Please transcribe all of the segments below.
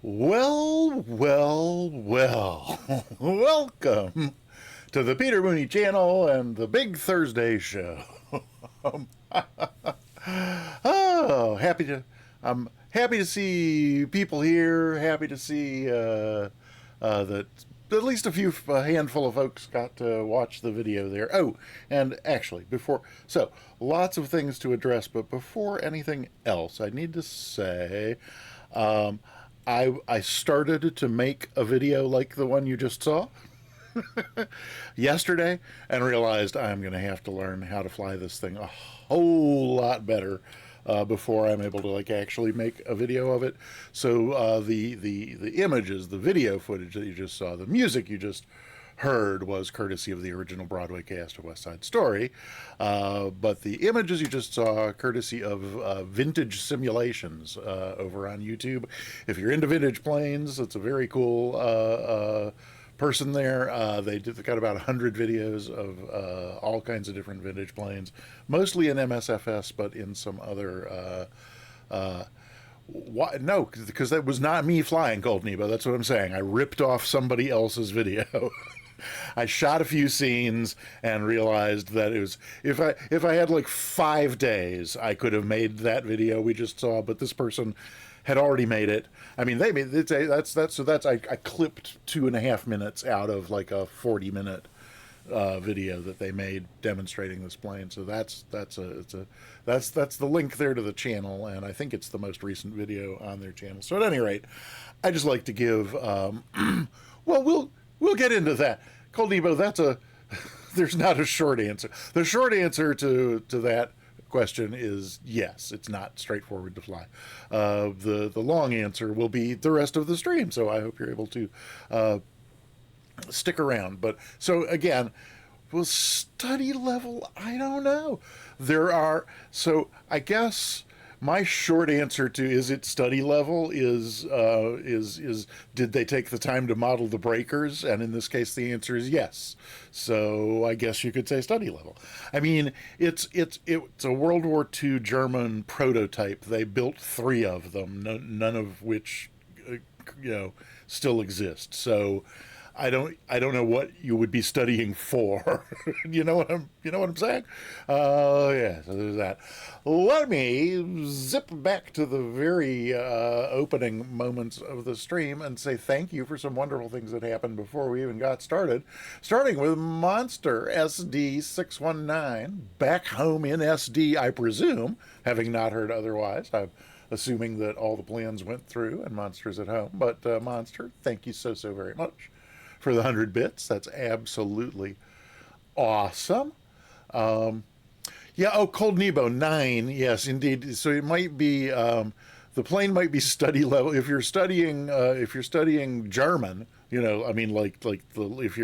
Well, well, well. Welcome to the Peter Mooney channel and the Big Thursday show. Oh, I'm happy to see people here. Happy to see that at least a handful of folks got to watch the video there. Oh, and actually, lots of things to address, but before anything else, I need to say, um, I started to make a video like the one you just saw yesterday and realized I'm going to have to learn how to fly this thing a whole lot better before I'm able to actually make a video of it. So the images, the video footage that you just saw, the music you just heard was courtesy of the original Broadway cast of West Side Story, but the images you just saw courtesy of Vintage Simulations over on YouTube. If you're into vintage planes, it's a very cool person there. They've got about 100 videos of all kinds of different vintage planes, mostly in MSFS, but in some other no, because that was not me flying Cold Nebo. That's what I'm saying. I ripped off somebody else's video. I shot a few scenes and realized that it was if I had 5 days, I could have made that video we just saw. But this person had already made it. I mean, they made it. I clipped 2.5 minutes out of a 40-minute video that they made demonstrating this plane. So that's the link there to the channel, and I think it's the most recent video on their channel. So at any rate, I just like to give well, we'll get into that. Cold Nebo, there's not a short answer. The short answer to that question is yes, it's not straightforward to fly. The long answer will be the rest of the stream, so I hope you're able to stick around. But so again, well, study level, I don't know. I guess my short answer to is it study level is did they take the time to model the breakers? And in this case, the answer is yes. So I guess you could say study level. I mean, it's a World War II German prototype. They built 3 of them, none of which still exist. So I don't know what you would be studying for. you know what I'm saying? Yeah, so there's that. Let me zip back to the very opening moments of the stream and say thank you for some wonderful things that happened before we even got started. Starting with Monster SD619, back home in SD, I presume, having not heard otherwise. I'm assuming that all the plans went through and Monster's at home. But Monster, thank you so very much for the 100 bits. That's absolutely awesome. Cold Nebo 9. Yes, indeed. So it might be the plane might be study level if you're studying German. I mean, if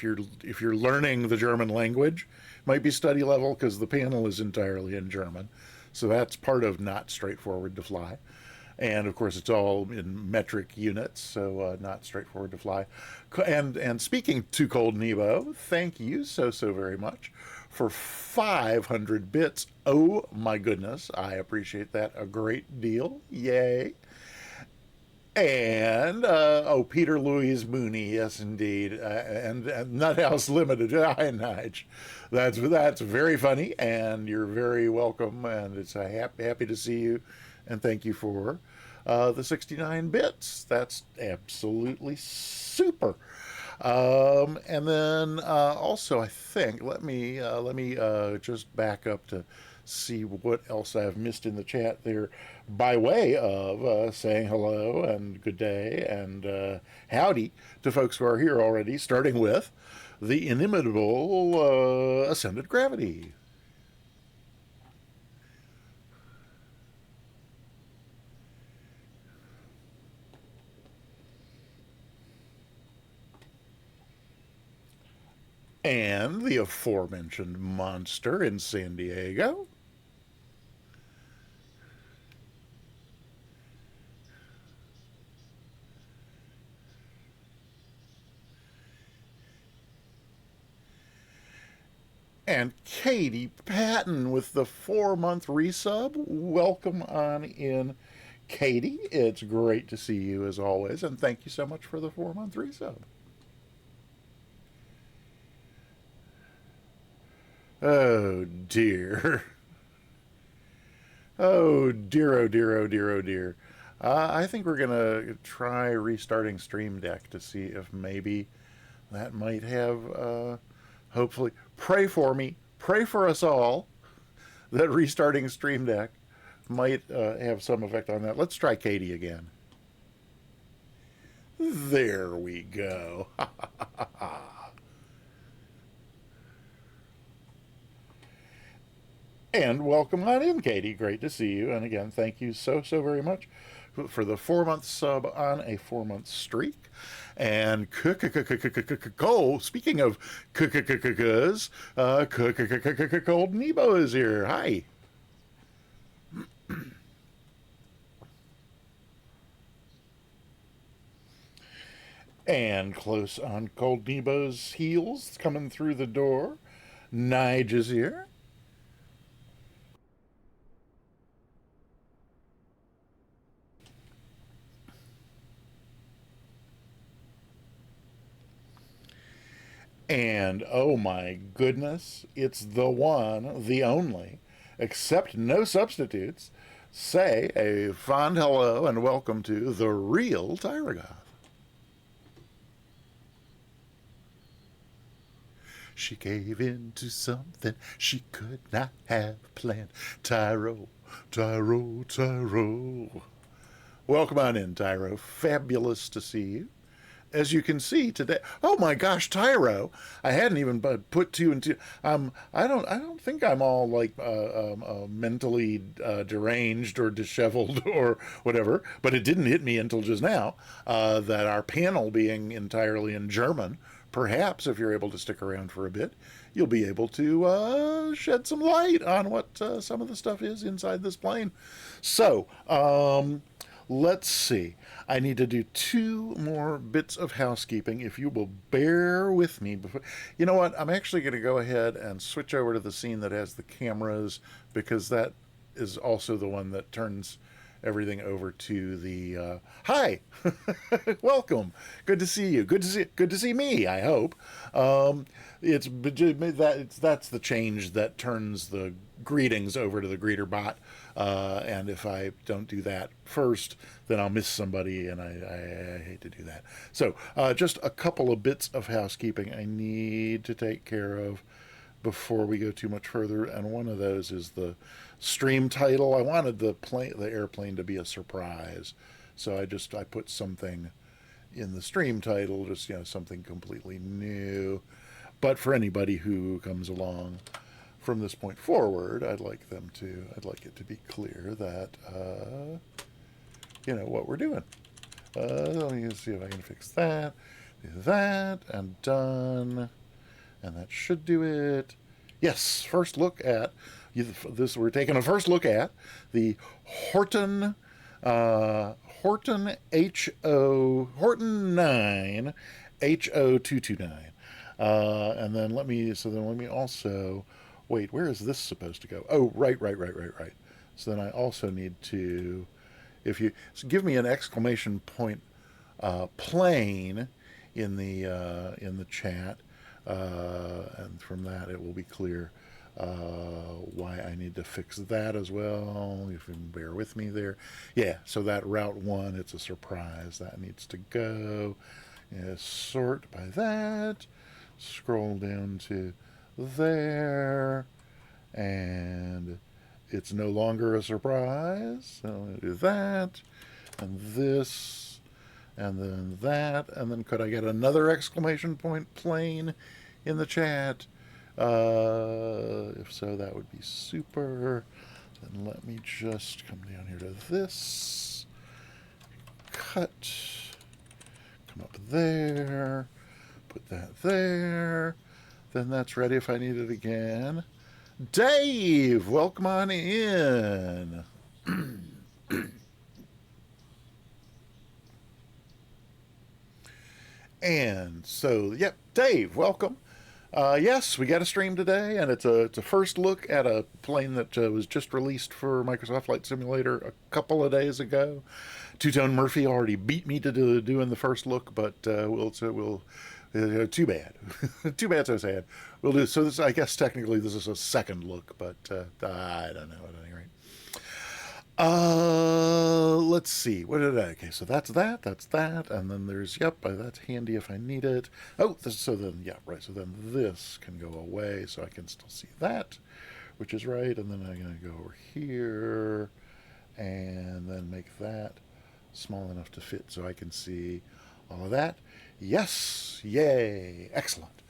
you're learning the German language, it might be study level because the panel is entirely in German. So that's part of not straightforward to fly. And of course, it's all in metric units, so not straightforward to fly. And speaking to Cold Nebo, thank you so very much for 500 bits. Oh my goodness, I appreciate that a great deal. Yay! And Peter Louise Mooney, yes indeed, and Nuthouse Limited. Hi, Nige. That's very funny, and you're very welcome. And it's happy to see you. And thank you for the 69 bits. That's absolutely super. And then also, I think let me just back up to see what else I've missed in the chat there, by way of saying hello and good day and howdy to folks who are here already. Starting with the inimitable Ascended Gravity. And the aforementioned Monster in San Diego. And Katie Patton with the 4-month resub. Welcome on in, Katie, it's great to see you as always, and thank you so much for the 4-month resub. Oh dear. Oh dear, oh dear, oh dear, oh dear. I think we're gonna try restarting Stream Deck to see if maybe that might have, hopefully, pray for me, pray for us all that restarting Stream Deck might have some effect on that. Let's try Katie again. There we go. And welcome on in, Katie. Great to see you. And again, thank you so very much for the 4-month sub on a 4-month streak. And Cole, speaking of Cold Nebo is here. Hi. And close on Cold Nebo's heels, coming through the door, Nige is here. And oh my goodness, it's the one, the only, accept no substitutes. Say a fond hello and welcome to the real Tyragoth. She gave in to something she could not have planned. Tyro, Tyro, Tyro. Welcome on in, Tyro. Fabulous to see you. As you can see today, oh my gosh, Tyro! I hadn't even put two and two. I don't think I'm all like mentally deranged or disheveled or whatever. But it didn't hit me until just now that our panel being entirely in German. Perhaps if you're able to stick around for a bit, you'll be able to shed some light on what some of the stuff is inside this plane. So, let's see. I need to do 2 more bits of housekeeping. If you will bear with me before, you know what? I'm actually going to go ahead and switch over to the scene that has the cameras because that is also the one that turns everything over to the hi. Welcome, good to see you, good to see me, I hope. That's the change that turns the greetings over to the greeter bot, and if I don't do that first, then I'll miss somebody, and I hate to do that. So just a couple of bits of housekeeping I need to take care of before we go too much further, and one of those is the stream title. I wanted the airplane to be a surprise, so I put something in the stream title, just something completely new. But for anybody who comes along from this point forward, I'd like it to be clear that what we're doing. Let me see if I can fix that. Do that and done. And that should do it. Yes, first look at this. We're taking a first look at the Horten Horten IX HO229. And then let me also wait. Where is this supposed to go? Oh, right. So then I also need to, if you give me an exclamation point plane in the chat. And from that it will be clear why I need to fix that as well, if you can bear with me there. Yeah, so that Route 1, it's a surprise. That needs to go. Sort by that. Scroll down to there. And it's no longer a surprise. So I'm going to do that. And this. And then that, and then could I get another exclamation point plane in the chat? If so, that would be super. Then let me just come down here to this. Cut. Come up there. Put that there. Then that's ready if I need it again. Dave, welcome on in. And so, yep, Dave, welcome. Yes, we got a stream today, and it's a first look at a plane that was just released for Microsoft Flight Simulator a couple of days ago. Two Tone Murphy already beat me to doing the first look, but we'll too bad, too bad, so sad. We'll do so. This, I guess, technically this is a second look, but I don't know at any rate. Let's see. What did I? Okay, so that's that. That's that. And then there's, yep, that's handy if I need it. Oh, so then, yeah, right. So then this can go away so I can still see that, which is right. And then I'm going to go over here and then make that small enough to fit so I can see all of that. Yes. Yay. Excellent.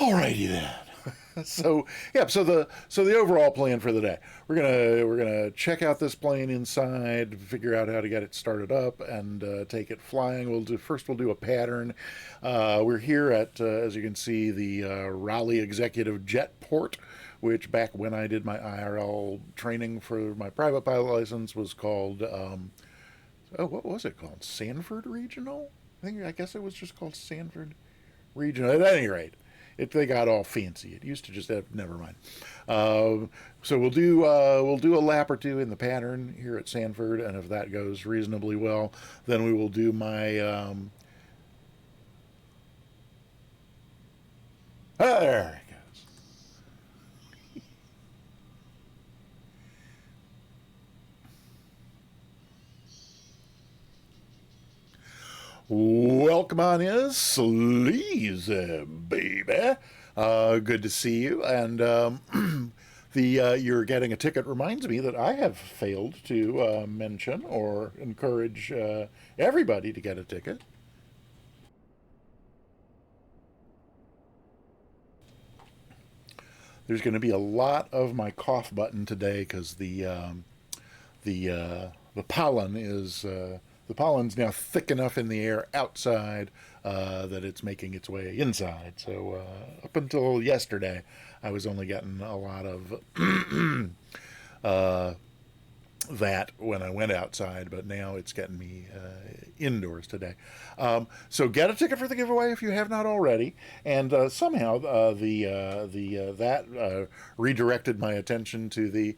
Alrighty then. So yeah, so the overall plan for the day, we're gonna check out this plane inside, figure out how to get it started up, and take it flying. We'll do a pattern. We're here at as you can see, the Raleigh Executive Jet Port, which back when I did my IRL training for my private pilot license was called what was it called, Sanford Regional? I guess it was just called Sanford Regional. At any rate, they got all fancy. It used to just have, never mind. So we'll do a lap or two in the pattern here at Sanford, and if that goes reasonably well, then we will do my there it goes. Welcome on in, sleazy baby. Good to see you. And the you're getting a ticket reminds me that I have failed to mention or encourage everybody to get a ticket. There's going to be a lot of my cough button today because the pollen is the pollen's now thick enough in the air outside that it's making its way inside. So up until yesterday, I was only getting a lot of uh, that when I went outside, but now it's getting me indoors today. So get a ticket for the giveaway if you have not already. And somehow the that redirected my attention to the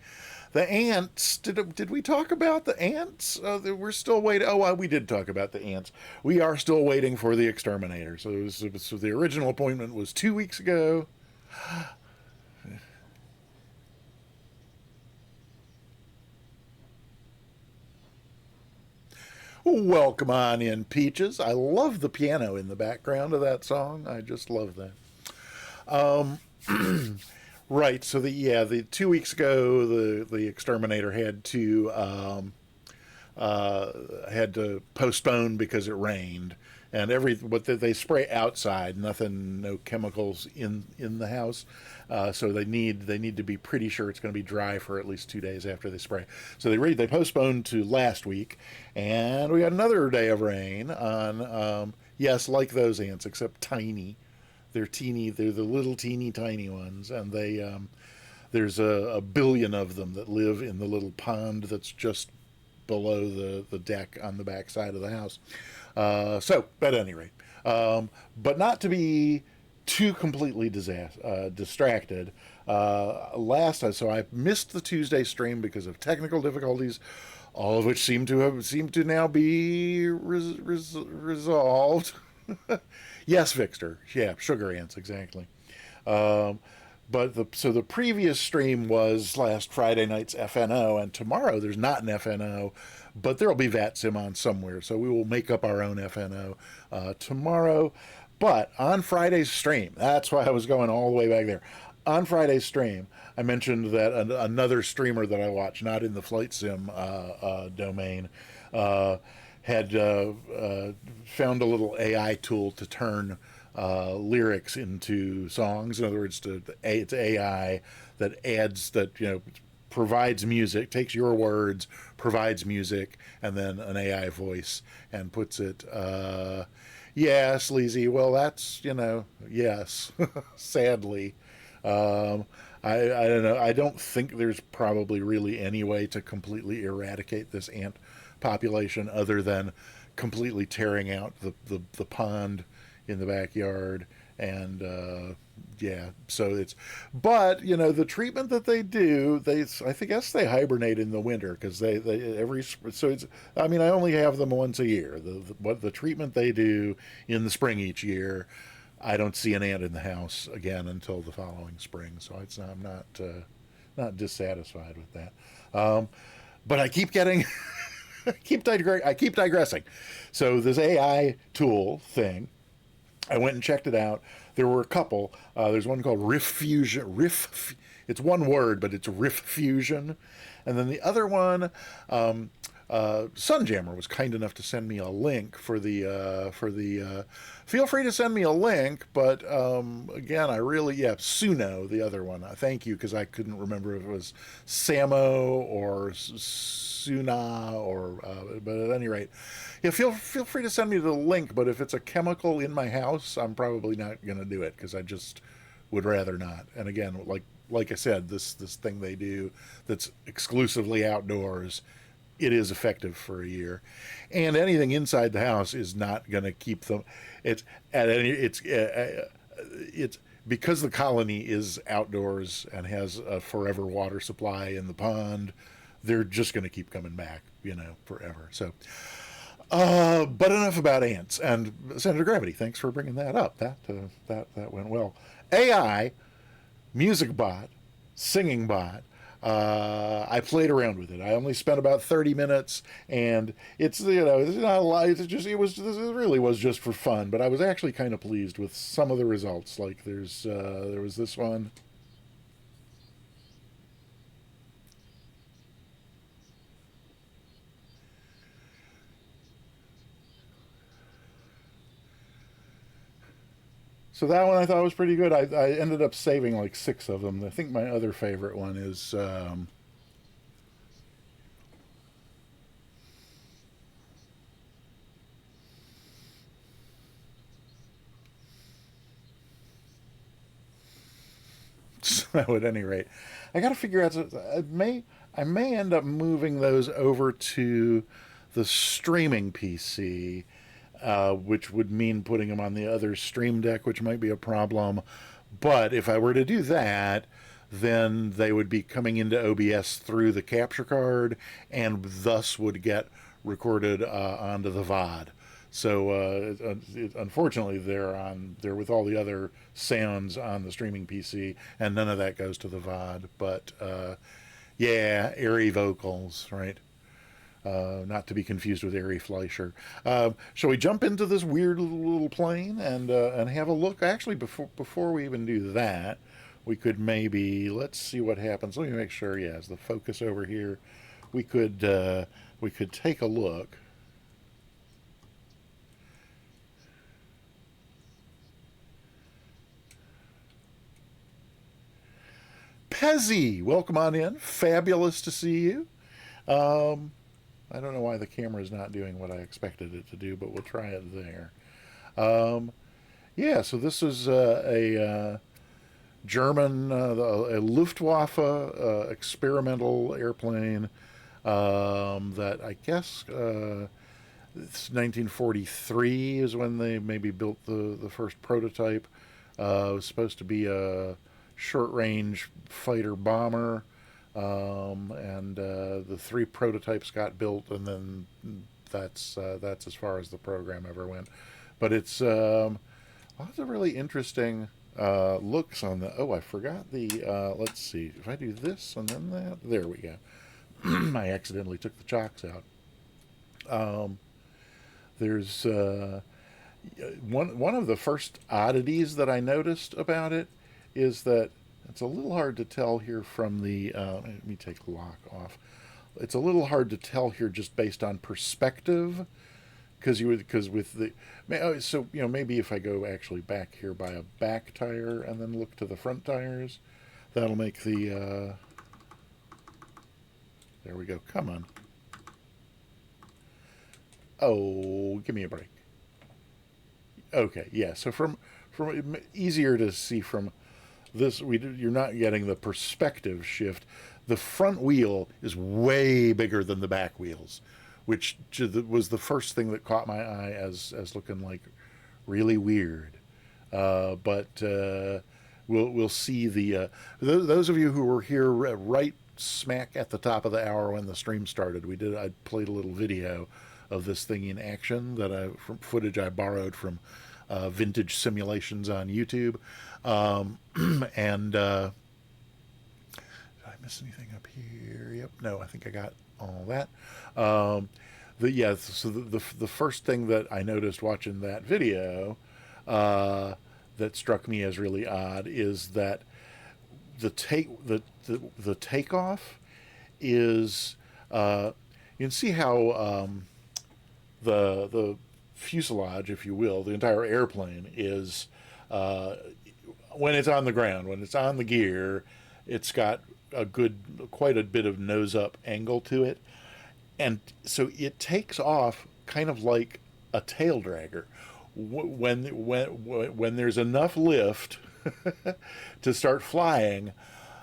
ants. Did we talk about the ants? We're still waiting. Oh, we did talk about the ants. We are still waiting for the exterminator. So the original appointment was 2 weeks ago. Welcome on in, Peaches. I love the piano in the background of that song. I just love that. Um, right. So the 2 weeks ago, the exterminator had to postpone because it rained, and what they spray outside, nothing, no chemicals in the house. So they need to be pretty sure it's going to be dry for at least 2 days after they spray. So they postponed to last week, and we got another day of rain on yes, like those ants, except tiny. They're teeny. They're the little teeny tiny ones, and there's a billion of them that live in the little pond that's just below the deck on the back side of the house. So, at any rate, but not to be too completely distracted. So I missed the Tuesday stream because of technical difficulties, all of which seem to now be resolved. Yes, Victor. Yeah, sugar ants, exactly. Um, so the previous stream was last Friday night's FNO, and tomorrow there's not an FNO, but there'll be VATSIM on somewhere, so we will make up our own FNO tomorrow. But on Friday's stream, that's why I was going all the way back there. On Friday's stream, I mentioned that another streamer that I watch, not in the flight sim domain, uh, had found a little AI tool to turn lyrics into songs. In other words, it's AI that provides music, takes your words, provides music, and then an AI voice and puts it. Yeah, sleazy. Well, that's yes. Sadly, I don't know. I don't think there's probably really any way to completely eradicate this ant population other than completely tearing out the pond in the backyard and yeah. So it's, but the treatment that they do, I think guess they hibernate in the winter because they every so it's. I mean, I only have them once a year. What the treatment they do in the spring each year, I don't see an ant in the house again until the following spring. So I'm not dissatisfied with that. Um, but I keep getting I keep digressing. So this AI tool thing, I went and checked it out. There were a couple. There's one called Riff Fusion. It's one word, but it's Riff Fusion. And then the other one, Sunjammer was kind enough to send me a link for the. Feel free to send me a link, but again, I really Suno, the other one. Thank you, because I couldn't remember if it was Samo or Suna or. But at any rate, yeah, feel free to send me the link. But if it's a chemical in my house, I'm probably not going to do it because I just would rather not. And again, like I said, this thing they do that's exclusively outdoors, it is effective for a year, and anything inside the house is not going to keep them. It's at any it's because the colony is outdoors and has a forever water supply in the pond. They're just going to keep coming back, forever. So, but enough about ants and Senator Gravity. Thanks for bringing that up. That went well. AI, music bot, singing bot. I played around with it. I only spent about 30 minutes, and it's it's not a lot. It really was just for fun. But I was actually kind of pleased with some of the results. Like there was this one. So that one I thought was pretty good. I ended up saving like six of them. I think my other favorite one is. So at any rate, I got to figure out. I may end up moving those over to the streaming PC, which would mean putting them on the other Stream Deck, which might be a problem. But if I were to do that, then they would be coming into OBS through the capture card and thus would get recorded onto the VOD. So unfortunately, they're with all the other sounds on the streaming PC, and none of that goes to the VOD. But yeah, airy vocals, right? Not to be confused with Ari Fleischer. Shall we jump into this weird little plane and have a look? Actually, before we even do that, we could maybe let's see what happens. Let me make sure. Yes, the focus over here. We could take a look. Pezzy, welcome on in. Fabulous to see you. Um, I don't know why the camera is not doing what I expected it to do, but we'll try it there. Um, yeah, so this is a German, a Luftwaffe experimental airplane that I guess it's 1943 is when they maybe built the first prototype. It was supposed to be a short range fighter bomber. And the three prototypes got built, and then that's as far as the program ever went. But it's lots of really interesting looks on the. Oh, I forgot the. Let's see if I do this and then that. There we go. I accidentally took the chocks out. Um, there's one of the first oddities that I noticed about it is that it's a little hard to tell here from the. Let me take the lock off. It's a little hard to tell here just based on perspective, because with the. So maybe if I go actually back here by a back tire and then look to the front tires, that'll make the. There we go. Come on. Oh, give me a break. Okay, yeah. So from easier to see from this, you're not getting the perspective shift. The front wheel is way bigger than the back wheels, which was the first thing that caught my eye as looking like really weird. But we'll see the those of you who were here right smack at the top of the hour when the stream started. I played a little video of this thing in action from footage I borrowed from vintage simulations on YouTube. And did I miss anything up here? Yep. No, I think I got all that. So the first thing that I noticed watching that video that struck me as really odd is that the takeoff is you can see how the fuselage, if you will, the entire airplane is when it's on the ground, when it's on the gear, it's got quite a bit of nose up angle to it, and so it takes off kind of like a tail dragger. When there's enough lift to start flying,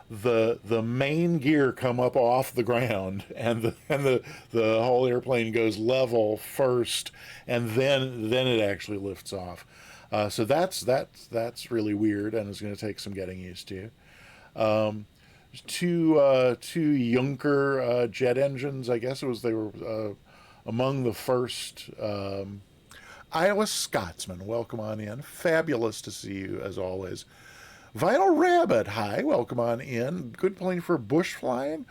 the main gear come up off the ground, and the whole airplane goes level first, and then it actually lifts off. So that's really weird, and it's going to take some getting used to. Two Junker jet engines, I guess they were among the first. Iowa Scotsman, welcome on in. Fabulous to see you as always. Vinyl Rabbit, hi, welcome on in. Good plane for bush flying.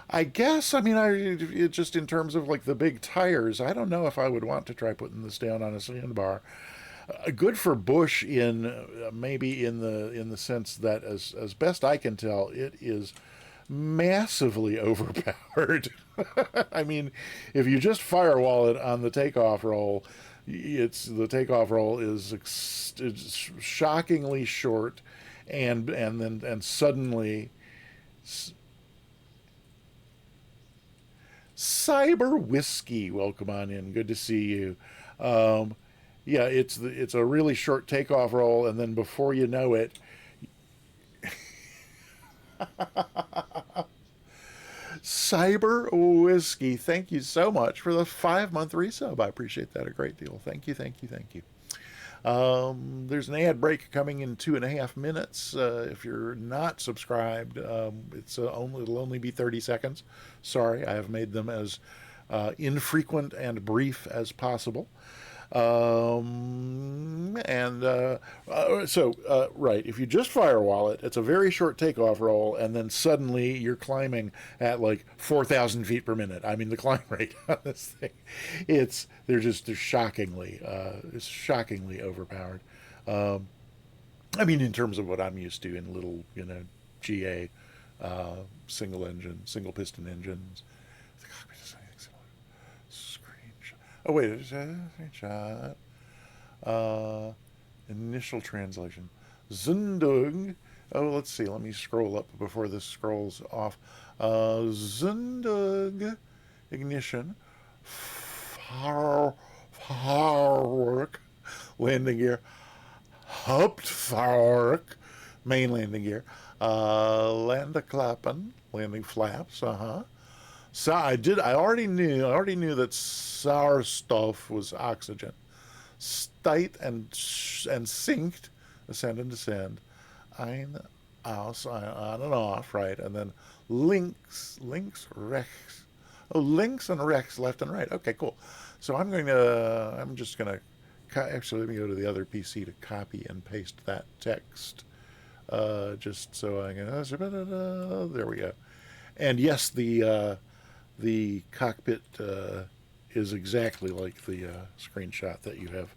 I guess, just in terms of like the big tires, I don't know if I would want to try putting this down on a sandbar. Good for bush maybe in the sense that as best I can tell, it is massively overpowered. I mean, if you just firewall it on the takeoff roll, the takeoff roll is it's shockingly short, and suddenly Cyber Whiskey, welcome on in. Good to see you. Yeah, it's a really short takeoff roll, and then before you know it, Cyber Whiskey, thank you so much for the 5-month resub. I appreciate that a great deal. Thank you, thank you, thank you. There's an ad break coming in 2.5 minutes. If you're not subscribed, it'll only be 30 seconds. Sorry, I have made them as infrequent and brief as possible. Right, if you just firewall it, it's a very short takeoff roll, and then suddenly you're climbing at like 4,000 feet per minute. I mean, the climb rate on this thing, they're shockingly overpowered. In terms of what I'm used to in little, GA single piston engines. Oh, wait, it's a screenshot. Initial translation. Zundung. Oh, let's see. Let me scroll up before this scrolls off. Zundung. Ignition. Fahrwerk. Landing gear. Hauptfahrwerk. Main landing gear. Landeklappen. Landing flaps. So I already knew that Sauerstoff was oxygen. Steit and sinkt, ascend and descend. Ein, aus, on and off, right? And then links, rechts. Oh, links and rechts, left and right. Okay, cool. So I'm just going to, actually, let me go to the other PC to copy and paste that text. Just so I can, there we go. And yes, the cockpit is exactly like the screenshot that you have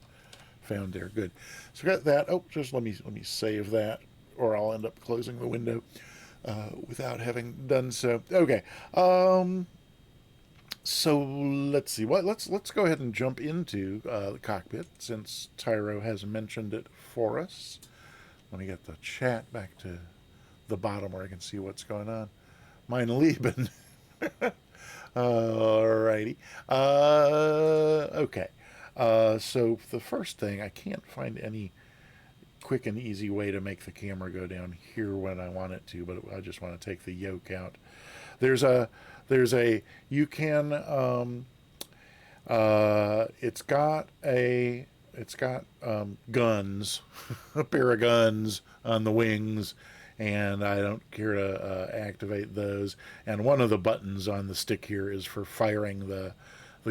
found there. Good. So got that. Oh, just let me save that, or I'll end up closing the window without having done so. Okay. So let's see. Let's go ahead and jump into the cockpit since Tyro has mentioned it for us. Let me get the chat back to the bottom where I can see what's going on. Mein Lieben. Alrighty. Okay. So the first thing, I can't find any quick and easy way to make the camera go down here when I want it to, but I just want to take the yoke out. You can, it's got a it's got guns, a pair of guns on the wings, and I don't care to activate those. And one of the buttons on the stick here is for firing the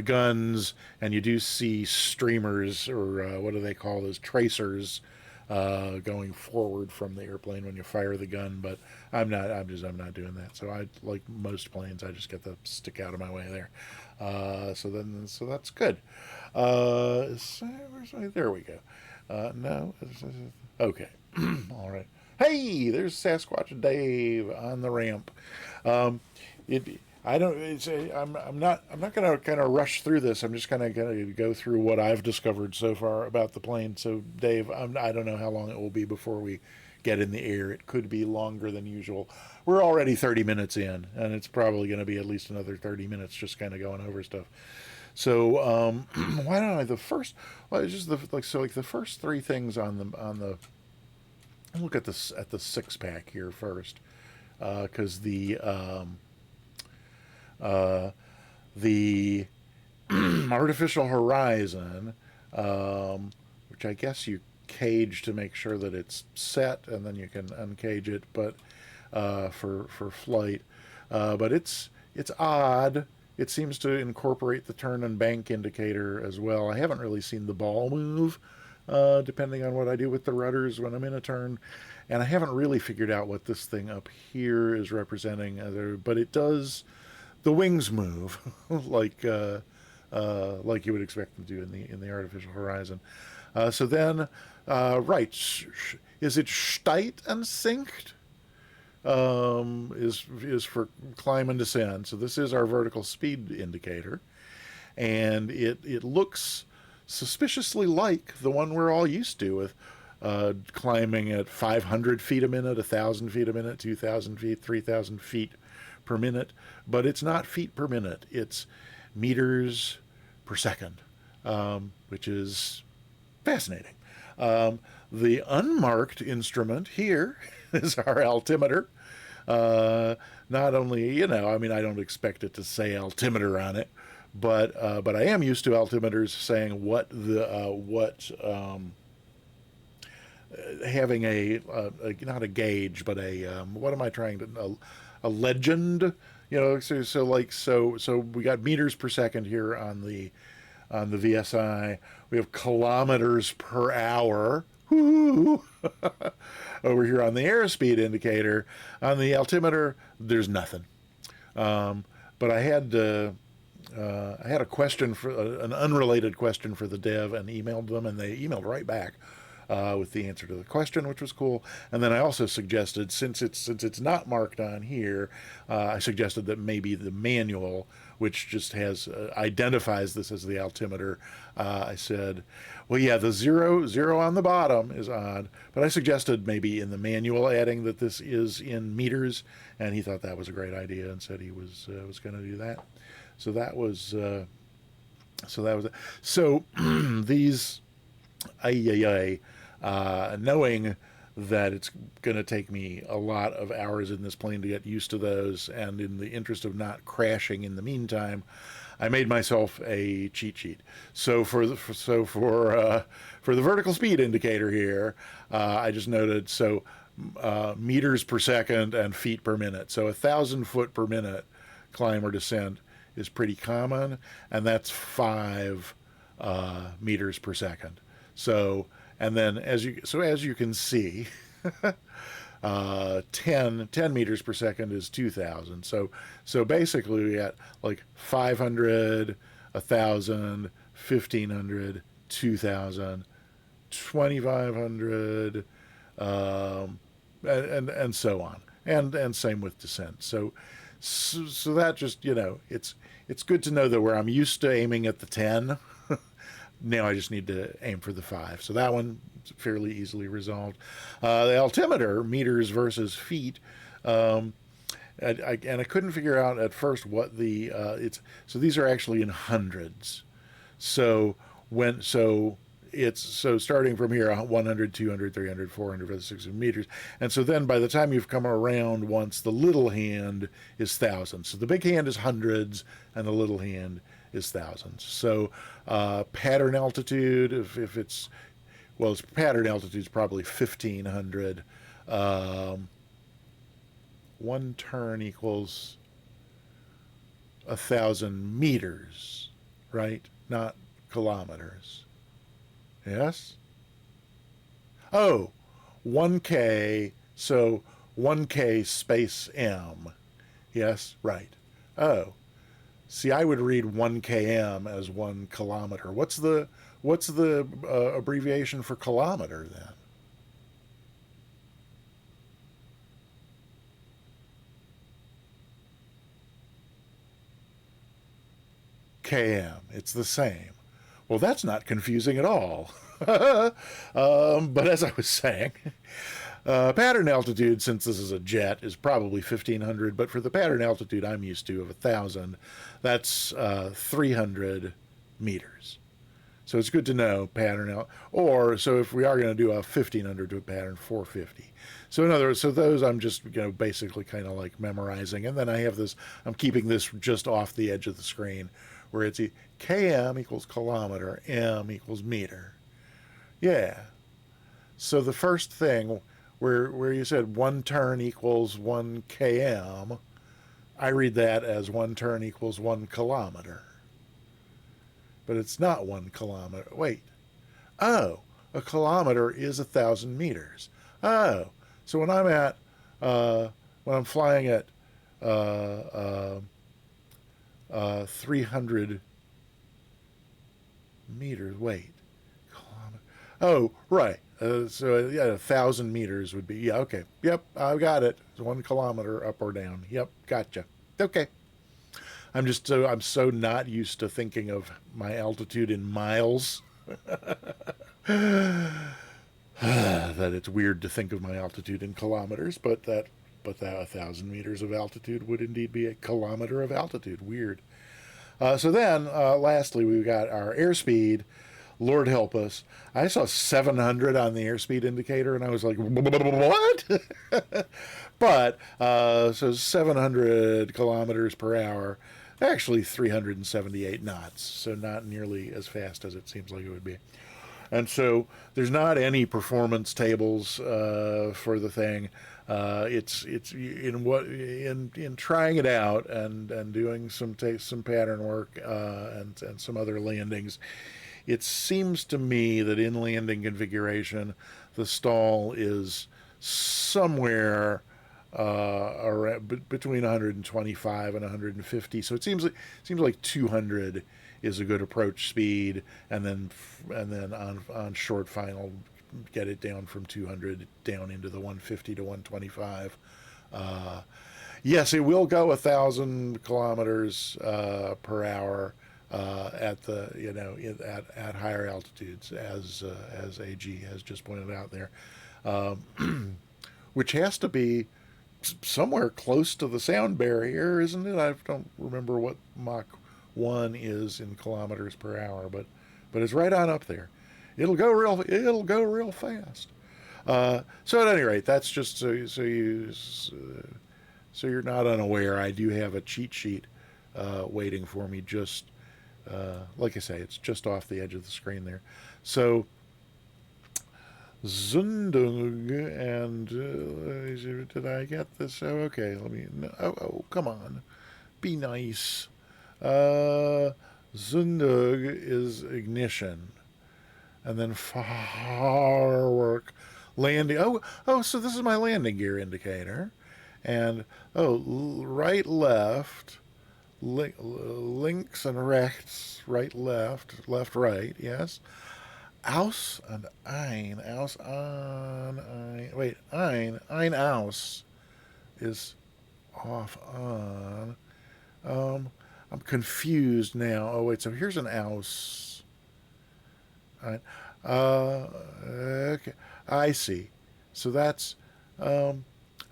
guns, and you do see streamers, or what do they call those, tracers, going forward from the airplane when you fire the gun. But I'm not doing that. So I, like most planes, I just get the stick out of my way there. So that's good. There we go. No, okay. All right. Hey, there's Sasquatch Dave on the ramp. Um, it I don't. I'm not going to kind of rush through this. I'm just kind of going to go through what I've discovered so far about the plane. So, Dave, I don't know how long it will be before we get in the air. It could be longer than usual. We're already 30 minutes in, and it's probably going to be at least another 30 minutes just kind of going over stuff. So, why don't I the first? Well, it's just the first three things on the. I'll look at this at the six pack here first, because uh, the artificial horizon, which I guess you cage to make sure that it's set, and then you can uncage it, but for flight. But it's odd. It seems to incorporate the turn and bank indicator as well. I haven't really seen the ball move, depending on what I do with the rudders when I'm in a turn, and I haven't really figured out what this thing up here is representing. But it does. The wings move like you would expect them to do in the artificial horizon. So then, right, is it steigt and sinkt? Is for climb and descend. So this is our vertical speed indicator, and it looks suspiciously like the one we're all used to with climbing at 500 feet a minute, 1,000 feet a minute, 2,000 feet, 3,000 feet per minute. But it's not feet per minute; it's meters per second, which is fascinating. The unmarked instrument here is our altimeter. Not only, I mean, I don't expect it to say altimeter on it, but I am used to altimeters saying having a not a gauge, but what am I trying to a legend? So we got meters per second here on the VSI. We have kilometers per hour. Woo! Over here on the airspeed indicator. On the altimeter, there's nothing. But I had a question for an unrelated question for the dev, and emailed them, and they emailed right back with the answer to the question, which was cool. And then I also suggested, since it's not marked on here, I suggested that maybe the manual, which just has identifies this as the altimeter. I said, well, yeah, the zero on the bottom is odd, but I suggested maybe in the manual adding that this is in meters, and he thought that was a great idea and said he was going to do that. So that was it. So these knowing that it's going to take me a lot of hours in this plane to get used to those, and in the interest of not crashing in the meantime, I made myself a cheat sheet. So for the vertical speed indicator here, I just noted meters per second and feet per minute. So 1,000 foot per minute climb or descent is pretty common, and that's 5 meters per second. So, and then as you can see, 10 meters per second is 2,000. So basically we got like 500, 1,000, 1,500, 2,000, 2,500, and so on, and same with descent. So that just, it's good to know that where I'm used to aiming at the 10. Now I just need to aim for the 5. So that one fairly easily resolved. The altimeter, meters versus feet, and I couldn't figure out at first what so these are actually in hundreds. So so starting from here, 100, 200, 300, 400, 600 meters. And so then by the time you've come around once, the little hand is thousands. So the big hand is hundreds, and the little hand is thousands. So pattern altitude, if it's, well, its pattern altitude is probably 1,500. Um, one turn equals 1,000 meters, right? Not kilometers. Yes? Oh, 1K, so 1K space M. Yes, right. Oh, see, I would read 1 km as 1 kilometer. What's the abbreviation for kilometer then? KM. It's the same. Well, that's not confusing at all. But as I was saying, pattern altitude, since this is a jet, is probably 1,500. But for the pattern altitude I'm used to of 1,000, that's 300 meters. So it's good to know pattern out. Or so if we are going to do a 1,500 to a pattern, 450. So in other words, so those I'm just basically kind of like memorizing, and then I have this. I'm keeping this just off the edge of the screen, where it's km equals kilometer, m equals meter. Yeah. So the first thing where you said one turn equals 1 km, I read that as one turn equals 1 kilometer. But it's not 1 kilometer. Wait. Oh, a kilometer is 1,000 meters. Oh, so when I'm at when I'm flying at uh, 300 meters. Wait, kilometer. Oh, right. So yeah, 1,000 meters would be, yeah. Okay. Yep, I've got it. It's 1 kilometer up or down. Yep, gotcha. Okay. I'm so not used to thinking of my altitude in miles that it's weird to think of my altitude in kilometers, but that 1,000 meters of altitude would indeed be a kilometer of altitude. Weird. So then, lastly, we've got our airspeed. Lord help us. I saw 700 on the airspeed indicator, and I was like, what? But, so 700 kilometers per hour, actually 378 knots, so not nearly as fast as it seems like it would be. And so there's not any performance tables for the thing. It's in trying it out and doing some pattern work and some other landings. It seems to me that in landing configuration, the stall is somewhere around, between 125 and 150. So it seems like 200 is a good approach speed, and then on short final, get it down from 200 down into the 150 to 125. Yes, it will go 1,000 kilometers per hour at the at higher altitudes, as AG has just pointed out there, which has to be somewhere close to the sound barrier, isn't it? I don't remember what Mach 1 is in kilometers per hour, but it's right on up there. It'll go real fast. So at any rate, that's just so you're not unaware. I do have a cheat sheet waiting for me. Just like I say, it's just off the edge of the screen there. So Zundung and did I get this? Oh, okay. Let me. Oh, come on, be nice. Zundug is ignition, and then firework landing. Oh, so this is my landing gear indicator, and right, left, links and rechts, right, left, right. Yes. Aus and ein, aus an, ein. Wait, ein aus is off on. Um, I'm confused now. Oh wait, so here's an aus. All right. Okay, I see. So that's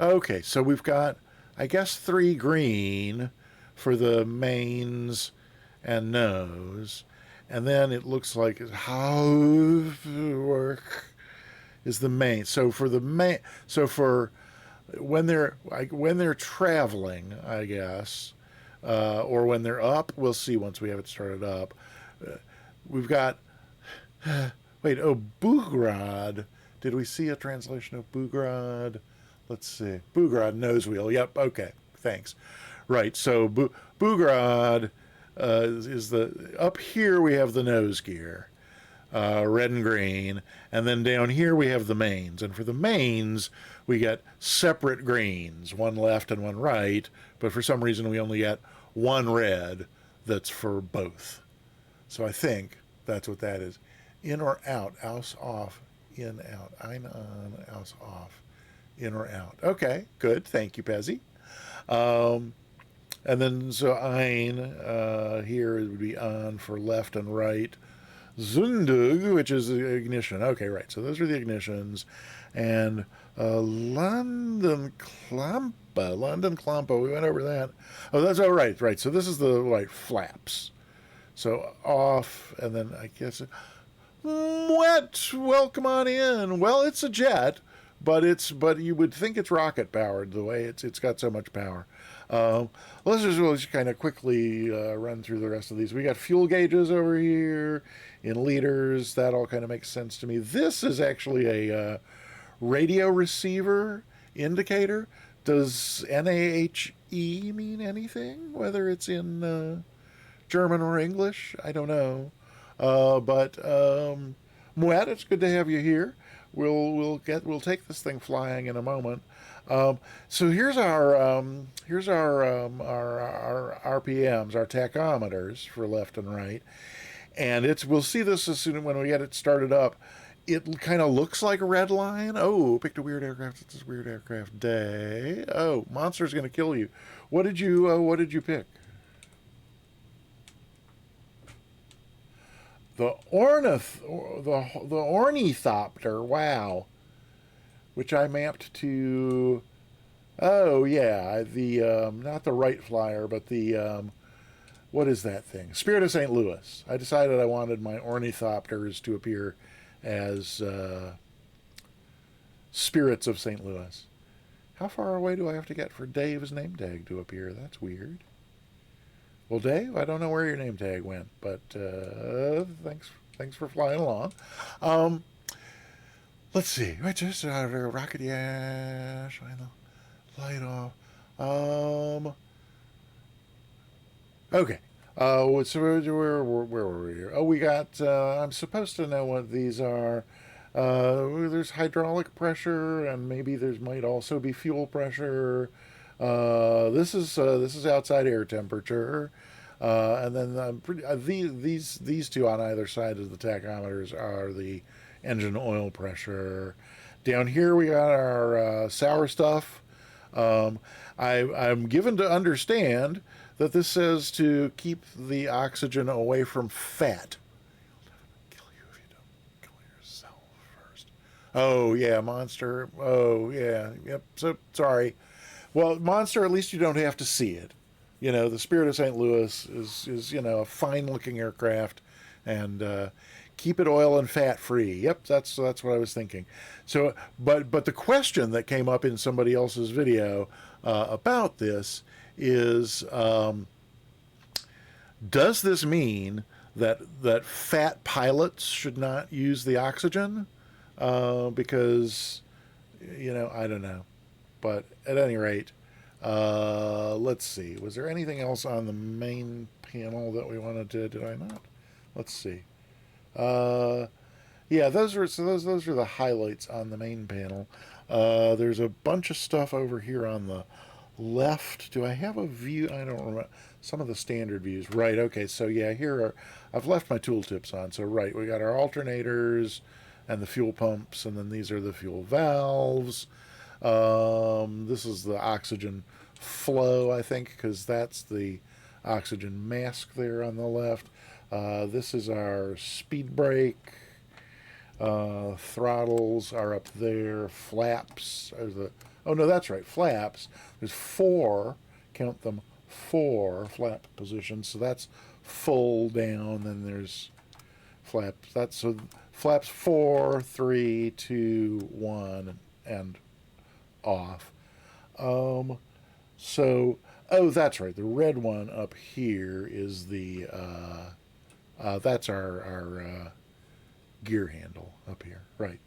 okay. So we've got, I guess, 3 green for the mains and nose, and then it looks like how work is the main. So for the main, so for when they're traveling, I guess or when they're up. We'll see once we have it started up. We've got, wait, oh, Bugrad. Did we see a translation of Bugrad? Let's see. Bugrad nose wheel. Yep, okay, thanks. Right, so Bugrad is the, up here we have the nose gear. Red and green, and then down here we have the mains. And for the mains, we get separate greens, one left and one right, but for some reason we only get one red that's for both. So I think that's what that is. In or out, aus, off, in, out, ein, on, aus, off, in or out. Okay, good. Thank you, Pezzy. And then, so ein, here it would be on for left and right. Zundug, which is the ignition. Okay, right. So those are the ignitions. And London Klampa, we went over that. Oh, that's all right, right. So this is the like flaps. So off, and then I guess wet. Welcome on in. Well, it's a jet, but you would think it's rocket powered the way it's got so much power. Let's just kind of quickly run through the rest of these. We got fuel gauges over here in liters. That all kind of makes sense to me. This is actually a radio receiver indicator. Does NAHE mean anything? Whether it's in German or English, I don't know. But Moet, it's good to have you here. We'll take this thing flying in a moment. So here's our RPMs, our tachometers for left and right, and we'll see this as soon when we get it started up. It kind of looks like a red line. Oh, picked a weird aircraft. It's a weird aircraft day. Oh, monster's gonna kill you. What did you pick? The ornithopter. Wow. Which I mapped to, oh yeah, the not the Wright Flyer, but the what is that thing? Spirit of St. Louis. I decided I wanted my ornithopters to appear as spirits of St. Louis. How far away do I have to get for Dave's name tag to appear? That's weird. Well, Dave, I don't know where your name tag went, but thanks for flying along. Let's see. Wait, just rocket, yeah, shine the light off. Okay. So where were we here? Oh, we got. I'm supposed to know what these are. There's hydraulic pressure, and maybe there's might also be fuel pressure. This is outside air temperature. And then these two on either side of the tachometers are the engine oil pressure. Down here we got our sour stuff. I'm given to understand that this says to keep the oxygen away from fat. Kill you if you don't kill yourself first. Oh yeah, monster. Oh yeah, yep. So sorry. Well, monster. At least you don't have to see it. You know, the Spirit of St. Louis is a fine looking aircraft, and keep it oil and fat free. Yep, that's what I was thinking. So, but the question that came up in somebody else's video about this is, does this mean that fat pilots should not use the oxygen? Because I don't know, but at any rate. Let's see. Was there anything else on the main panel that we wanted to? Did I not? Let's see. Yeah, those are the highlights on the main panel. There's a bunch of stuff over here on the left. Do I have a view? I don't remember. Some of the standard views. Right. Okay. So yeah, I've left my tooltips on. So right, we got our alternators and the fuel pumps, and then these are the fuel valves. This is the oxygen flow, I think, because that's the oxygen mask there on the left. This is our speed brake. Throttles are up there. Flaps are oh no, that's right, flaps. There's 4, count them, 4 flap positions. So that's full down, then there's flaps. So flaps 4, 3, 2, 1, and off. So Oh, that's right. The red one up here is the that's our gear handle up here, right?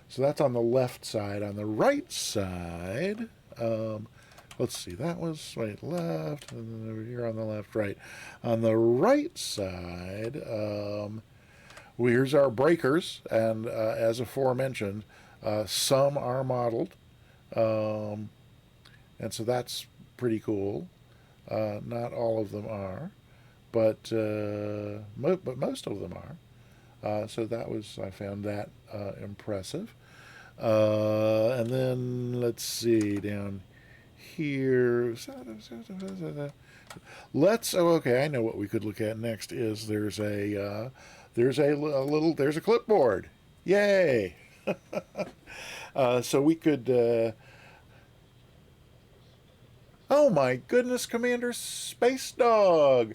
So that's on the left side. On the right side, let's see. That was right, left, and then over here on the left, right. On the right side, here's our breakers, and as aforementioned, some are modeled, um, and so that's pretty cool. Not all of them are, but but most of them are. So that was I found that impressive. And then let's see down here. Let's. Oh, okay. I know what we could look at next. Is there's a clipboard. Yay! So we could. Oh my goodness, Commander Space Dog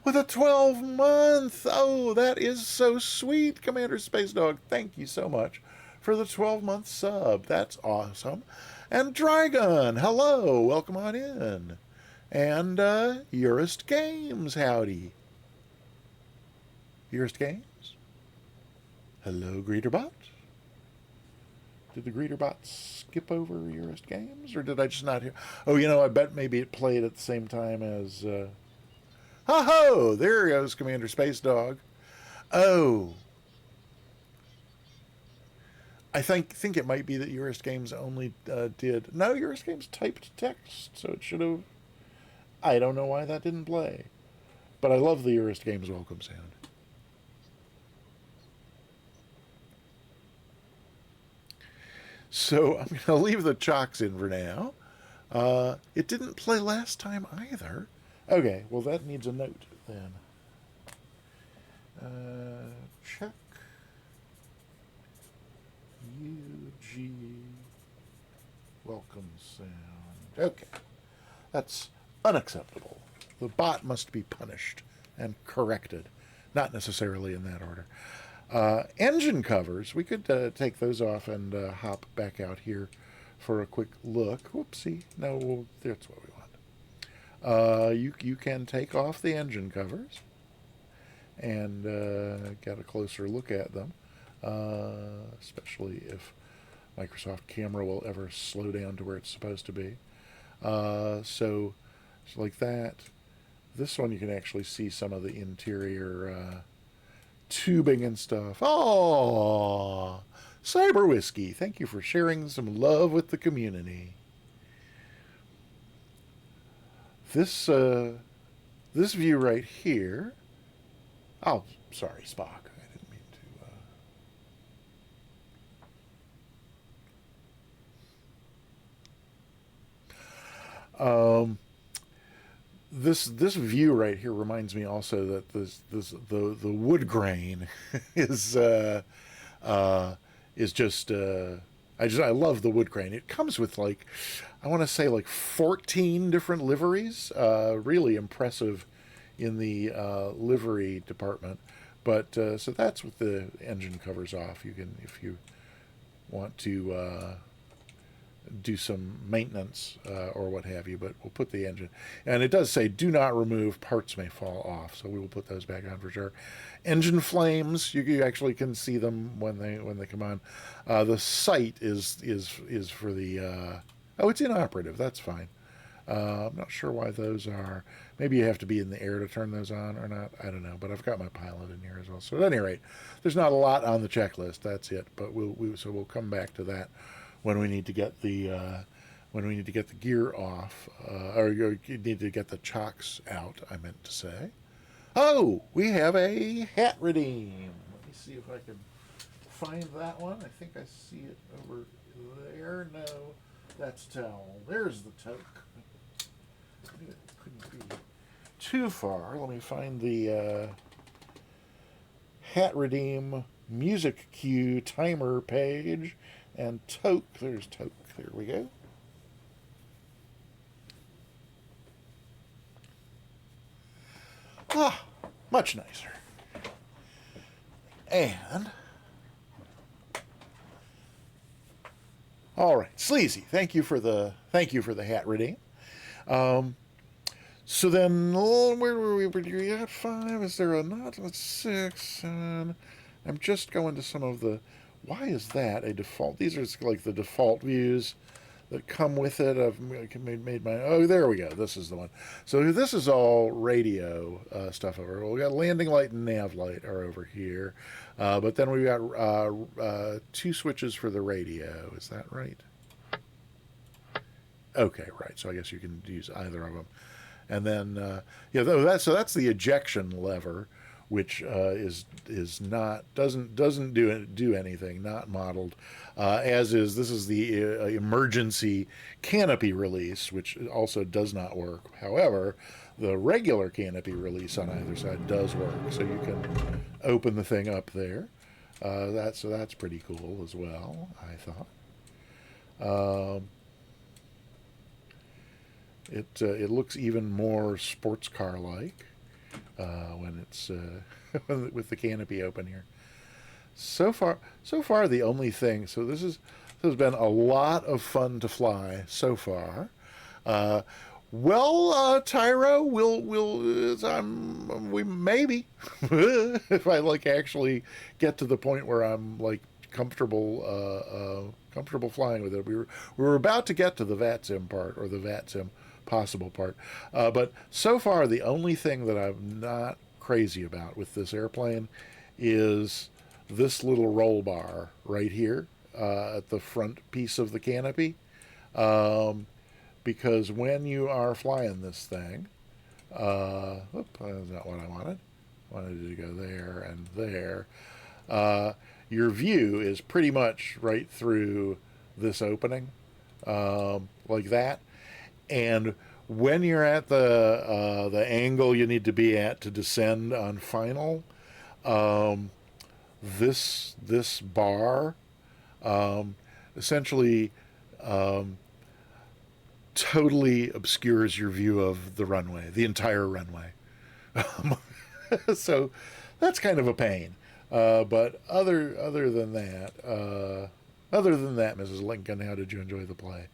with a 12-month. Oh, that is so sweet, Commander Space Dog. Thank you so much for the 12-month sub. That's awesome. And Dragon, hello, welcome on in. And Eurist Games, howdy. Eurist Games, hello, Greeterbot. Did the Greeterbot skip over Eurist Games, or did I just not hear? Oh, I bet maybe it played at the same time as. Ho! There goes Commander Space Dog. Oh, I think it might be that Eurist Games only did. No, Eurist Games typed text, so it should have. I don't know why that didn't play, but I love the Eurist Games welcome sound. So I'm going to leave the chocks in for now. It didn't play last time either. Okay, well that needs a note then. Check UG welcome sound. Okay, that's unacceptable. The bot must be punished and corrected. Not necessarily in that order. Engine covers, we could take those off and hop back out here for a quick look. Whoopsie. No, that's what we want. You can take off the engine covers and get a closer look at them, especially if Microsoft Camera will ever slow down to where it's supposed to be. So like that. This one you can actually see some of the interior tubing and stuff. Oh, Cyber Whiskey, thank you for sharing some love with the community. This view right here. Oh, sorry, Spock. I didn't mean to. This view right here reminds me also that the wood grain is just I love the wood grain. It comes with like I want to say like 14 different liveries. Really impressive in the livery department. But so that's with the engine covers off. You can, if you want to do some maintenance or what have you, but we'll put the engine. And it does say do not remove, parts may fall off, so we will put those back on for sure. Engine flames, you actually can see them when they come on. The sight is for the oh, it's inoperative. That's fine. I'm not sure why those are. Maybe you have to be in the air to turn those on or not. I don't know. But I've got my pilot in here as well. So at any rate, there's not a lot on the checklist. That's it. But we'll come back to that when we need to get the gear off, or you need to get the chocks out. I meant to say. Oh, we have a hat redeem. Let me see if I can find that one. I think I see it over there. No, that's towel. There's the toque. It couldn't be too far. Let me find the hat redeem music cue timer page and toque. There's toque. There we go. Ah, much nicer. And all right, Sleazy. Thank you for the hat redeem. So then, oh, where were we? Were you at 5? Is there a not? Let's 6, 7. I'm just going to some of the. Why is that a default? These are like the default views that come with it. I've made my. Oh, there we go. This is the one. So this is all radio stuff over. We got landing light and nav light are over here, but then we got 2 switches for the radio. Is that right? Okay, right. So I guess you can use either of them. And then yeah, that's the ejection lever, which is not doesn't do anything, not modeled, as is this is the emergency canopy release, which also does not work. However, the regular canopy release on either side does work, so you can open the thing up there. That's pretty cool as well, I thought. It looks even more sports car like when it's with the canopy open here. So far the only thing. So this has been a lot of fun to fly so far. Tyro, we maybe if I like actually get to the point where I'm like comfortable flying with it. We were about to get to the VATSIM part, or the VATSIM possible part, but so far the only thing that I'm not crazy about with this airplane is this little roll bar right here at the front piece of the canopy, because when you are flying this thing, that's not what I wanted. I wanted it to go there and there. Your view is pretty much right through this opening, like that. And when you're at the angle you need to be at to descend on final, this bar essentially totally obscures your view of the runway, the entire runway. So that's kind of a pain. But other than that, Mrs. Lincoln, how did you enjoy the play?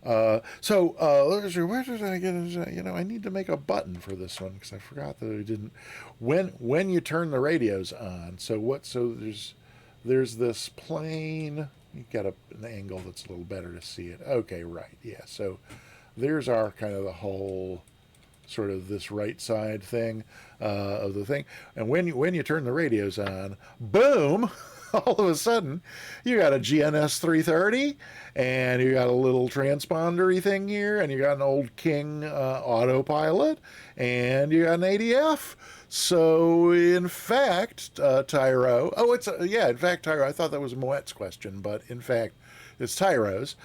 Where did I get it? I need to make a button for this one because I forgot that I didn't. When you turn the radios on, so there's this plane. You got an angle that's a little better to see it. Okay, right, yeah. So there's our kind of the whole sort of this right side thing of the thing, and when you turn the radios on, boom. All of a sudden, you got a GNS 330, and you got a little transpondery thing here, and you got an old King autopilot, and you got an ADF. So, in fact, Tyro, in fact, Tyro, I thought that was Moet's question, but in fact, it's Tyro's.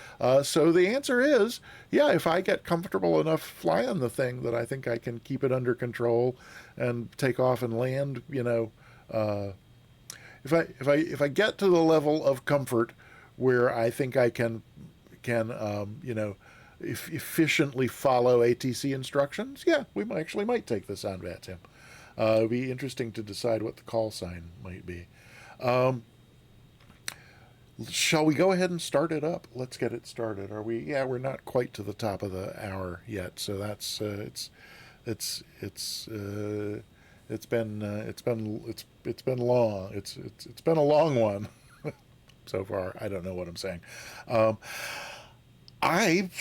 So the answer is, yeah, if I get comfortable enough flying the thing that I think I can keep it under control and take off and land, if I get to the level of comfort where I think I can efficiently follow ATC instructions, yeah, we might take this on VATSIM. It'd be interesting to decide what the call sign might be. Shall we go ahead and start it up? Let's get it started. Are we? Yeah, we're not quite to the top of the hour yet, so that's it's been long. It's been a long one so far. I don't know what I'm saying. I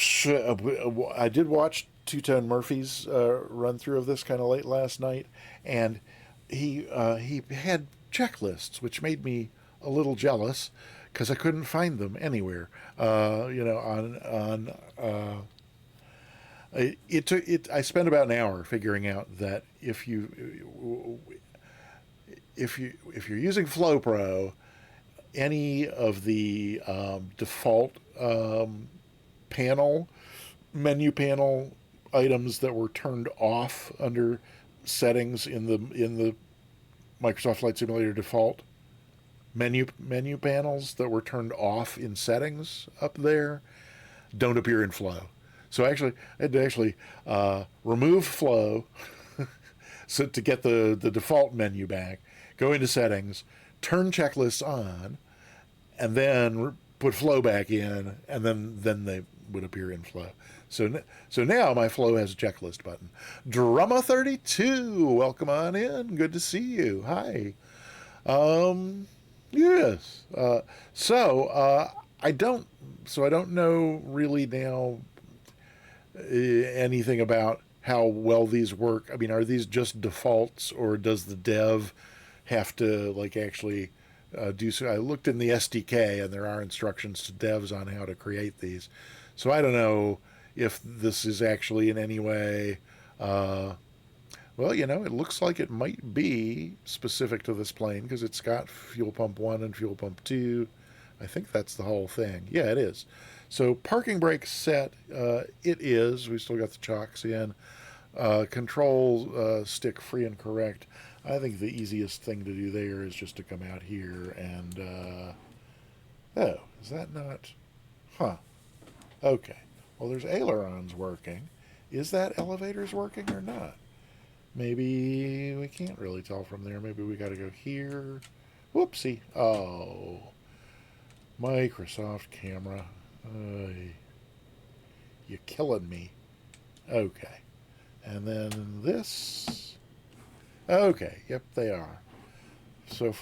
did watch Two-Tone Murphy's run through of this kind of late last night, and he had checklists, which made me a little jealous because I couldn't find them anywhere. I spent about an hour figuring out that if you're using FlowPro, any of the default menu panel items that were turned off under settings in the Microsoft Flight Simulator default menu panels that were turned off in settings up there don't appear in Flow. So I had to remove Flow so to get the default menu back, go into settings, turn checklists on, and then put Flow back in, and then they would appear in Flow. So now my flow has a checklist button. Drumma32, welcome on in. Good to see you. Hi. Um, yes. I don't. So I don't know really now anything about how well these work. I mean, are these just defaults, or does the dev have to like actually do so? I looked in the SDK, and there are instructions to devs on how to create these. So I don't know if this is actually in any way. Well, it looks like it might be specific to this plane because it's got fuel pump 1 and fuel pump 2. I think that's the whole thing. Yeah, it is. So parking brake set, it is. We still got the chocks in. Control stick free and correct. I think the easiest thing to do there is just to come out here and, oh, is that not, huh, okay. Well, there's ailerons working. Is that elevators working or not? Maybe we can't really tell from there. Maybe we got to go here. Whoopsie. Oh, Microsoft camera. You're killing me. Okay. And then this. Okay. Yep, they are. So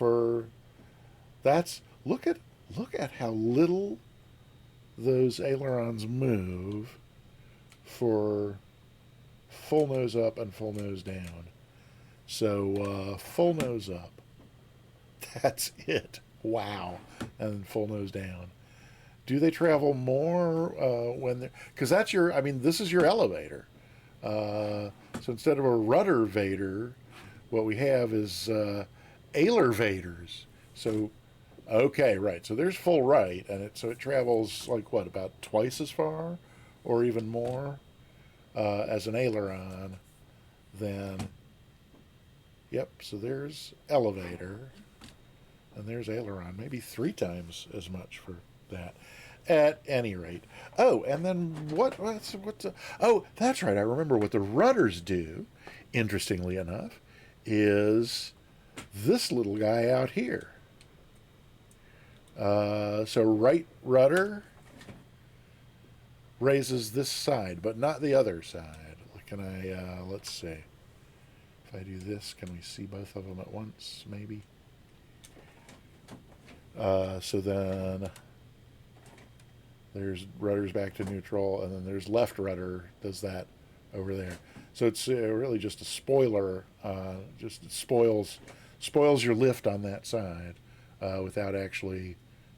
look at how little those ailerons move for full nose up and full nose down. So full nose up. That's it. Wow. And full nose down. Do they travel more when they're... Because this is your elevator. So instead of a rudder vader, what we have is ailervators. So, okay, right. So there's full right, and it travels like what, about twice as far, or even more, as an aileron. Then, yep. So there's elevator, and there's aileron. Maybe 3 times as much for that. At any rate. Oh, and then oh, that's right. I remember what the rudders do, interestingly enough, is this little guy out here. So right rudder raises this side, but not the other side. Can I, let's see. If I do this, can we see both of them at once, maybe? So then there's rudders back to neutral, and then there's left rudder, does that over there. So it's really just a spoiler, just spoils your lift on that side without actually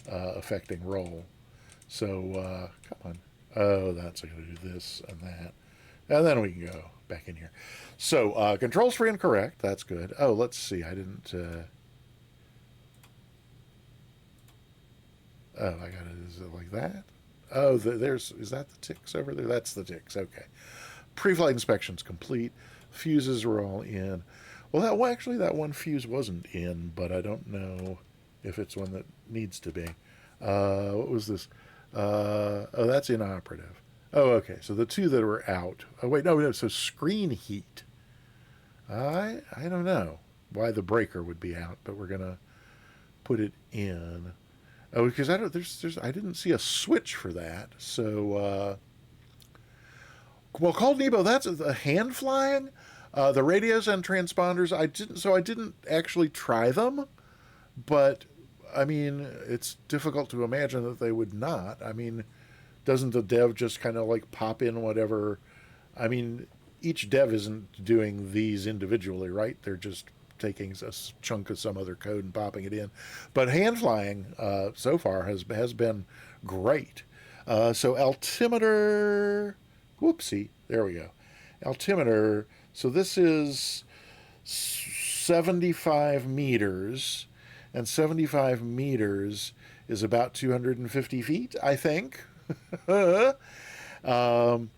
affecting roll. So come on. Oh, that's going to do this and that. And then we can go back in here. So controls free and correct. That's good. Oh, let's see. I didn't... oh, I got it. Is it like that? Oh, is that the ticks over there? That's the ticks. Okay. Pre-flight inspection's complete. Fuses are all in. Well, that one fuse wasn't in, but I don't know if it's one that needs to be. What was this? Oh, that's inoperative. Oh, okay. So the 2 that were out. Oh, wait, no. So screen heat. I don't know why the breaker would be out, but we're gonna put it in. Oh, because I didn't see a switch for that. So, well, called Nebo, that's the hand flying. The radios and transponders, I didn't actually try them, but I mean, it's difficult to imagine that they would not. I mean, doesn't the dev just kind of like pop in whatever? I mean, each dev isn't doing these individually, right? They're just taking a chunk of some other code and popping it in. But hand flying so far has been great. So altimeter, whoopsie, there we go. Altimeter, so this is 75 meters, and 75 meters is about 250 feet, I think. And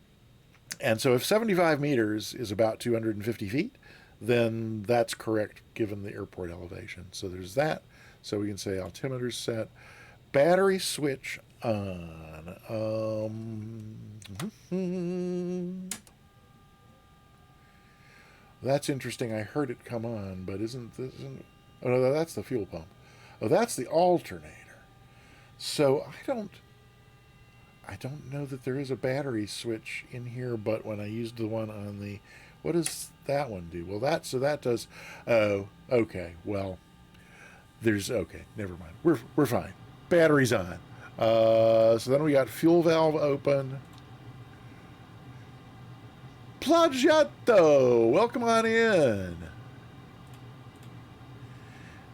so if 75 meters is about 250 feet, then that's correct given the airport elevation. So there's that. So we can say altimeter set, battery switch on. That's interesting. I heard it come on, but oh no, that's the fuel pump. Oh, that's the alternator. So I don't know that there is a battery switch in here, but when I used the one on the, what does that one do? Well, that does. Oh, okay. Well, there's okay. Never mind. We're fine. Battery's on. So then we got fuel valve open. Plagiato, welcome on in.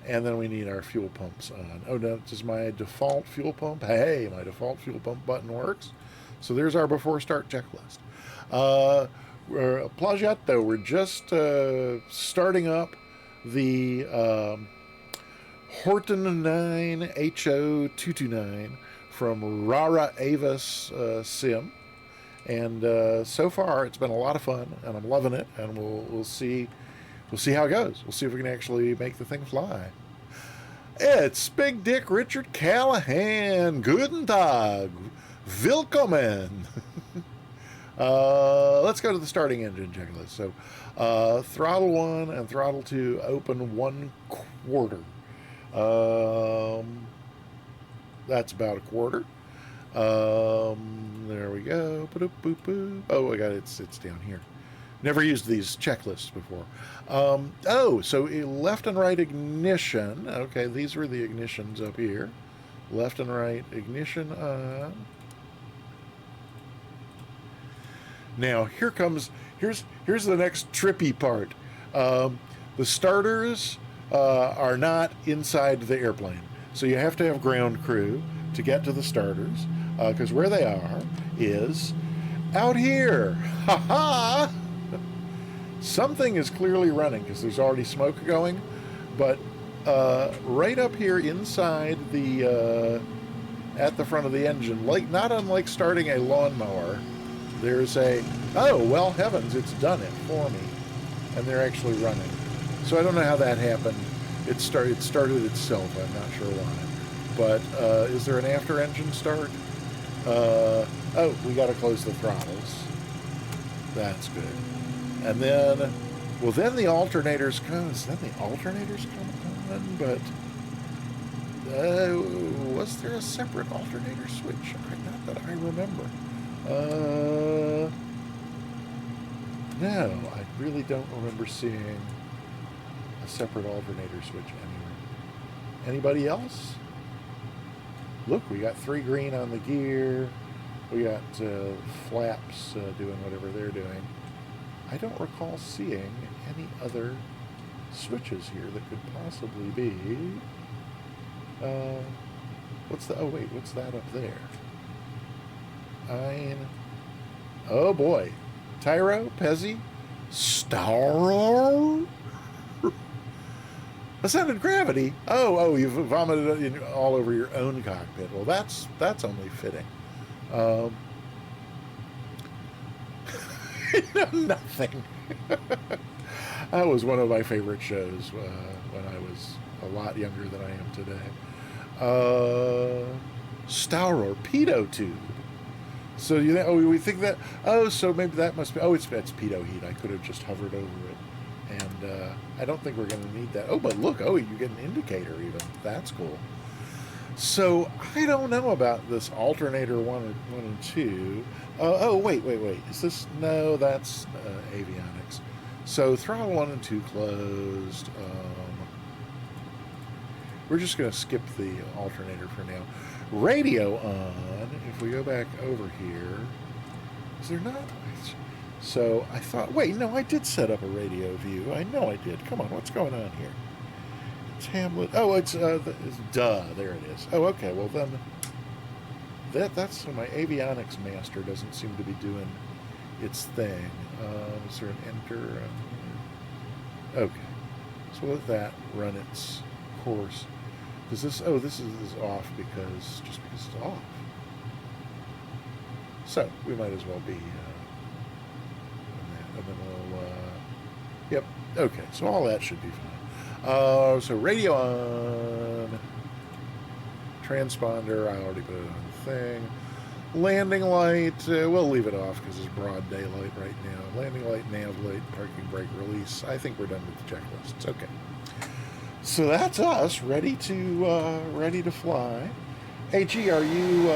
And then we need our fuel pumps on. Oh, no, does my default fuel pump? Hey, my default fuel pump button works. So there's our before start checklist. Plagiato, we're just starting up the Horten IX HO229 from Rara Avis Sim. And so far, it's been a lot of fun, and I'm loving it. And we'll see how it goes. We'll see if we can actually make the thing fly. It's Big Dick Richard Callahan. Guten Tag. Willkommen. Let's go to the starting engine checklist. So, throttle 1 and throttle 2 open 1/4. That's about 1/4. There we go. Oh, I got it. It's down here. Never used these checklists before. So left and right ignition. Okay, these were the ignitions up here. Left and right ignition on. Now here's the next trippy part. The starters are not inside the airplane, so you have to have ground crew to get to the starters, because where they are is out here. Ha ha! Something is clearly running because there's already smoke going, but right up here inside the at the front of the engine, like not unlike starting a lawnmower, there's a, oh well heavens, it's done it for me, and they're actually running. So I don't know how that happened. It started itself. I'm not sure why, but is there an after engine start? Oh, we got to close the throttles. That's good. And then, well, then the alternators come. Then the alternators come on, but was there a separate alternator switch? Not that I remember. No, I really don't remember seeing a separate alternator switch anywhere. Anybody else? Look, we got 3 green on the gear. We got flaps doing whatever they're doing. I don't recall seeing any other switches here that could possibly be. What's that up there? Oh boy. Tyro, Pezzi, Star. Ascended gravity. Oh, you've vomited all over your own cockpit. Well, that's only fitting. Nothing. That was one of my favorite shows when I was a lot younger than I am today. Stauror pitot tube. So we think that. Oh, so maybe that must be. Oh, it's pitot heat. I could have just hovered over it, and I don't think we're going to need that. Oh, but look. Oh, you get an indicator even. That's cool. So I don't know about this alternator 1 and 2. Oh, wait. Is this? No, that's avionics. So throttle 1 and 2 closed. We're just going to skip the alternator for now. Radio on. If we go back over here, is there not? So I thought, wait, no, I did set up a radio view. I know I did. Come on, what's going on here? It's Hamlet. Oh, it's duh. There it is. Oh, okay. Well then, that's my avionics master doesn't seem to be doing its thing. Is there an enter? Okay. So let that run its course. Does this? Oh, this is off because it's off. So we might as well be. And then we'll. Yep. Okay. So all that should be fine. So radio on. Transponder. I already put it on the thing. Landing light. We'll leave it off because it's broad daylight right now. Landing light, nav light, parking brake release. I think we're done with the checklists. Okay. So that's us ready to fly. Hey, G, are you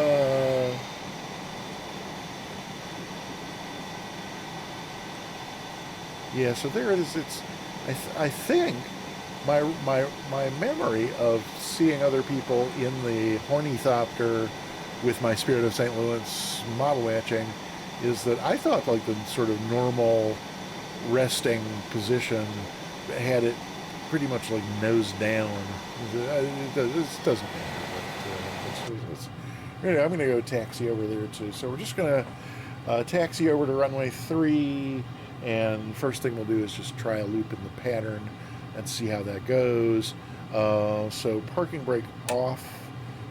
Yeah, so there it is. I think my memory of seeing other people in the Hornithopter with my Spirit of St. Louis model etching is that I thought like the sort of normal resting position had it pretty much like nose down. This doesn't matter, but anyway, I'm going to go taxi over there too. So we're just going to taxi over to runway 3, and first thing we'll do is just try a loop in the pattern and see how that goes. So parking brake off.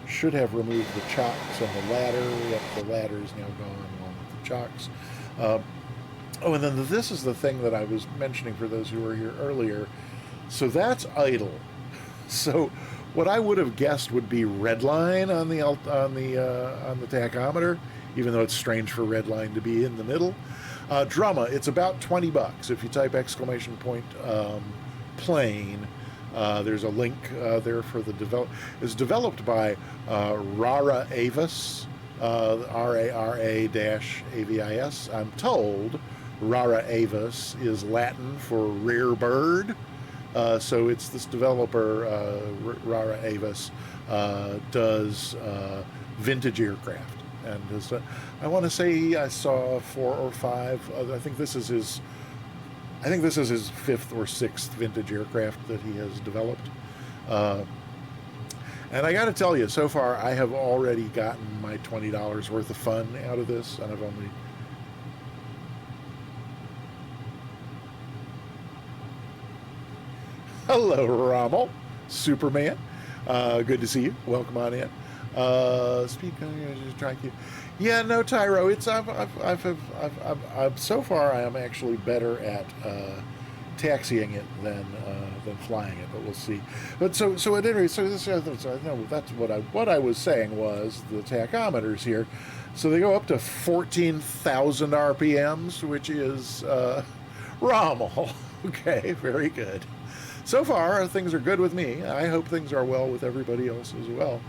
Should have removed the chocks on the ladder. Yep, the ladder is now gone along with the chocks. Oh, and then this is the thing that I was mentioning for those who were here earlier. So that's idle. So what I would have guessed would be red line on the tachometer, even though it's strange for red line to be in the middle. Drama, it's about $20 if you type exclamation point plane. There's a link there for the It's developed by Rara Avis, Rara-Avis. I'm told Rara Avis is Latin for rare bird. So it's this developer, Rara Avis, does vintage aircraft. And I want to say I saw 4 or 5. I think this is his 5th or 6th vintage aircraft that he has developed. And I got to tell you, so far I have already gotten my $20 worth of fun out of this, and I've only... Hello, Rommel, Superman. Good to see you. Welcome on in. Speed, try to. Yeah, no, Tyro. It's I've so far I am actually better at taxiing it than flying it, but we'll see. But so at any rate, so no, that's what I was saying was the tachometers here. So they go up to 14,000 RPMs, which is Rommel. Okay, very good. So far, things are good with me. I hope things are well with everybody else as well.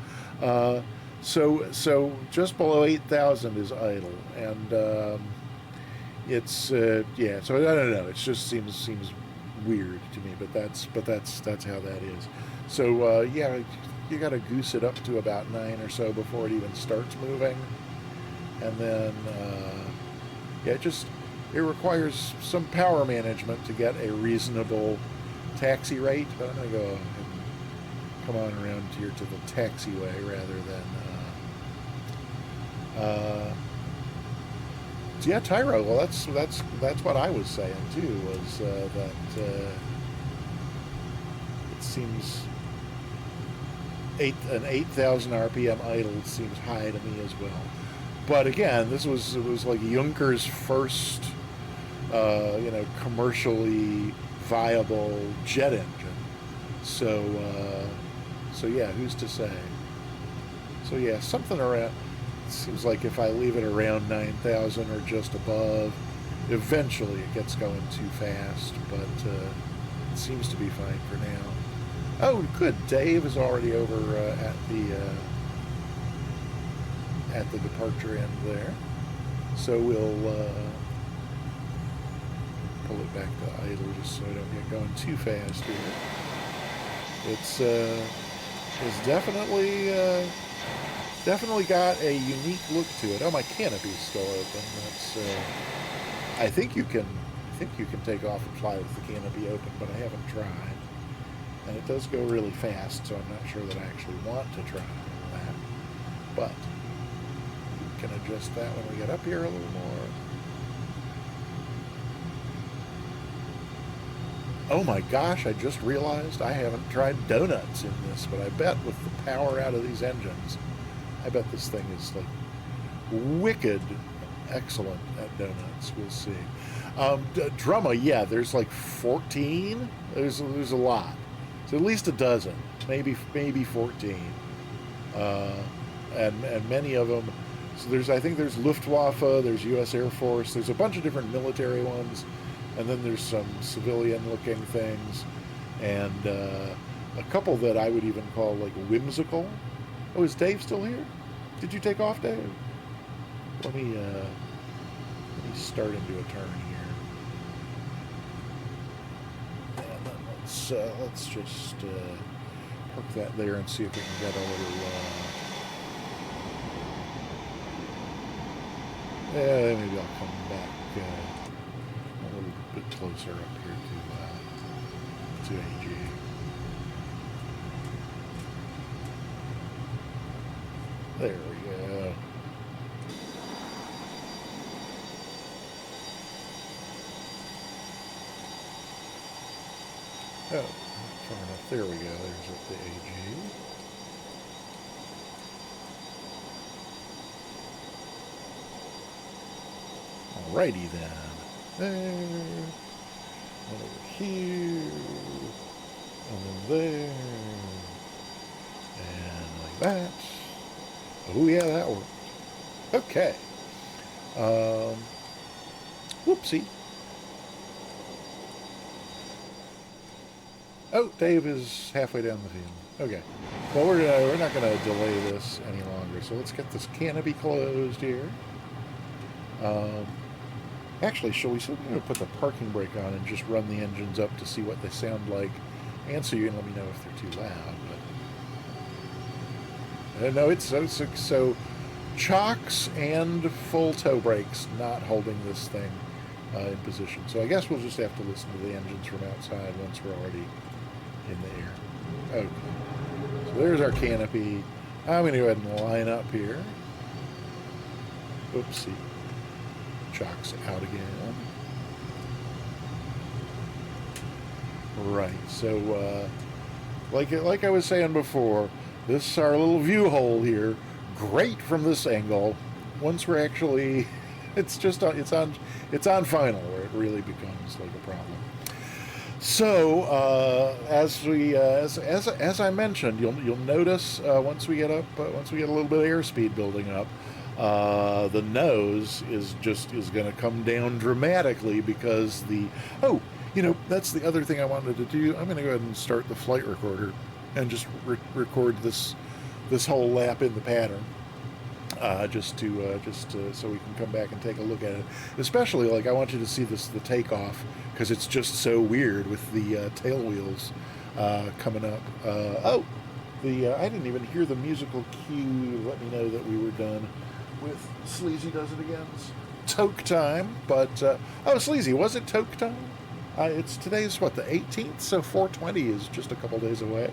So just below 8,000 is idle, and it's yeah. So I don't know. It just seems weird to me, but that's how that is. So yeah, you got to goose it up to about 9 or so before it even starts moving, and then yeah, it requires some power management to get a reasonable taxi rate, but I'm going to go and come on around here to the taxiway rather than so yeah, Tyro. Well, that's what I was saying too, was that it seems an 8,000 RPM idle seems high to me as well. But again, it was like Junker's first commercially viable jet engine. So yeah, who's to say? So yeah, something around. It seems like if I leave it around 9,000 or just above, eventually it gets going too fast. But it seems to be fine for now. Oh, good. Dave is already over at the departure end there. So we'll pull it back to idle just so I don't get going too fast here. It's definitely got a unique look to it. Oh, my canopy's still open. That's I think you can take off and fly with the canopy open, but I haven't tried. And it does go really fast, so I'm not sure that I actually want to try that. But we can adjust that when we get up here a little more. Oh my gosh, I just realized I haven't tried donuts in this, but I bet with the power out of these engines, I bet this thing is like wicked excellent at donuts. We'll see. Drumma, yeah, there's like 14. There's a lot. So at least a dozen, maybe 14. And many of them. So I think there's Luftwaffe, there's U.S. Air Force, there's a bunch of different military ones. And then there's some civilian-looking things, and a couple that I would even call like whimsical. Oh, is Dave still here? Did you take off, Dave? Let me start into a turn let's just park that there and see if we can get a little. Yeah, maybe I'll come back a little bit closer up here to AG. There we go. Oh, far enough. There we go. There's up the AG. Alrighty then. There. And over here. And then there. And like that. Oh yeah, that worked. Okay. Whoopsie. Oh, Dave is halfway down the field. Okay. Well, we're not going to delay this any longer. So let's get this canopy closed here. Actually, shall we put the parking brake on and just run the engines up to see what they sound like? And so you can let me know if they're too loud. But no, it's so chocks and full toe brakes not holding this thing in position. So I guess we'll just have to listen to the engines from outside once we're already in the air. Okay. So there's our canopy. I'm going to go ahead and line up here. Oopsie. Chocks out again. Right. So, like I was saying before, this is our little view hole here. Great from this angle. Once we're actually, it's on final where it really becomes like a problem. So as I mentioned, you'll notice once we get a little bit of airspeed building up, the nose is going to come down dramatically because that's the other thing I wanted to do. I'm going to go ahead and start the flight recorder and just record this whole lap in the pattern. Just so we can come back and take a look at it. Especially, I want you to see the takeoff, because it's just so weird with the tail wheels coming up. I didn't even hear the musical cue let me know that we were done with Sleazy Does It Again's Toke Time. But Sleazy, was it Toke Time? Today's the 18th, so 420 is just a couple days away.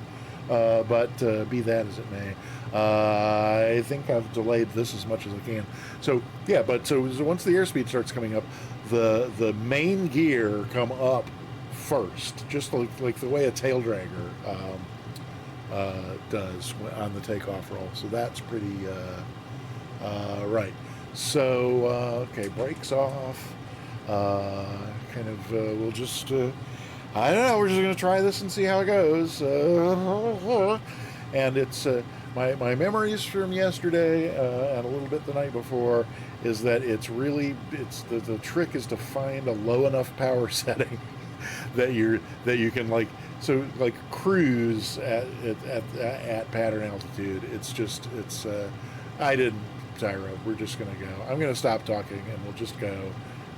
But be that as it may, I think I've delayed this as much as I can. So yeah, so once the airspeed starts coming up, the main gear come up first, just like the way a tail dragger does on the takeoff roll. So that's pretty right. So okay, brakes off. We'll just. I don't know. We're just going to try this and see how it goes. And it's my memories from yesterday and a little bit the night before is that the trick is to find a low enough power setting that you can cruise at pattern altitude. I didn't gyro. We're just going to go. I'm going to stop talking and we'll just go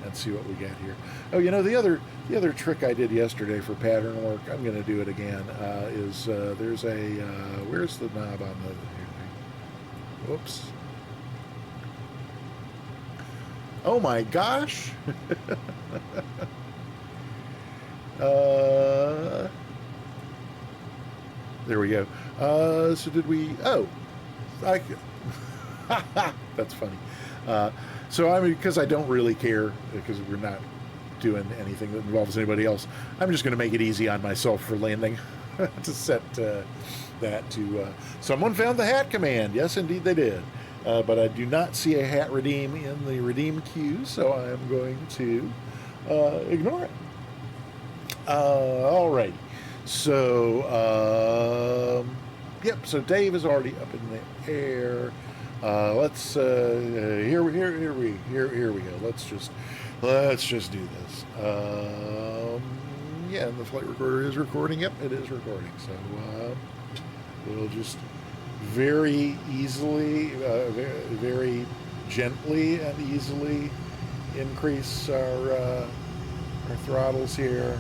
and see what we get here. Oh, the other trick I did yesterday for pattern work, I'm going to do it again, there's where's the knob on the thing? Whoops. Oh my gosh! There we go. So did we, that's funny. Because I don't really care, because we're not doing anything that involves anybody else, I'm just going to make it easy on myself for landing to set that to... someone found the hat command. Yes, indeed they did. But I do not see a hat redeem in the redeem queue, so I'm going to ignore it. All right. So, yep, so Dave is already up in the air. Let's here we go. Let's just do this. Yeah, and the flight recorder is recording. Yep, it is recording. So we'll just very easily, very gently and easily increase our throttles here,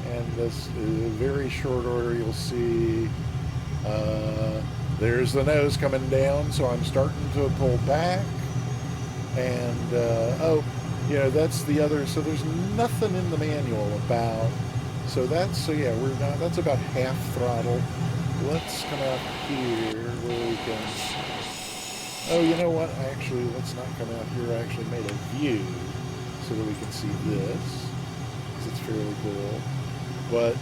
and this very short order, you'll see there's the nose coming down, so I'm starting to pull back. And oh, you know, that's the other. So there's nothing in the manual about. So yeah, that's about half throttle. Let's come out here where we can. Oh, you know what? Let's not come out here. I actually made a view so that we can see this, because it's fairly cool. But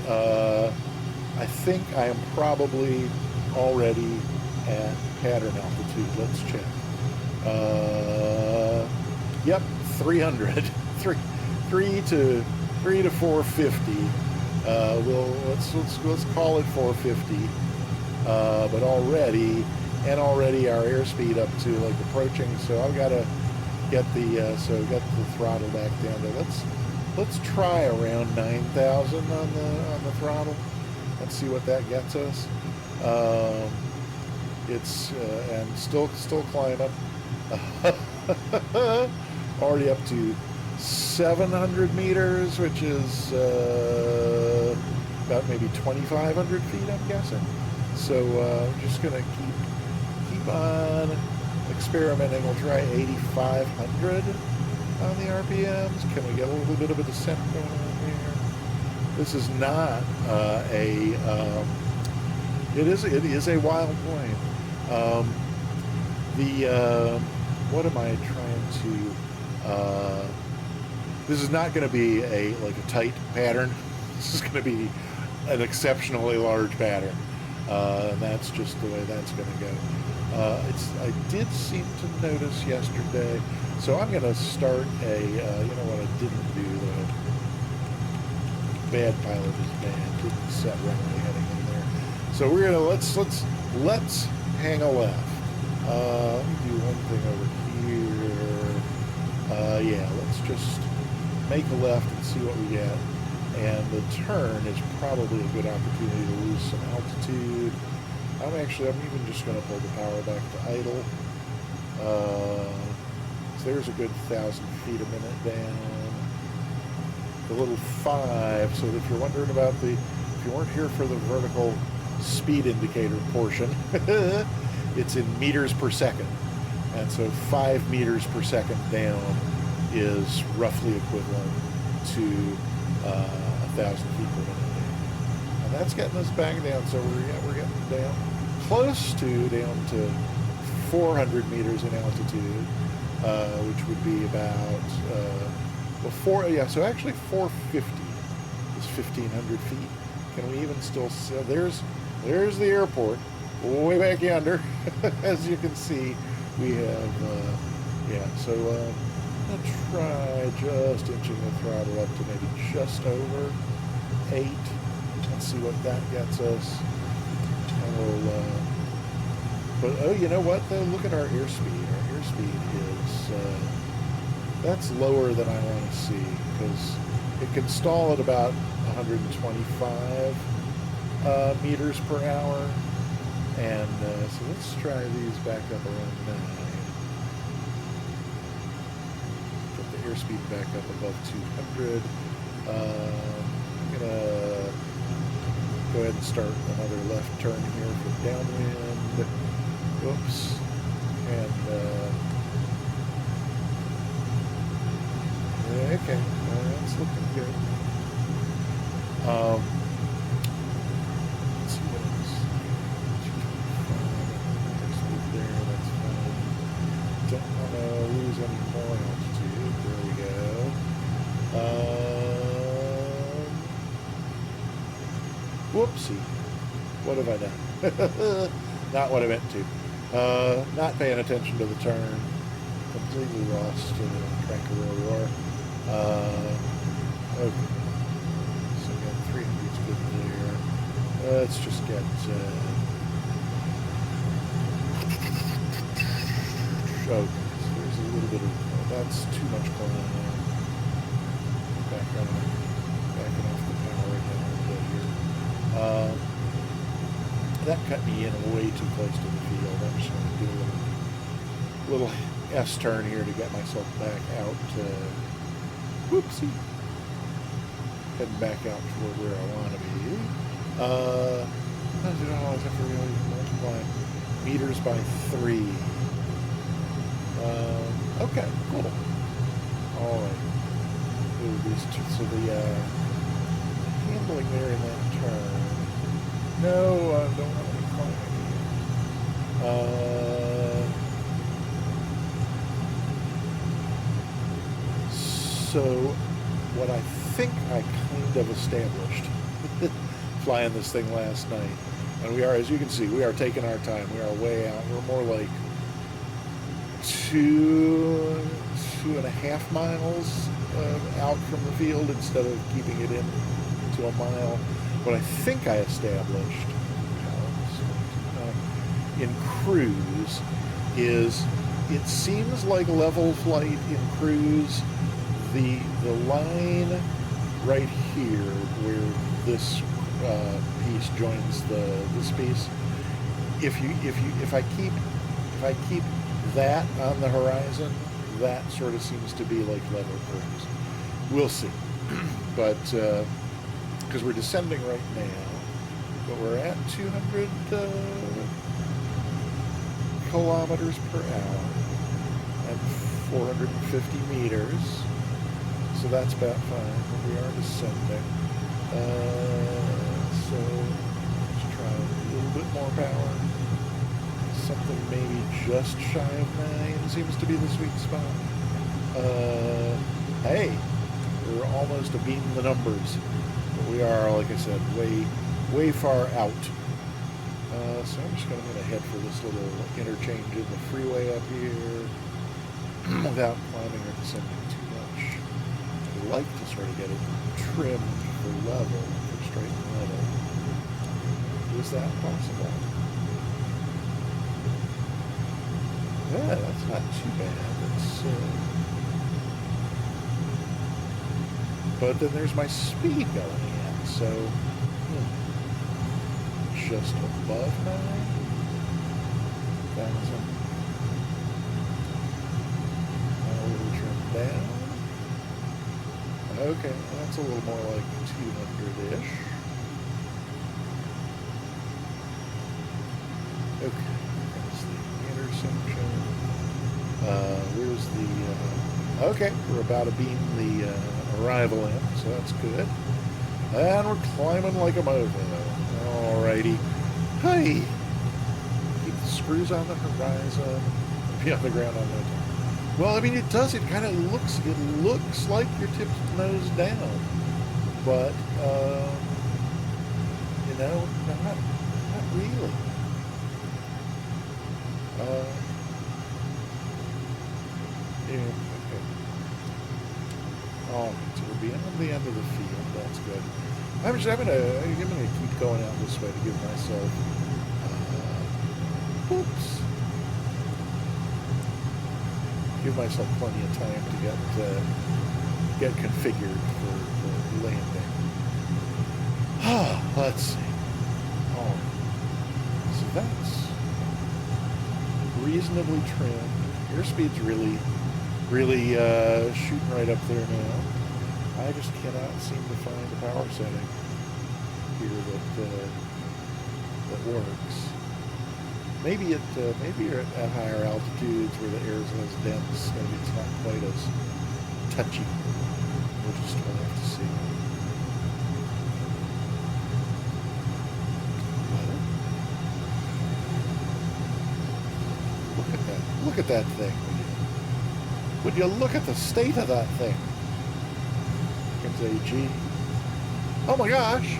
I think I am probably already at pattern altitude. Let's check. Yep, 300. 3 to 450. Let's call it 450. But already our airspeed up to like approaching. So I've got to get the got the throttle back down there. Let's try around 9,000 on the throttle. Let's see what that gets us. It's and still climbing. Already up to 700 meters, which is about maybe 2,500 feet, I'm guessing. So I'm just gonna keep on experimenting. We'll try 8,500 on the RPMs. Can we get a little bit of a descent going on here? This is not it is a wild plane. What am I trying to? This is not going to be a tight pattern. This is going to be an exceptionally large pattern, and that's just the way that's going to go. I did seem to notice yesterday, so I'm going to start a. You know what I didn't do though. Bad pilot is bad. Didn't set runway heading in there. So we're gonna let's hang a left. Let me do one thing over here. Yeah, let's just make a left and see what we get. And the turn is probably a good opportunity to lose some altitude. I'm even just going to pull the power back to idle. So there's a good 1,000 feet a minute down. The little 5. So if you're wondering about if you weren't here for the vertical speed indicator portion, it's in meters per second. And so 5 meters per second down is roughly equivalent to 1,000 feet per minute down. And that's getting us back down. So we're getting down down to 400 meters in altitude, which would be about so actually 450 is 1,500 feet. Can we even still see? There's the airport way back yonder. As you can see, we have so I'm gonna try just inching the throttle up to maybe just over 8. Let's see what that gets us. And we'll but oh, you know what though? Look at our airspeed. Our airspeed is that's lower than I want to see, because it can stall at about 125 meters per hour. And so let's try these back up around 9. Get the airspeed back up above 200. I'm going to go ahead and start another left turn here for downwind. Whoops. And okay, that's looking good. Let's see what else. 225 there, that's fine. Don't want to lose any more altitude. There we go. Whoopsie. What have I done? Not what I meant to. Not paying attention to the turn. Completely lost track of where we are. Okay. So we got 300 is good there. Let's just get okay, so there's a little bit of that's too much climb. Backing off the power again a little bit here. That cut me in way too close to the field. I'm just going to do a little S turn here to get myself back out. Whoopsie. heading back out toward where I want to be. I don't always have to really multiply meters by 3. Okay, cool. All right. So the handling there in that turn. No, I don't want any climbing. So what I think I kind of established flying this thing last night, and we are, as you can see, we are taking our time. We are way out. We're more like 2.5 miles out from the field instead of keeping it in to a mile. What I think I established in cruise is it seems like level flight in cruise. The line right here where this piece joins this piece. If I keep that on the horizon, that sort of seems to be like level cruise. We'll see. But because we're descending right now, but we're at 200 kilometers per hour and 450 meters. So that's about fine. But we are descending. So let's try a little bit more power. Something maybe just shy of 9 seems to be the sweet spot. Hey, we're almost beating the numbers. But we are, like I said, way far out. So I'm just going to head for this little interchange in the freeway up here without climbing or descending too much. I'd like to sort of get it trimmed for level, for straight and level. Is that possible? Yeah, that's not too bad. But then there's my speed going in, so just above 9,000. Now we'll trim down. Okay, that's a little more like 200-ish. Okay, that's the intersection. Where's the... okay, we're about to beam the arrival in, so that's good. And we're climbing like a mofo. Alrighty. Hey! Keep the screws on the horizon. Be on the ground on no time. Well, I mean, it does. It kind of looks... It looks like your tip's nose down. But, you know, not really. Yeah, okay. Oh, so we're beyond the end of the field. That's good. I'm gonna keep going out this way to give myself, give myself plenty of time to get configured for landing. Let's see. Oh, so that's reasonably trimmed. Airspeed's really shooting right up there now. I just cannot seem to find a power setting here that works. Maybe you're at higher altitudes where the air is less dense. Maybe it's not quite as touchy. We'll just have to see. Look at that! Look at that thing. Would you look at the state of that thing? AG. Oh my gosh!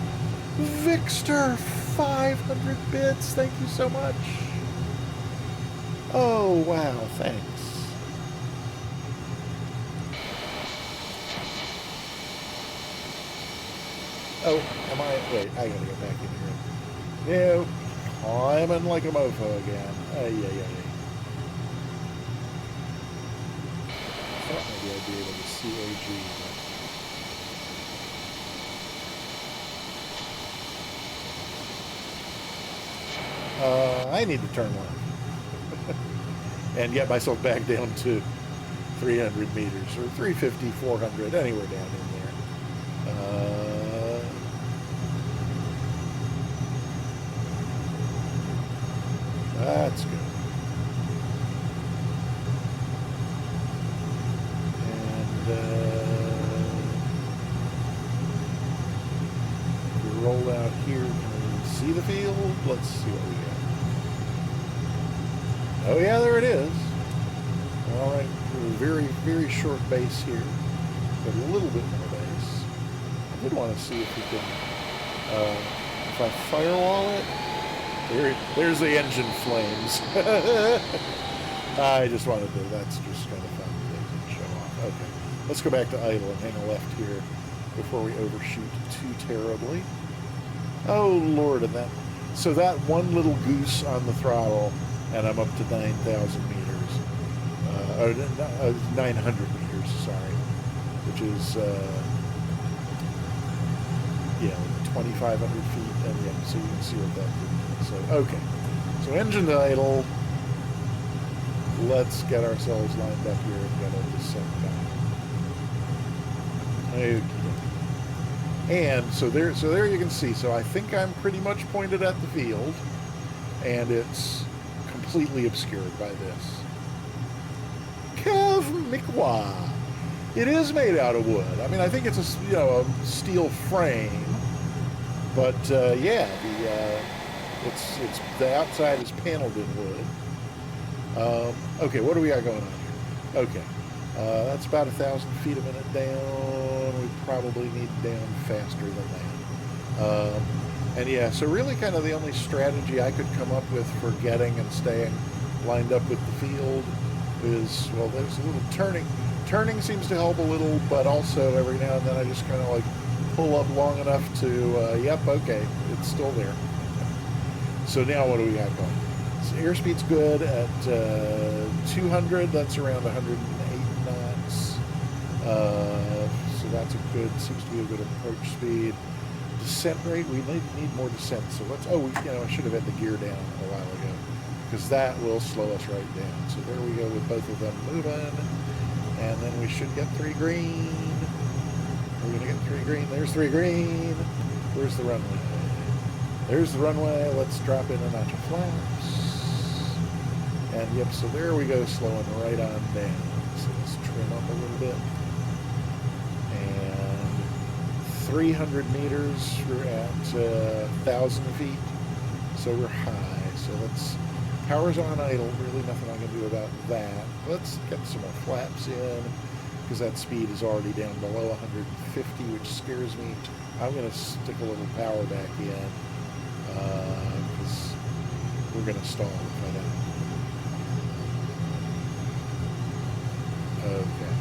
Vixter, 500 bits. Thank you so much. Oh wow! Thanks. Oh, am I? Wait, I gotta get back in here. No, climbing like a mofo again. Yeah. I thought maybe I'd be able to see AG. I need to turn left and get myself back down to 300 meters or 350, 400, anywhere down in there. roll out here. Can we see the field? Let's see what we got. Oh yeah, there it is. All right, very, very short base here, but a little bit more base. I did want to see if we can, if I firewall it, there's the engine flames. I just wanted to, that's just kind of fun to show off. Okay, let's go back to idle and hang a left here before we overshoot too terribly. Oh Lord, and that, so that one little goose on the throttle, and I'm up to 9,000 meters. 900 meters, sorry, which is, yeah, 2,500 feet, and yeah, so you can see what that did. So, okay, so engine idle, let's get ourselves lined up here and get a descent down. Okay. And so there you can see, so I think I'm pretty much pointed at the field, and it's completely obscured by this. Miqua. It is made out of wood. I mean, I think it's a a steel frame, but yeah, it's the outside is paneled in wood. Okay, what do we got going on here? Okay, that's about 1,000 feet a minute down. We probably need down faster than that. And yeah, so really, kind of the only strategy I could come up with for getting and staying lined up with the field is, well, there's a little turning. Turning seems to help a little, but also every now and then I just kind of like pull up long enough to, yep, okay, it's still there. So now what do we got going? So airspeed's good at 200, that's around 108 knots. So that's a good, seems to be a good approach speed. Descent rate, we need more descent, so let's, oh, I should have had the gear down a while ago, because that will slow us right down. So there we go with both of them moving, and then we should get 3 green. We're going to get 3 green. There's 3 green. Where's the runway? There's the runway. Let's drop in a notch of flaps. And yep, so there we go, slowing right on down. So let's trim up a little bit. And 300 meters, we're at 1,000 feet. So we're high. So let's, power's on idle, really nothing I can do about that. Let's get some more flaps in, because that speed is already down below 150, which scares me. I'm going to stick a little power back in, because we're going to stall if I don't. Okay.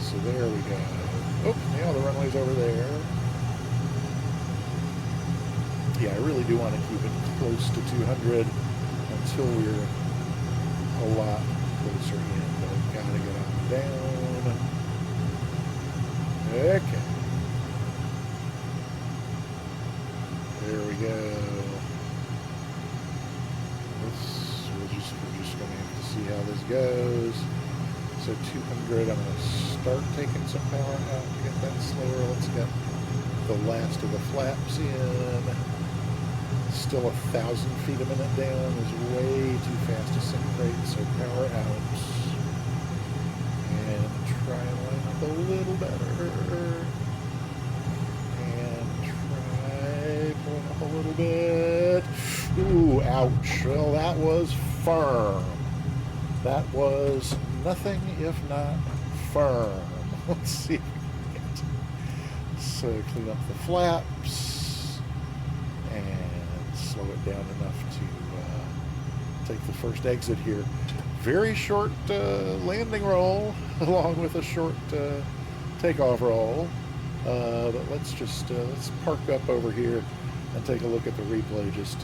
So there we go. Oh, yeah, the runway's over there. Yeah, I really do want to keep it close to 200 until we're a lot closer in, but I've got to get on down. Okay. There we go. We're just going to have to see how this goes. So 200, I'm going to start taking some power out to get that slower. Let's get the last of the flaps in. Still 1,000 feet a minute down is way too fast to synchrate, so power out. And try and line up a little better. And try pulling up a little bit. Ooh, ouch. Well, that was firm. That was nothing if not firm. Let's see if we can get. So clean up the flaps and slow it down enough to take the first exit here. Very short landing roll along with a short takeoff roll. But let's just let's park up over here and take a look at the replay just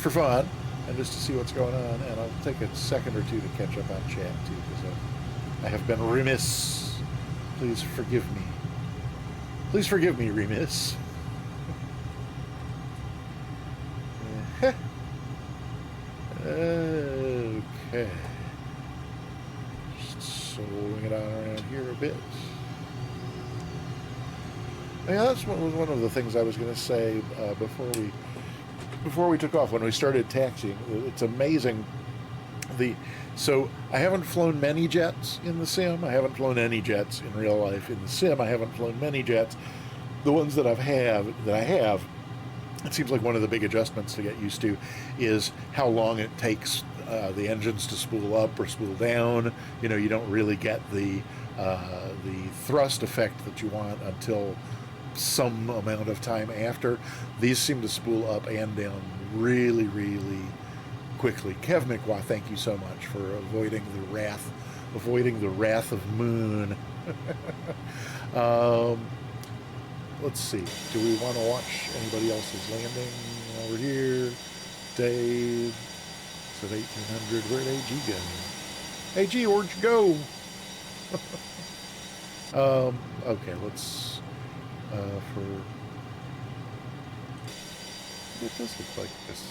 for fun and just to see what's going on. And I'll take a second or two to catch up on chat too, because I have been remiss. Please forgive me. Please forgive me, remiss. Okay. Just slowing it on around here a bit. Yeah, that's one of the things I was going to say before we took off, when we started taxiing. It's amazing. So I haven't flown many jets in the sim. I haven't flown any jets in real life. In the sim, I haven't flown many jets. the ones that I have, it seems like one of the big adjustments to get used to is how long it takes the engines to spool up or spool down. You know, you don't really get the thrust effect that you want until some amount of time after. These seem to spool up and down really, really quickly. Kev McWa, thank you so much for avoiding the wrath of Moon. Let's see. Do we want to watch anybody else's landing while we're here? Dave. It's at 1800. Where'd AG go? AG, where'd you go? Okay, let's, for... It does look like this,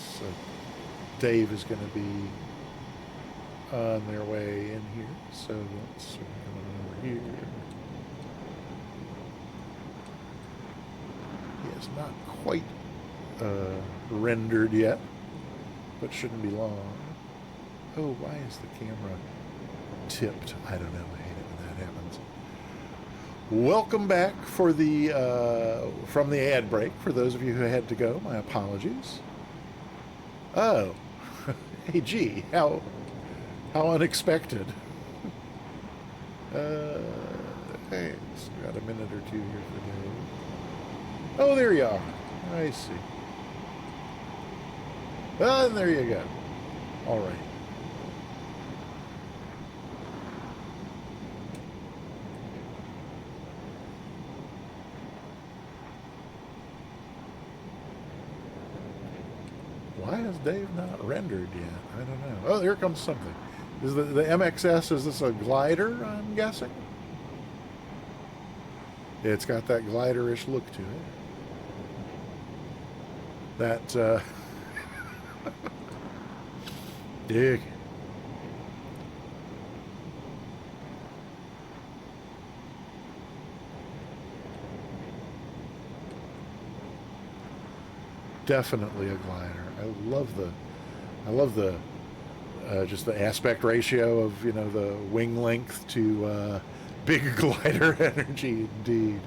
Dave is going to be on their way in here, so let's come over here. He is not quite rendered yet, but shouldn't be long. Oh, why is the camera tipped? I don't know. I hate it when that happens. Welcome back for the from the ad break. For those of you who had to go, my apologies. Oh, hey, gee, how unexpected. Hey, it's got a minute or two here for Dave. Oh, there you are. I see. Oh, and there you go. All right. Why is Dave not rendered yet? I don't know. Oh, here comes something. Is the MXS, is this a glider, I'm guessing? It's got that glider-ish look to it. That, dig. Definitely a glider. I love the just the aspect ratio of, you know, the wing length to big glider energy indeed.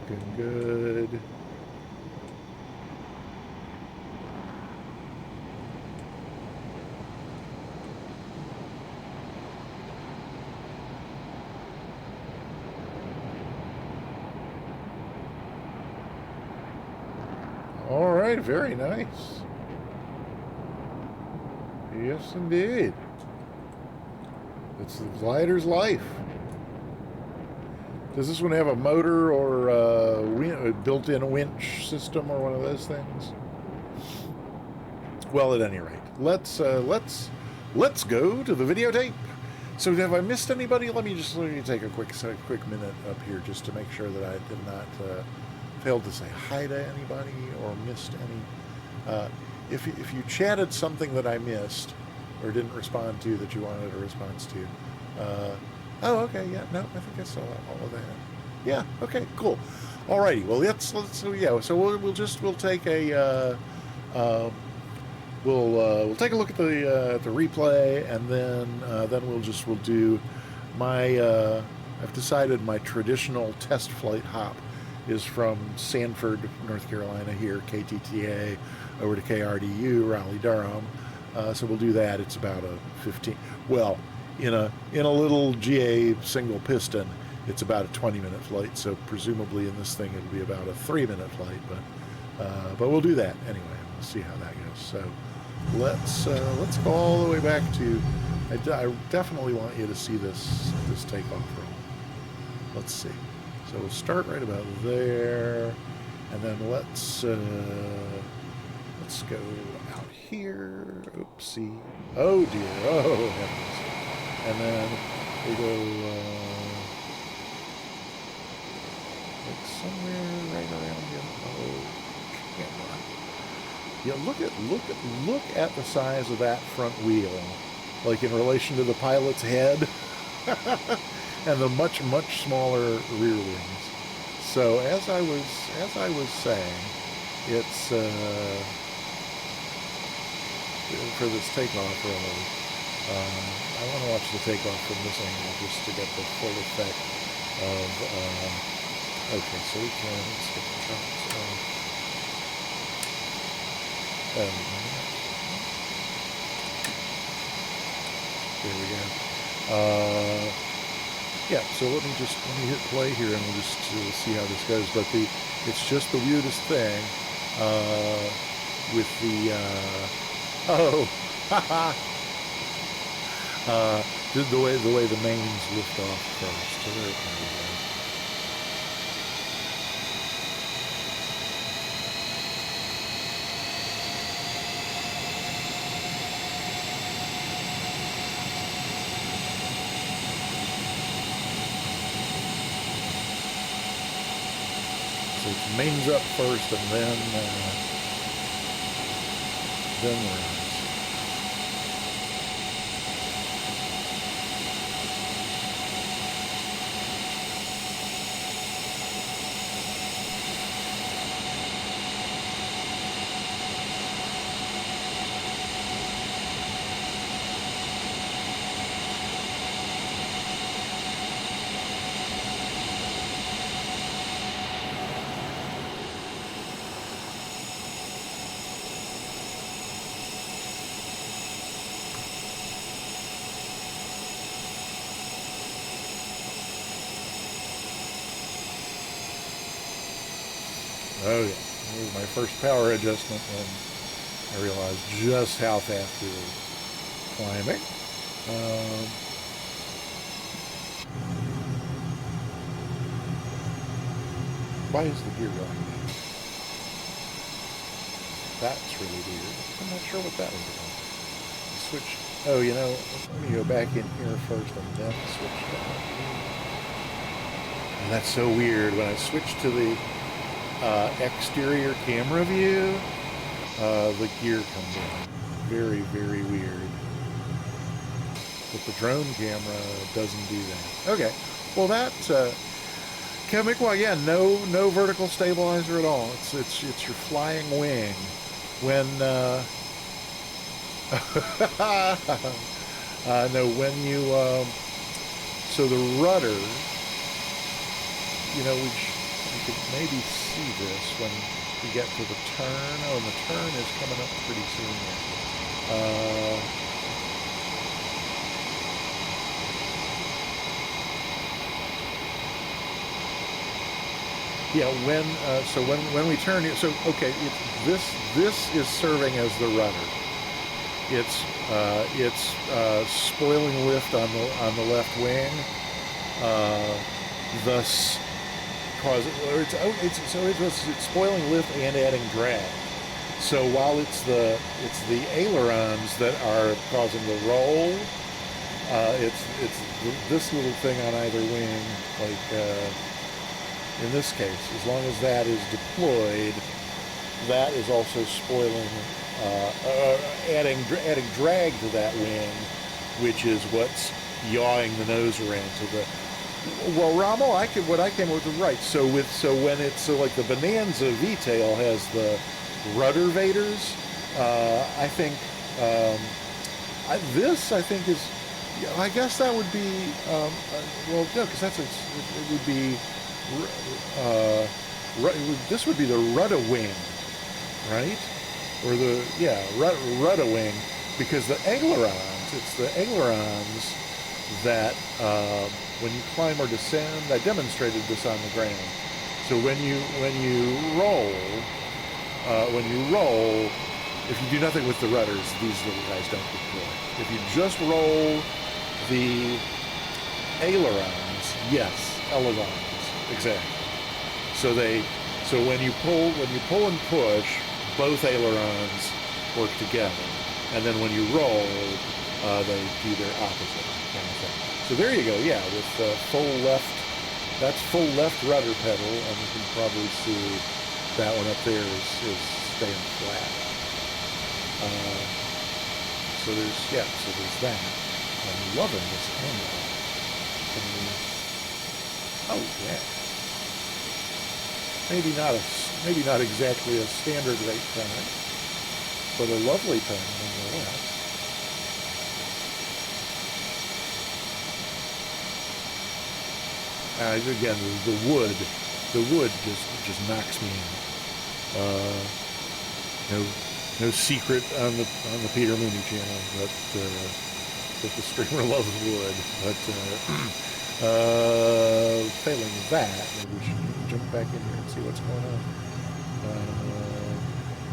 Looking good. All right, very nice. Yes, indeed. It's the glider's life. Does this one have a motor or a built-in winch system or one of those things? Well, at any rate, let's go to the videotape. So, have I missed anybody? Let me take a quick minute up here just to make sure that I did not failed to say hi to anybody or missed any. If you chatted something that I missed or didn't respond to that you wanted a response to, oh, okay, yeah, no, I think I saw all of that. Yeah, okay, cool. Alrighty, well, let's yeah. So we'll take a we'll take a look at the replay, and then we'll do my. I've decided my traditional test flight hop is from Sanford, North Carolina, here, KTTA, over to KRDU, Raleigh-Durham. So we'll do that. It's about a 15. Well, in a little GA single piston, it's about a 20-minute flight. So presumably in this thing it'll be about a 3-minute flight. But we'll do that anyway. We'll see how that goes. So let's go all the way back to. I definitely want you to see this takeoff roll. Let's see. So we'll start right about there, and then let's go out here. Oopsie. Oh dear. Oh heavens. And then we go like somewhere right around here. Oh, camera. Yeah, look at the size of that front wheel, like in relation to the pilot's head. And the much smaller rear wings. So as I was saying, it's for this takeoff really. I want to watch the takeoff from this angle just to get the full effect of. Okay, so we can let's get the trunks off. There we go. Yeah, so let me hit play here and we'll just see how this goes. But it's just the weirdest thing with the oh, haha. The way the mains lift off first. So there it goes. So it's mains up first and then runs. Oh yeah, it was my first power adjustment and I realized just how fast we were climbing. Why is the gear going? That's really weird. I'm not sure what that was about. Switch. Oh, you know, let me go back in here first and then switch down. And that's so weird. When I switch to the exterior camera view, the gear comes in. Very, very weird. But the drone camera doesn't do that. Okay, well that well, yeah, no vertical stabilizer at all. It's your flying wing. When no, when you so the rudder, you know, we could maybe see this when we get to the turn. Oh, and the turn is coming up pretty soon here. Yeah, when we turn it, so okay, this is serving as the rudder. It's spoiling lift on the left wing, thus it's spoiling lift and adding drag. So while it's the ailerons that are causing the roll, it's this little thing on either wing, like in this case, as long as that is deployed, that is also spoiling, adding drag to that wing, which is what's yawing the nose around to the. Well, Rommel, what I came up with was right. So when it's like the Bonanza V-tail has the rudder vaders, I think this I think is, I guess that would be well, no, because it would be. This would be the rudder wing, right? Or the rudder wing, because the ailerons. It's the ailerons that when you climb or descend. I demonstrated this on the ground. So when you roll, if you do nothing with the rudders, these little guys don't deploy. If you just roll the ailerons, yes, ailerons. Exactly. So when you pull and push, both ailerons work together, and then when you roll, they do their opposite kind of thing. So there you go. Yeah, with full left. That's full left rudder pedal, and you can probably see that one up there is staying flat. So there's that. I'm loving this angle. Oh yeah. Maybe not exactly a standard rate time, but a lovely time nonetheless. Again, the wood just knocks me in. No, no secret on the Peter Mooney channel that the streamer loves wood. But failing that, maybe we should jump back in here and see what's going on.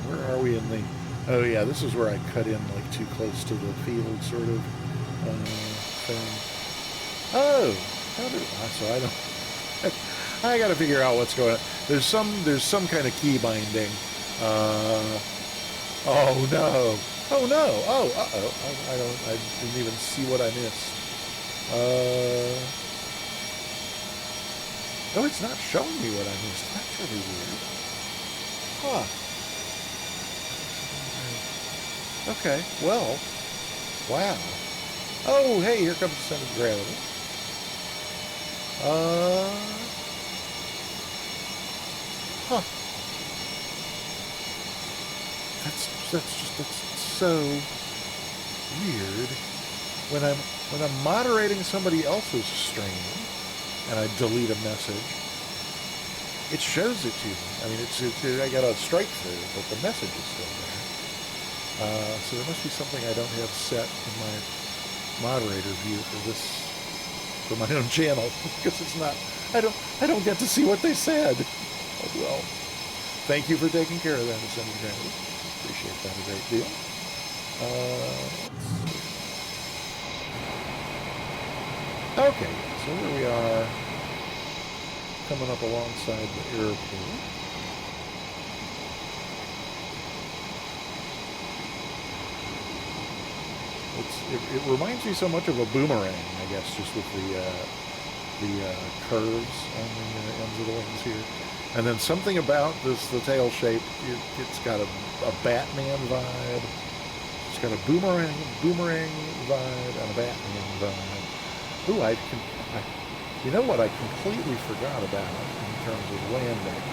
Where are we in the? Oh yeah, this is where I cut in like too close to the field, sort of thing. Oh, so I don't. I got to figure out what's going on. There's some kind of key binding. Oh no! Oh no! Oh, I didn't even see what I missed. Oh, it's not showing me what I missed. That's really weird. Huh. Okay. Well. Wow. Oh, hey, here comes the center of gravity. Huh. That's so weird. When I'm moderating somebody else's stream and I delete a message, it shows it to me. I mean, I got a strike through, but the message is still there. So there must be something I don't have set in my moderator view for my own channel, because it's not. I don't get to see what they said. Oh well. Thank you for taking care of that, Ascended Gravity. Appreciate that a great deal. Okay, so here we are, coming up alongside the airport. It reminds me so much of a boomerang, I guess, just with the curves on the ends of the wings here. And then something about the tail shape, it's got a Batman vibe. It's got a boomerang vibe and a Batman vibe. Ooh, you know what I completely forgot about in terms of landing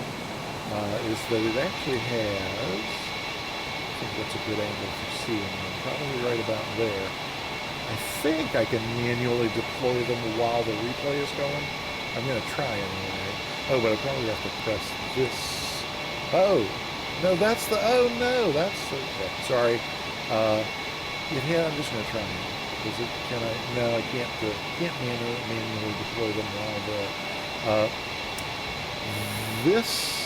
is that it actually has, I think that's a good angle for seeing them, probably right about there. I think I can manually deploy them while the replay is going. I'm going to try anyway. Oh, but I probably have to press this. Oh, no, that's the, oh no, that's, okay, sorry. Yeah, I'm just going to try it. Is it, can I, no, I can't manually deploy them while the, this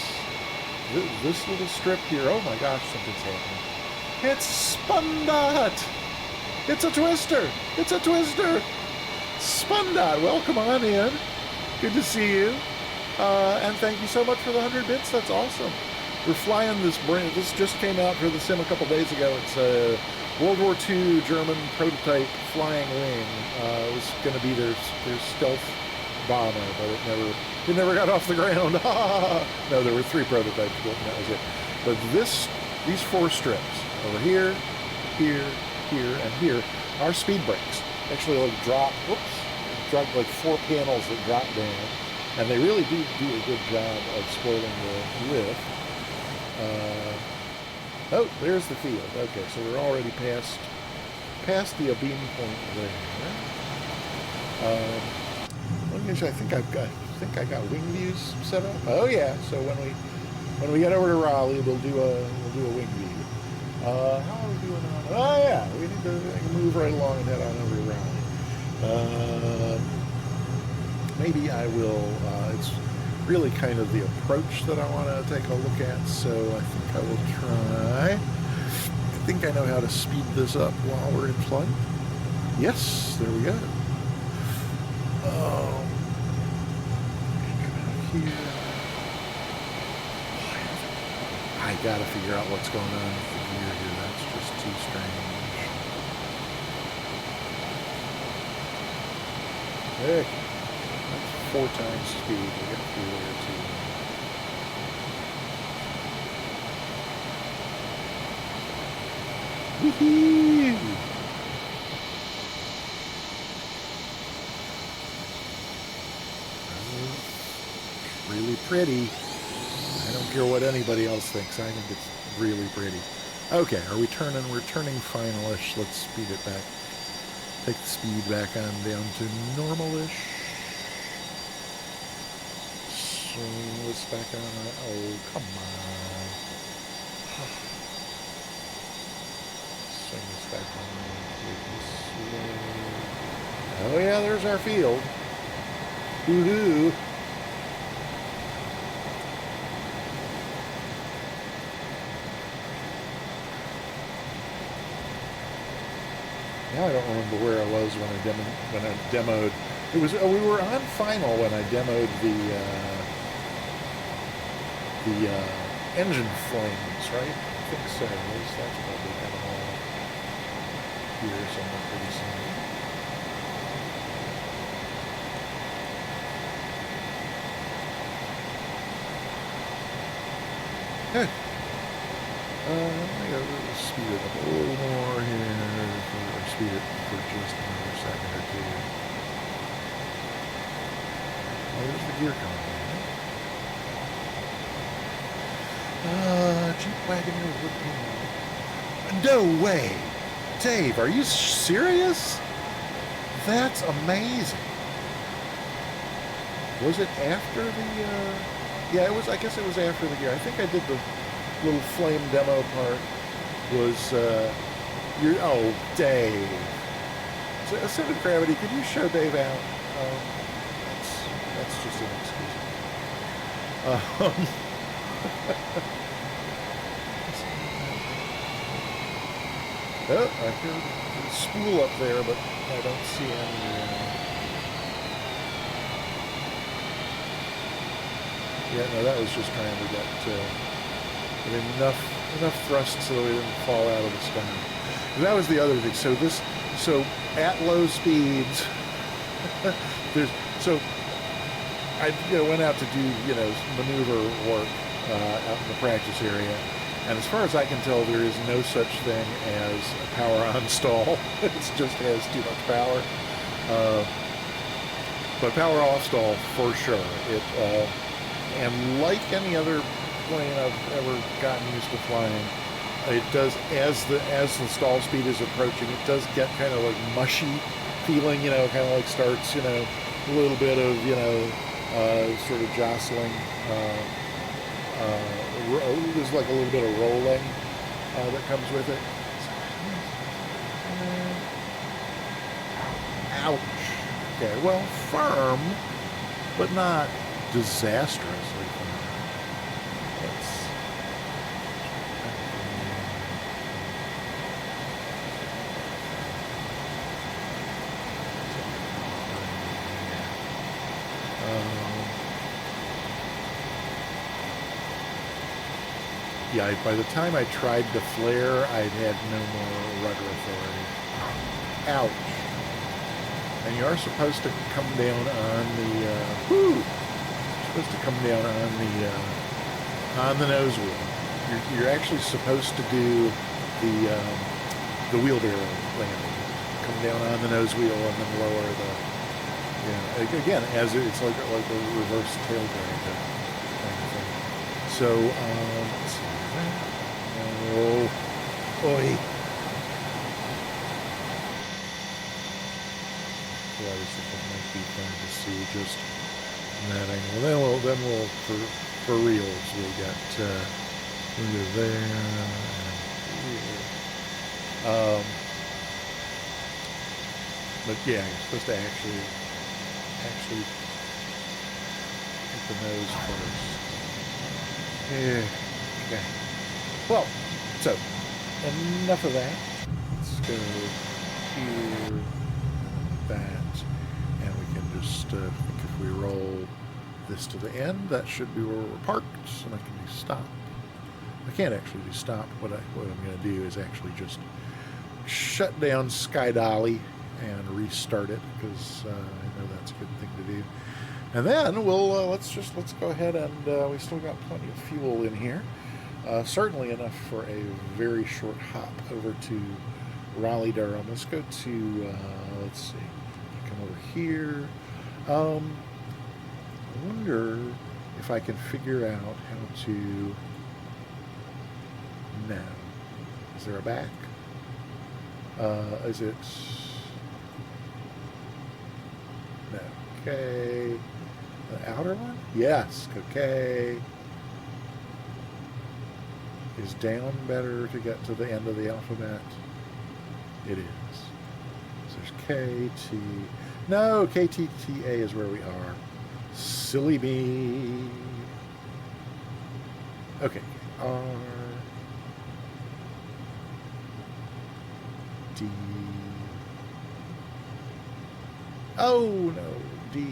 little strip here, oh my gosh, something's happening. It's Spun Dot! It's a twister! It's a twister! Spun Dot, welcome on in. Good to see you. And thank you so much for the 100 bits. That's awesome. We're flying this brand. This just came out for the sim a couple days ago. It's a World War II German prototype flying wing. It was going to be their stealth bomber, but it never got off the ground. No, there were 3 prototypes built, and that was it. But these 4 strips over here, here, here, and here are speed brakes. Actually, like drop like 4 panels that drop down. And they really do a good job of spoiling the lift. Oh, there's the field. Okay, so we're already past the beam point there. Let me I think I got wing views set up. Oh yeah. So when we get over to Raleigh, we'll do a wing view. How are we doing on? Oh yeah, we need to move right along and head on over to Raleigh. Maybe I will, it's really kind of the approach that I want to take a look at, so I think I will try. I think I know how to speed this up while we're in flight. Yes, there we go. Here. I gotta figure out what's going on with the gear here. That's just too strange. Heck. 4 times speed. We got through there too. Woohoo! Really pretty. I don't care what anybody else thinks. I think it's really pretty. Okay, are we turning? We're turning finalish. Let's speed it back. Take the speed back on down to normalish. swing this back on. Oh, come on. Swing this back on this way. Oh yeah, there's our field. Woohoo! Now I don't remember where I was when I demoed. It was we were on final when I demoed the engine flames, right? I think so. At least that's probably have them all here somewhere pretty soon. Hey. I gotta speed it up a little more here, or speed it for just another second or two. Oh, there's the gear coming in. Jeep Wagoneer would be... No way! Dave, are you serious? That's amazing. Was it after the, yeah, it was, I guess it was after the gear. I think I did the little flame demo part was, oh, Dave. So, Center Gravity, could you show Dave out? That's just an excuse. Oh, I hear the spool up there, but I don't see any. Yeah, no, that was just trying to get enough thrust so that we didn't fall out of the sky. And that was the other thing. So at low speeds, I went out to do maneuver work out in the practice area. And as far as I can tell, there is no such thing as a power on stall. It just has too much power. But power off stall for sure. And like any other plane I've ever gotten used to flying, it does as the stall speed is approaching, it does get kind of like mushy feeling. Kind of like starts a little bit of sort of jostling. There's like a little bit of rolling that comes with it. Ouch. Okay, well, firm, but not disastrously firm. Yeah, by the time I tried the flare, I'd had no more rudder authority. Ouch. And you are supposed to come down on the, supposed to come down on the nose wheel. You're actually supposed to do the wheelbarrow landing. Come down on the nose wheel and then lower the, again, as it's like a reverse tail drag kind of thing. So, let's see. Oh, oi. So I just think it might be fun to see just that angle. Then we'll for reals, we'll get there and here. But yeah, you're supposed to actually hit the nose first. Yeah. Okay. Well, so enough of that. Let's go here, that, and we can just think if we roll this to the end, that should be where we're parked, and I can do stop. I can't actually do stop. What I'm going to do is actually just shut down Sky Dolly and restart it, because I know that's a good thing to do. And then we'll let's go ahead and we still got plenty of fuel in here. Certainly enough for a very short hop over to Raleigh-Durham. Let's go to, let's see, come over here. I wonder if I can figure out how to, no. Is there a back? Is it, no, okay. The outer one? Yes. Okay. Is down better to get to the end of the alphabet? It is. So there's K, T. No, K, T, T, A is where we are. Silly me. Okay. R. D. Oh, no. D.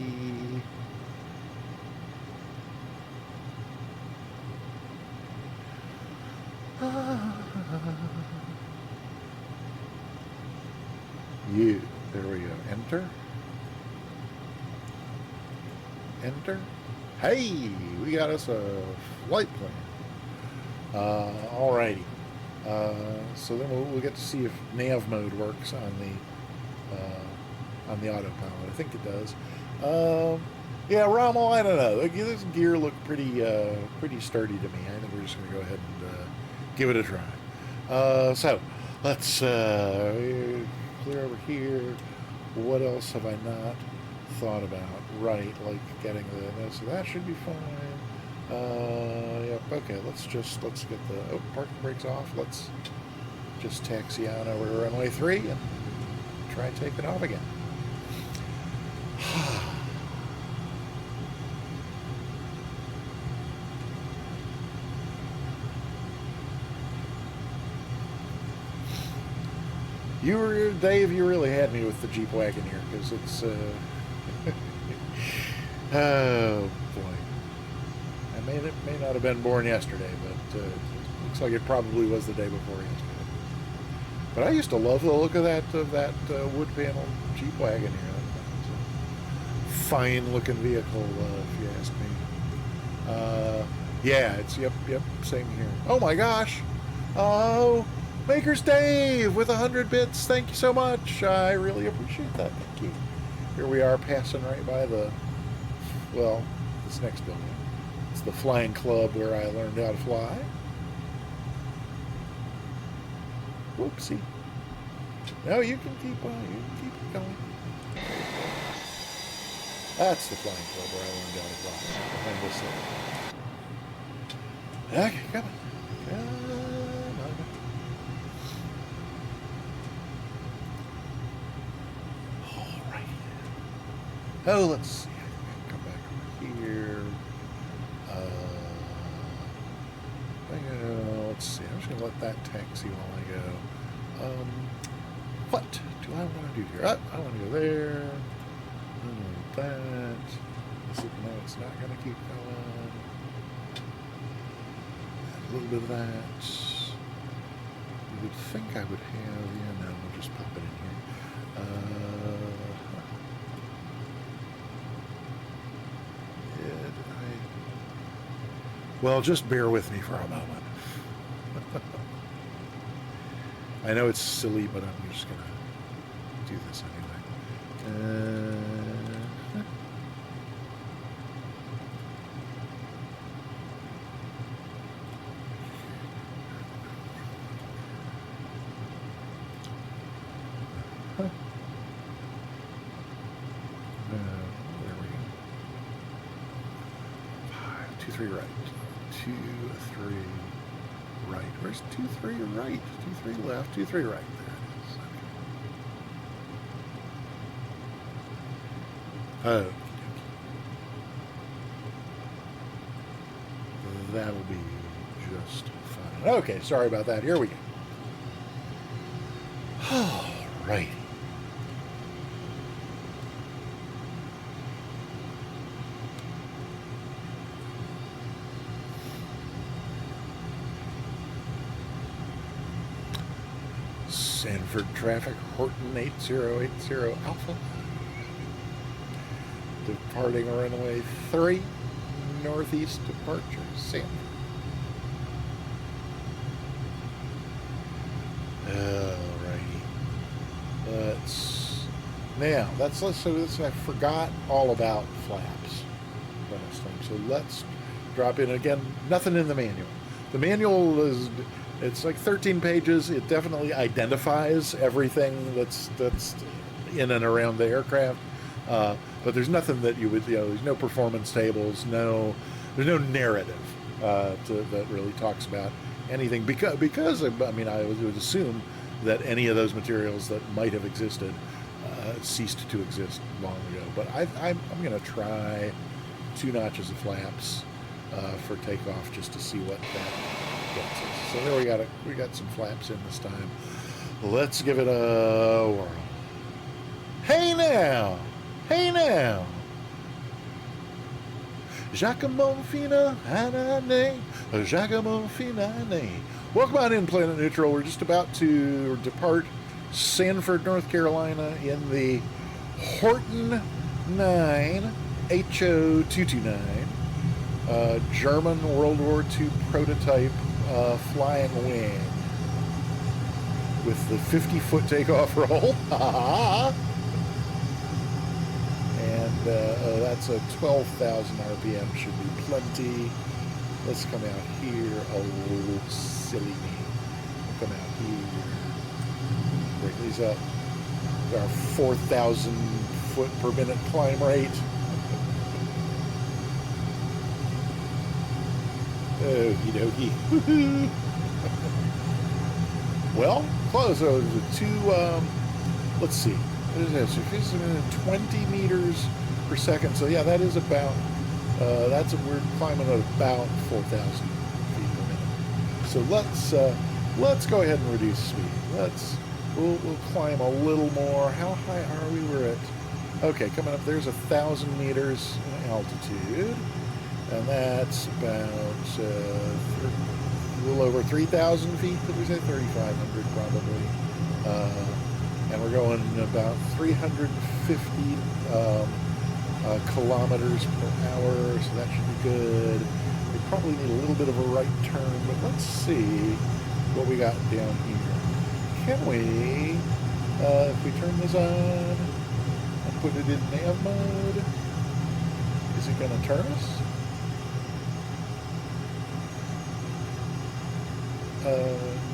U. There we go. Enter. Enter. Hey, we got us a flight plan. Alrighty. So then we'll get to see if nav mode works on the autopilot. I think it does. Yeah, Rommel, I don't know. This gear looked pretty sturdy to me. I think we're just going to go ahead and give it a try. So let's clear over here. What else have I not thought about? Right, like getting the so that should be fine. Yep. Okay. Let's get the parking brakes off. Let's just taxi on over to runway 3 and try taking off again. Dave, you really had me with the Jeep wagon here, because it's, oh boy. I may not have been born yesterday, but looks like it probably was the day before yesterday. But I used to love the look of that wood panel Jeep wagon here. It's a fine looking vehicle, if you ask me. Yeah, it's yep, same here. Oh my gosh! Oh. Maker's Dave with 100 bits. Thank you so much. I really appreciate that. Thank you. Here we are passing right by this next building. It's the flying club where I learned how to fly. Whoopsie. No, you can keep it going. That's the flying club where I learned how to fly. Behind this thing. Okay, come on. Oh, let's see. Come back over here. Let's see. I'm just going to let that taxi while I go. What do I want to do here? I want to go there. That. No, it's not going to keep going. A little bit of that. You would think I would have. Yeah, no, we'll just pop it in here. Well, just bear with me for a moment. I know it's silly, but I'm just going to do this anyway. There we go. 5, 2, 3 right. 2, 3 right. Where's 2, 3 right? 2, 3 left. 2, 3 right. There it is. Okay. Oh. That'll be just fine. Okay, sorry about that. Here we go. All right. Sanford traffic, Horten 8080 Alpha. Departing runway 3, northeast departure, Sanford. Alrighty. I forgot all about flaps last time. So let's drop in again. Nothing in the manual. The manual it's like 13 pages. It definitely identifies everything that's in and around the aircraft. But there's nothing that you would, there's no performance tables, there's no narrative that really talks about anything because I mean I would assume that any of those materials that might have existed ceased to exist long ago. But I'm going to try 2 notches of flaps for takeoff just to see what that gets us. So there we got some flaps in this time. Let's give it a whirl. Hey now! Hey now! Giacomo Fina Hanane, Giacomo Finane. Welcome on in, Planet Neutral. We're just about to depart Sanford, North Carolina in the Horten IX, HO229, German World War II prototype flying wing with the 50-foot takeoff roll. And that's a 12,000 RPM, should be plenty. Let's come out here. Oh, silly me. We'll come out here. Bring these up. Our 4,000 foot per minute climb rate. Okie dokie. Woohoo! Well, close. So the 2, let's see. What is that? So it's 20 meters per second. So yeah, that is about, we're climbing at about 4,000 feet per minute. So let's go ahead and reduce speed. We'll climb a little more. How high are we? We're at, okay, coming up, there's 1,000 meters in altitude. And that's about a little over 3,000 feet. Did we say 3,500 probably? And we're going about 350 kilometers per hour, so that should be good. We probably need a little bit of a right turn, but let's see what we got down here. Can we, if we turn this on and put it in nav mode, is it going to turn us?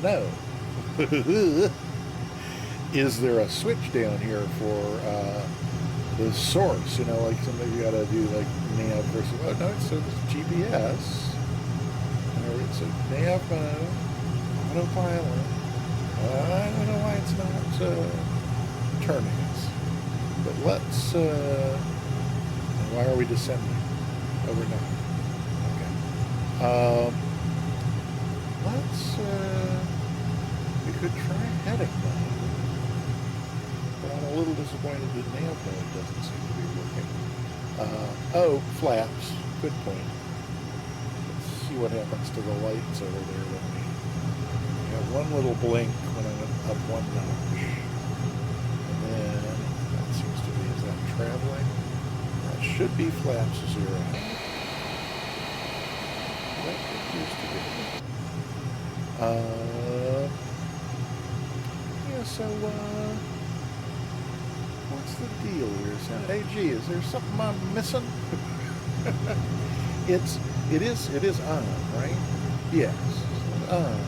No. Is there a switch down here for the source? You know, like somebody you gotta do like nav versus. Oh no, it says GPS. It's a nav mode, autopilot. I don't know why it's not turning us. But let's. Why are we descending? Overnight. Okay. Let's. We could try heading mode. But I'm a little disappointed that nav mode doesn't seem to be working. Oh, flaps. Good point. Let's see what happens to the lights over there when we have one little blink when I went up 1 notch. And then that seems to be, is that traveling? That should be flaps 0. That appears to be. Yeah, so, what's the deal here? Hey, gee, is there something I'm missing? It is on, right? Yes, on.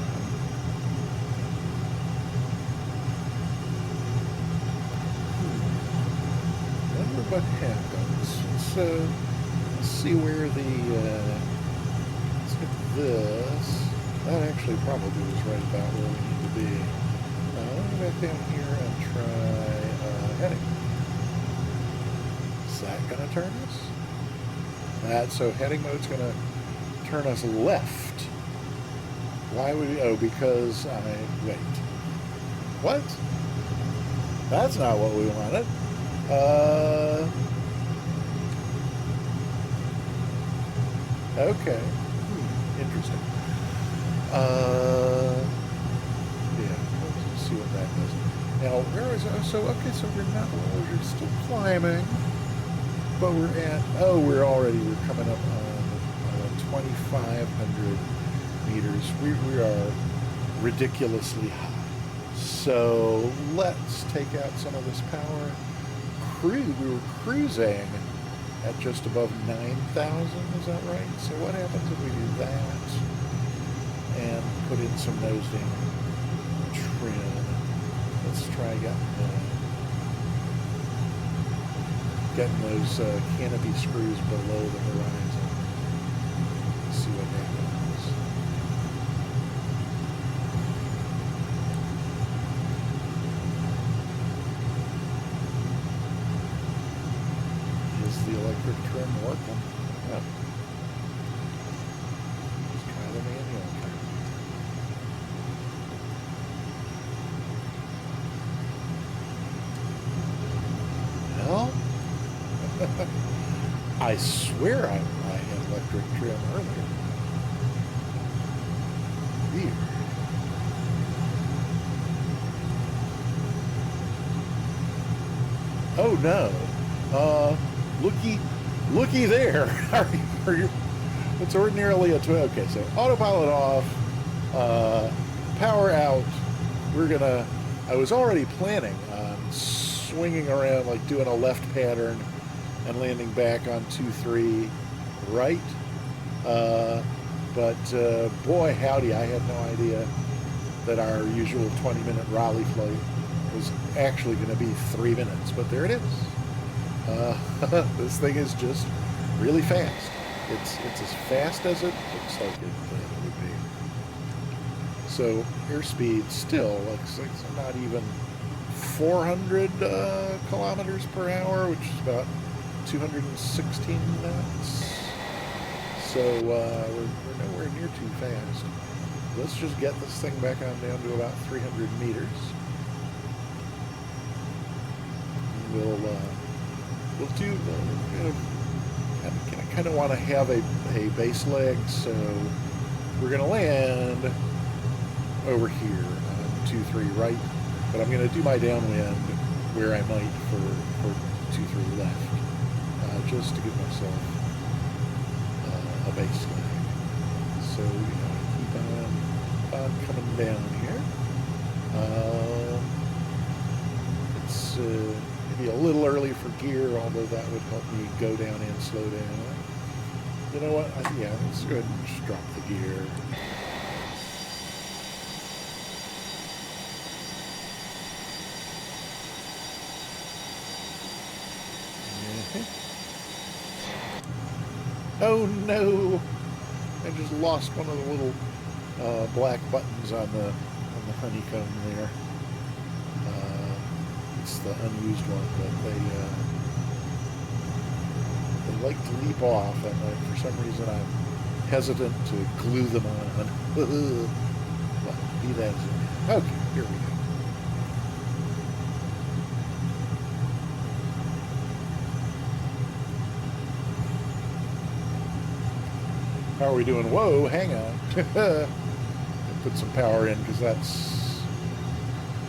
Wonder what happens. Let's see where let's get this. That actually probably was right about where we need to be. Let me go back down here and try heading. Is that going to turn us? So heading mode's going to turn us left. Why would we? Oh, because wait. What? That's not what we wanted. Okay. Interesting. Yeah, let's see what that does. Now, where is it? So, okay, so we're still climbing, but we're coming up on 2,500 meters. We are ridiculously high. So, let's take out some of this power. We were cruising at just above 9,000, is that right? So what happens if we do that and put in some nose down trim? Let's try again. getting those canopy screws below the horizon. Let's see what happens. Is the electric trim working? No. Let's try the manual trim. Well, I swear I had electric trim earlier. Here. Oh no. Looky there. Are you, it's ordinarily a twin. Okay, so autopilot off, power out. I was already planning on swinging around, like doing a left pattern and landing back on 2-3 right. But boy, howdy, I had no idea that our usual 20-minute Raleigh flight was actually going to be 3 minutes. But there it is. This thing is just really fast. It's as fast as it looks like it would be. So airspeed still looks like it's not even 400 kilometers per hour, which is about 216 knots. So we're nowhere near too fast. Let's just get this thing back on down to about 300 meters. We'll do. I kind of want to have a base leg, so we're going to land over here on 2-3 right. But I'm going to do my downwind where I might for 2-3 left, just to give myself a base leg. So keep on coming down here. It's maybe a little early for gear, although that would help me go down and slow down. You know what? Yeah, let's go ahead and just drop the gear. Oh no! I just lost one of the little black buttons on the honeycomb there. It's the unused one, but they like to leap off, and for some reason I'm hesitant to glue them on. But be that as it may. Okay, here we go. How are we doing? Whoa, hang on. Put some power in because that's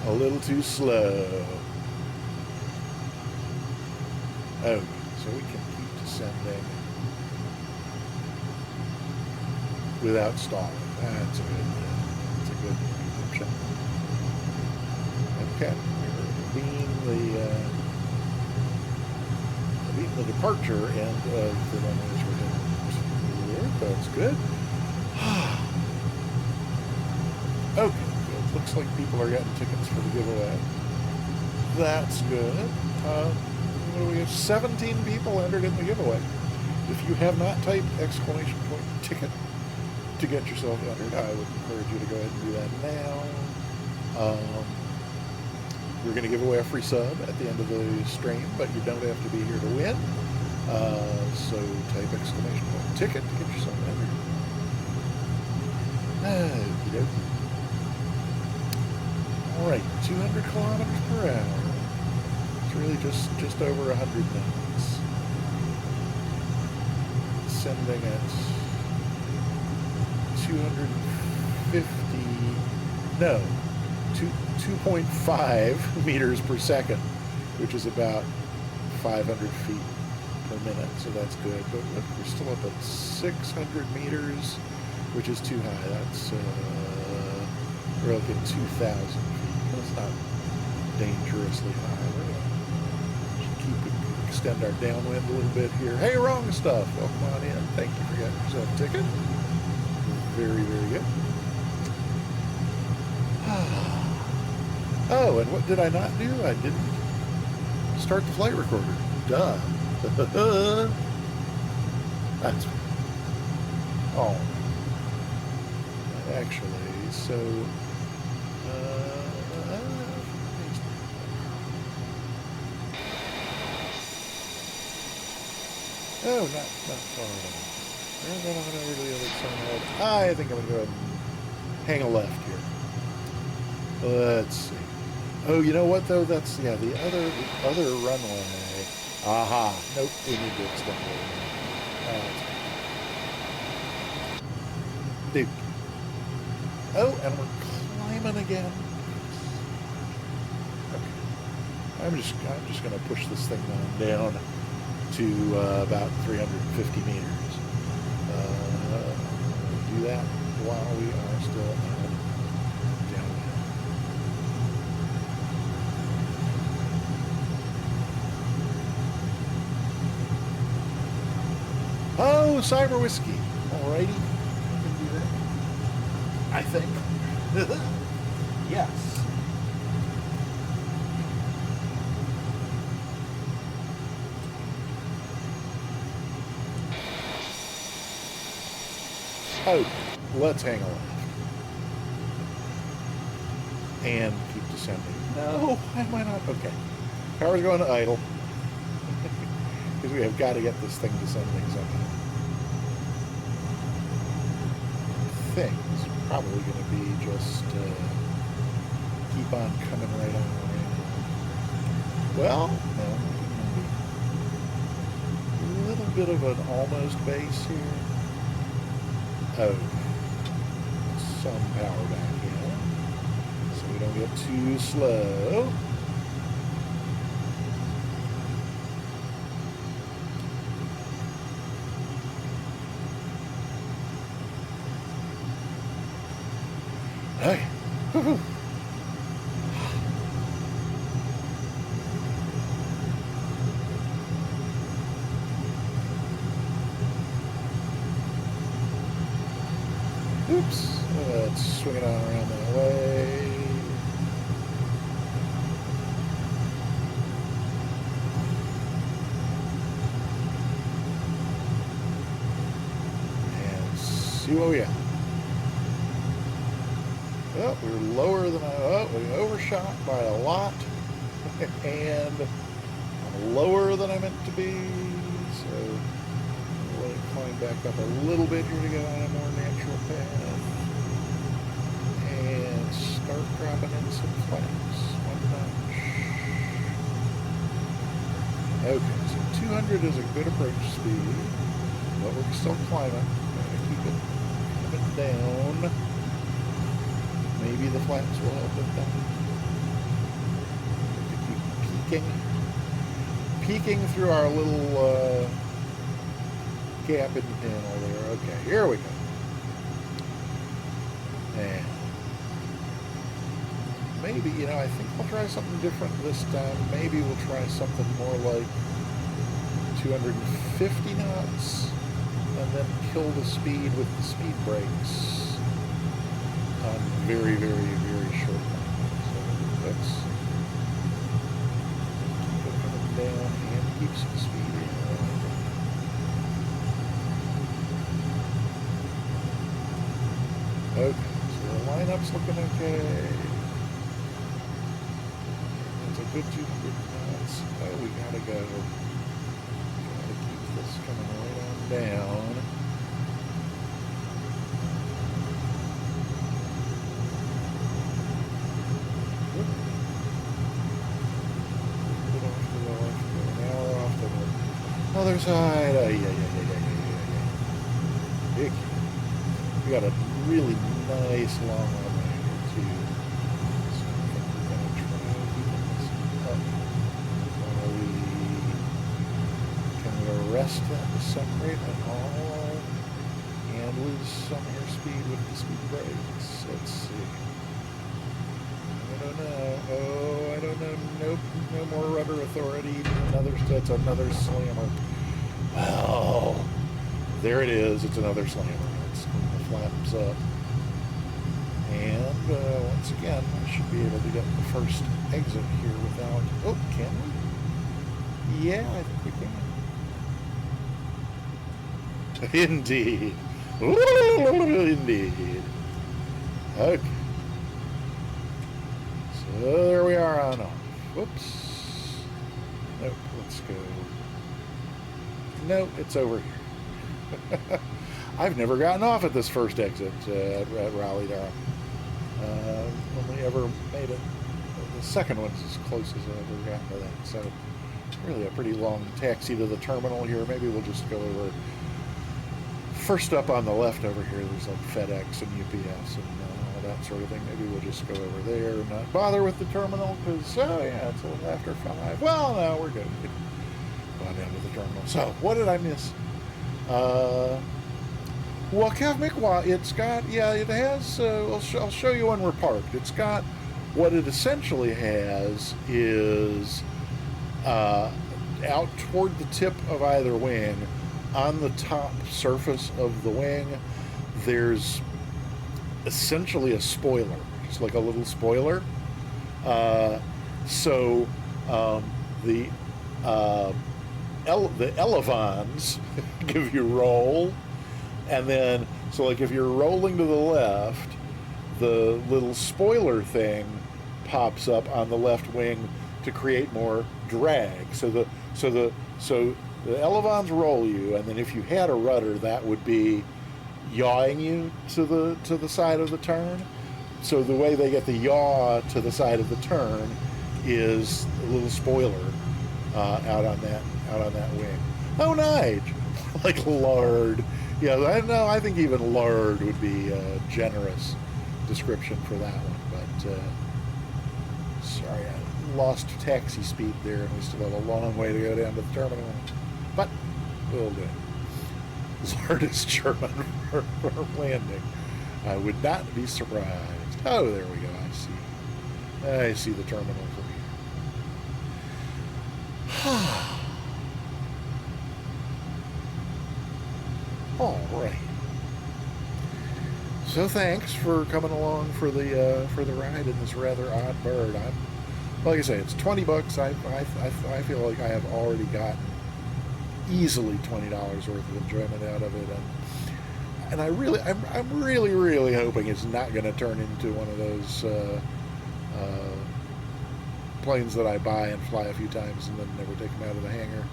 a little too slow. Okay, so we can keep descending without stalling. That's a good option. Okay, we're being the departure end of the runways we're heading. That's good. Okay, good. Looks like people are getting tickets for the giveaway. That's good. What do we have? 17 people entered in the giveaway. If you have not typed exclamation point ticket to get yourself entered, I would encourage you to go ahead and do that now. We're going to give away a free sub at the end of the stream, but you don't have to be here to win. So type exclamation point ticket to get yourself entered. Okie dokie. Alright, 200 kilometers per hour. It's really just over 100 knots. Descending at 2.5 meters per second, which is about 500 feet per minute, so that's good. But look, we're still up at 600 meters, which is too high. That's we're looking at 2,000 feet. That's not dangerously high. We're gonna extend our downwind a little bit here. Hey, wrong stuff. Welcome on in. Thank you for getting yourself a ticket. Very, very good. Oh, and what did I not do? I didn't start the flight recorder. Duh. That's oh, actually, so oh, not far at all. We're going on over to the other side. I think I'm gonna go ahead and hang a left here. Let's see. Oh, you know what though? That's yeah, the other runway. Aha. Nope, we need to extend it. Dude. Oh, and we're climbing again. Okay. I'm just gonna push this thing down to about 350 meters. Do that while we are still downhill. Oh, cyber whiskey. Alrighty. I can do that. I think. Yes. Oh, let's hang a left. And keep descending. No, I might not. Okay. Power's going to idle. Because we have got to get this thing descending somehow. I think it's probably going to be just keep on coming right on around. Well, no. A little bit of an almost base here. Oh, some power back in, so we don't get too slow. Okay. Woo-hoo. Oops. Let's swing it on around that way. And see what we got. Oh, we were lower than we overshot by a lot. And I'm lower than I meant to be. So let it climb back up a little bit here to go on a more natural path. And start dropping in some flames. One notch. Okay, so 200 is a good approach speed. But we're still climbing. Gotta keep it coming down. Maybe the flaps will help with that. Keep peeking through our little gap in the panel there. Okay, here we go. And maybe, I think we'll try something different this time. Maybe we'll try something more like 250 knots and then kill the speed with the speed brakes on very, very, very short time. So let's keep it coming down and keep some speed in. Okay, so the lineup's looking okay. It's a good 200 knots. Oh, we gotta go. Gotta keep this coming right on down. Other side. Yeah. We got a really nice long runway here too. So I think we're gonna try keeping this up. Can we arrest that descent rate at all and lose some airspeed with the speed brakes? Let's see. I don't know. Oh, I don't know. Nope. No more rudder authority. That's another slammer. Well, there it is. It's another slammer. Let's clean the flaps up. And once again, I should be able to get the first exit here without... Oh, can we? Yeah, I think we can. Indeed. Indeed. Okay. So there we are on off. Whoops. Nope, let's go. Nope, it's over here. I've never gotten off at this first exit at Raleigh-Durham. Only ever made it. The second one's as close as I've ever gotten to that. So really a pretty long taxi to the terminal here. Maybe we'll just go over. First up on the left over here, there's like FedEx and UPS and all that sort of thing. Maybe we'll just go over there and not bother with the terminal because, oh yeah, it's a little after 5. Well, no, we're good. Go on down to the terminal. So, what did I miss? Well, Kevmikwa, it's got, yeah, it has, I'll show you when we're parked. It's got, what it essentially has is out toward the tip of either wing, on the top surface of the wing, there's essentially a spoiler, just like a little spoiler. So the elevons give you roll, and then so like if you're rolling to the left, the little spoiler thing pops up on the left wing to create more drag. So the elevons roll you, and then if you had a rudder, that would be yawing you to the side of the turn. So the way they get the yaw to the side of the turn is a little spoiler out on that wing. Oh, Nige, like lard. Yeah, I don't know. I think even lard would be a generous description for that one. But sorry, I lost taxi speed there, and we still have a long way to go down to the terminal. But we'll do it. Lard is German for landing. I would not be surprised. Oh, there we go. I see the terminal from here. All right. So thanks for coming along for the ride in this rather odd bird. Like I say, it's $20. I feel like I have already gotten easily $20 worth of enjoyment out of it, and I'm really hoping it's not going to turn into one of those planes that I buy and fly a few times and then never take them out of the hangar.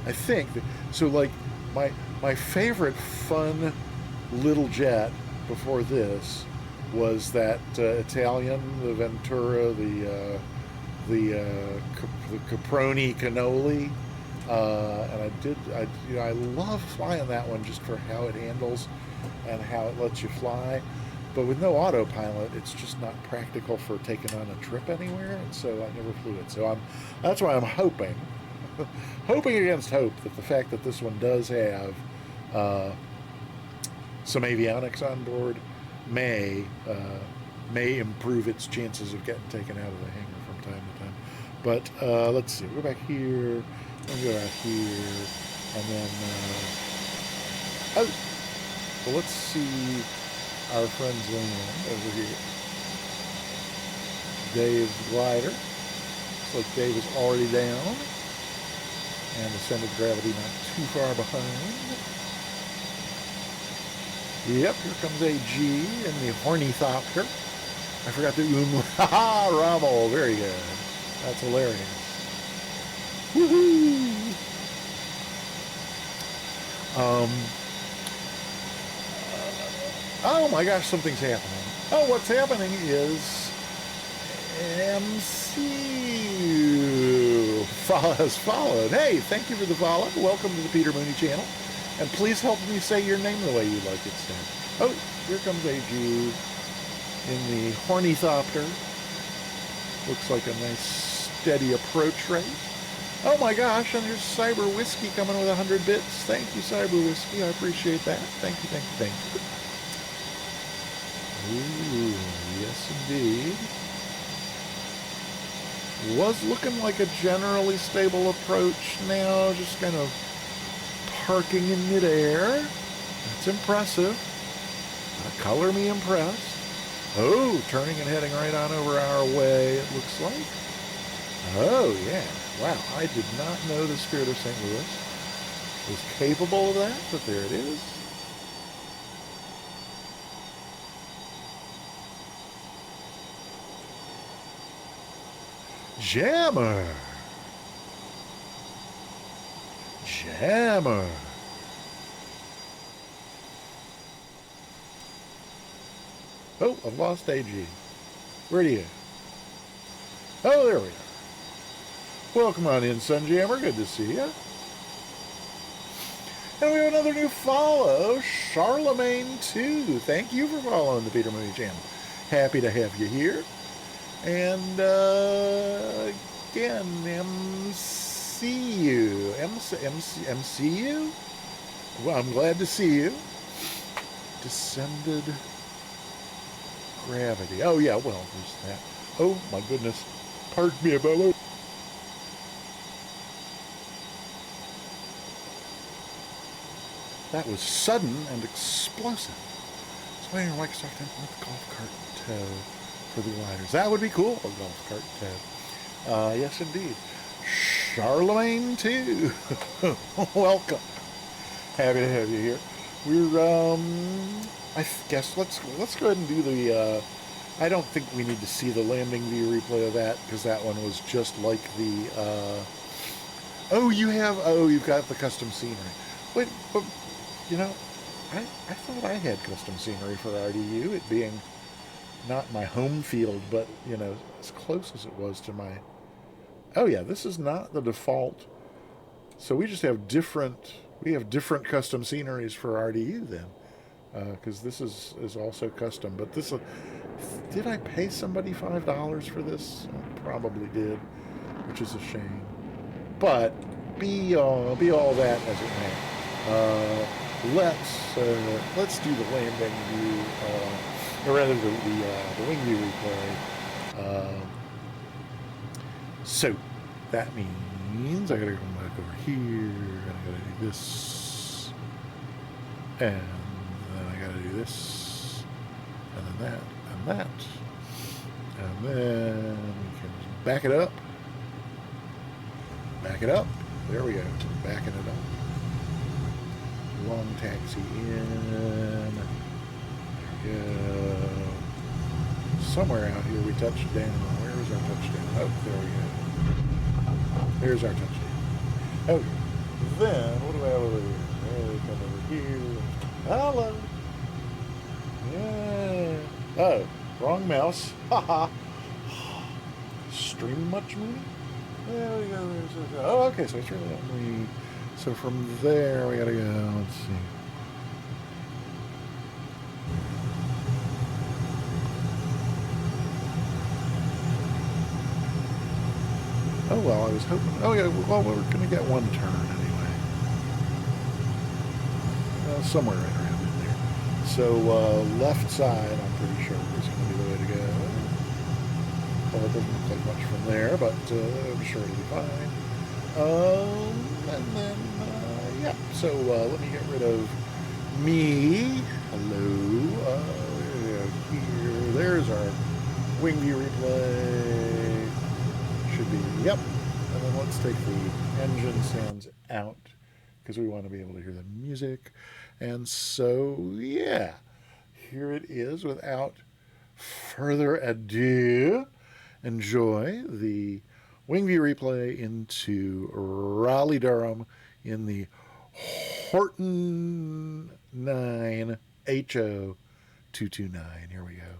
I think that, so. Like my favorite fun little jet before this was that Italian, the Ventura, the Caproni Cannoli. And I love flying that one just for how it handles and how it lets you fly. But with no autopilot, it's just not practical for taking on a trip anywhere, and so I never flew it. So that's why I'm hoping against hope that the fact that this one does have some avionics on board may improve its chances of getting taken out of the hangar from time to time. But let's see, we'll go back here. We'll go out here, and then, well, let's see our friends land over here. Dave's glider. Looks like Dave is already down, and the center of gravity not too far behind. Yep, here comes AG in the Hornithopter. I forgot the Haha, Rommel, very good. That's hilarious. Woohoo! Oh my gosh, something's happening. Oh, what's happening is MCU has followed. Hey, thank you for the follow. Welcome to the Peter Mooney channel. And please help me say your name the way you like it said. Oh, here comes AG in the Hornithopter. Looks like a nice steady approach rate. Oh my gosh, and there's Cyber Whiskey coming with 100 bits. Thank you, Cyber Whiskey. I appreciate that. Thank you, thank you, thank you. Ooh, yes indeed. Was looking like a generally stable approach. Now just kind of parking in midair. That's impressive. Color me impressed. Oh, turning and heading right on over our way, it looks like. Oh, yeah. Wow, I did not know the Spirit of St. Louis was capable of that, but there it is. Jammer. Jammer. Oh, I've lost AG. Where do you? Oh, there we are. Welcome on in, Sunjammer. Good to see you. And we have another new follow, Charlemagne 2. Thank you for following the Peter Mooney channel. Happy to have you here. And again, MCU. Well, I'm glad to see you. Descended gravity. Oh yeah, well, there's that. Oh my goodness. Pardon me a moment. That was sudden and explosive. So waiting for Microsoft to implement the golf cart tow for the gliders. That would be cool, a golf cart tow. Yes, indeed. Charlemagne 2. Welcome. Happy to have you here. We're, I guess, let's go ahead and do the, I don't think we need to see the landing view replay of that, because that one was just like the, you've got the custom scenery. Wait, but, you know, I thought I had custom scenery for RDU, it being not my home field, but, you know, as close as it was to my... Oh yeah, this is not the default. So we just have different custom sceneries for RDU then. Because this is also custom. But this, did I pay somebody $5 for this? I probably did, which is a shame. But be all that as it may. Let's do the landing view, or rather the wing view replay. So that means I gotta come back over here, and I gotta do this, and then I gotta do this, and then that, and that, and then we can back it up. Back it up. There we go. Backing it up. Long taxi in. There we go. Somewhere out here we touched down. Where is our touchdown? Oh, there we go. There's our touchdown. Okay. Then, what do I have over here? There we come over here. Hello. Yeah. Oh, wrong mouse. Haha. Stream much movie? There we go. Oh, okay, so it's really only... So from there, we gotta go, let's see. Oh, well, I was hoping... Oh, yeah, well, we're gonna get one turn anyway. Somewhere right around in there. So, left side, I'm pretty sure, is gonna be the way to go. Well, it doesn't look like much from there, but I'm sure it'll be fine. And then, yeah, so let me get rid of me. Hello. Here. There's our wing view replay. Should be, yep. And then let's take the engine sounds out because we want to be able to hear the music. And so, yeah, here it is without further ado. Enjoy the wing view replay into Raleigh-Durham in the Horten IX HO 229. Here we go.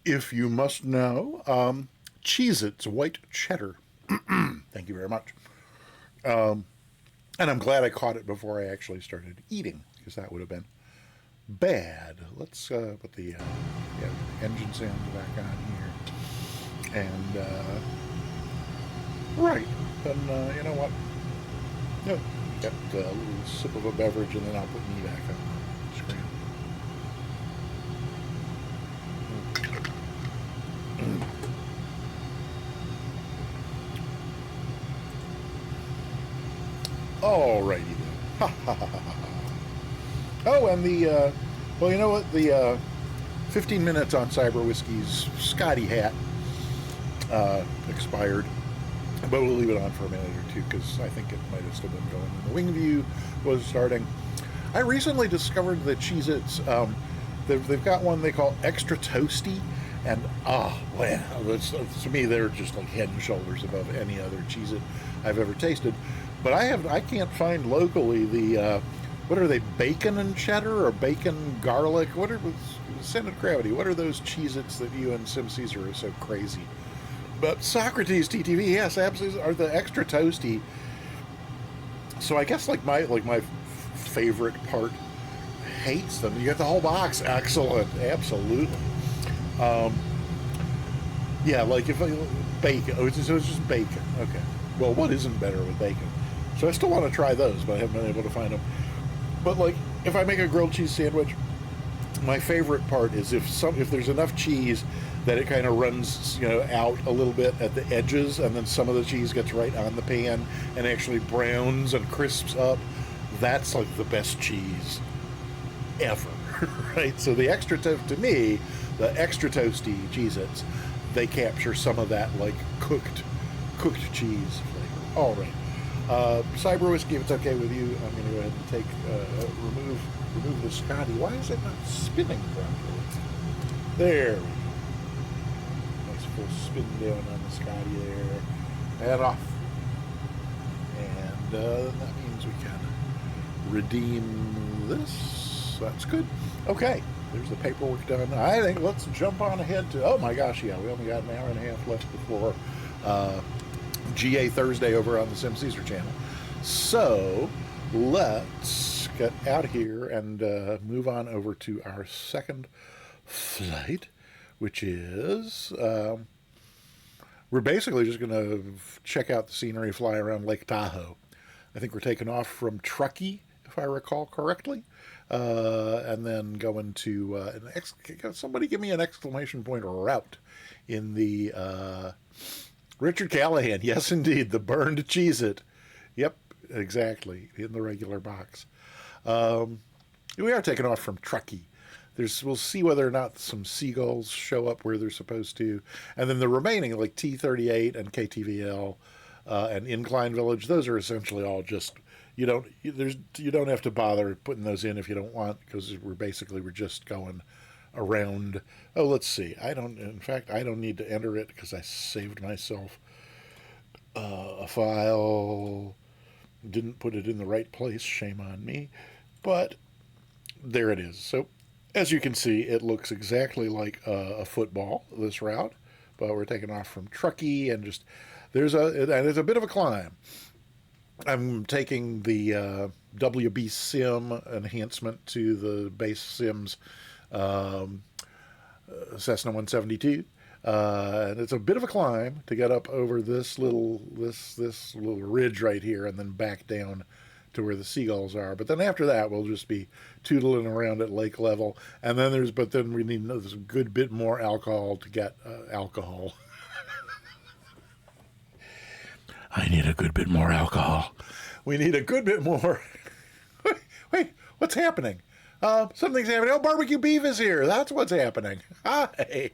If you must know, Cheez-Its white cheddar. Thank you very much. And I'm glad I caught it before I actually started eating, because that would have been bad. Let's put the engine sounds back on here. And, right. Then, you know what? No, got a little sip of a beverage, and then I'll put me back on the screen. Alrighty then. Oh, and well, you know what? The 15 minutes on Cyber Whiskey's Scotty hat expired. But we'll leave it on for a minute or two because I think it might have still been going. The wing view was starting. I recently discovered the Cheez-Its. They've got one they call Extra Toasty. And, man, to me, they're just like head and shoulders above any other Cheez-It I've ever tasted. But I can't find locally the, what are they, bacon and cheddar or bacon garlic? What are, Center of Gravity, what are those Cheez-Its that you and Sim Caesar are so crazy? But Socrates TTV, yes, absolutely, are the Extra Toasty. So I guess like my favorite part hates them. You got the whole box, excellent, absolutely. Yeah, like if bacon, it's just bacon. Okay, well, what isn't better with bacon? So I still want to try those, but I haven't been able to find them. But like if I make a grilled cheese sandwich, my favorite part is if there's enough cheese that it kind of runs out a little bit at the edges, and then some of the cheese gets right on the pan and actually browns and crisps up. That's like the best cheese ever, right? So the to me, the Extra Toasty Cheez-Its, they capture some of that like cooked cheese flavor. All right. Cyber Whiskey, if it's okay with you, I'm going to go ahead and take remove the Scotty. Why is it not spinning properly? There we go. Nice full spin down on the Scotty there. And off. And that means we can redeem this. That's good. Okay. There's the paperwork done. I think let's jump on ahead to, oh my gosh, yeah, we only got an hour and a half left before GA Thursday over on the Sim Caesar channel. So let's get out of here and move on over to our second flight, which is we're basically just going to check out the scenery, fly around Lake Tahoe. I think we're taking off from Truckee, if I recall correctly, and then going to somebody give me an exclamation point route in the Richard Callahan. Yes, indeed, the burned Cheez-It. Yep, exactly, in the regular box. We are taking off from Truckee. We'll see whether or not some seagulls show up where they're supposed to, and then the remaining, like T-38 and KTVL and Incline Village, those are essentially all just you don't have to bother putting those in if you don't want, because we're just going around. Oh, let's see. In fact, I don't need to enter it because I saved myself a file. Didn't put it in the right place. Shame on me. But there it is. So as you can see, it looks exactly like a football, this route. But we're taking off from Truckee, and it's a bit of a climb. I'm taking the WB Sim enhancement to the base Sims Cessna 172, and it's a bit of a climb to get up over this little ridge right here, and then back down to where the seagulls are. But then after that, we'll just be tootling around at lake level, and then we need a good bit more alcohol to get alcohol. I need a good bit more alcohol. We need a good bit more. Wait, what's happening? Something's happening. Oh, barbecue beef is here. That's what's happening. Hi.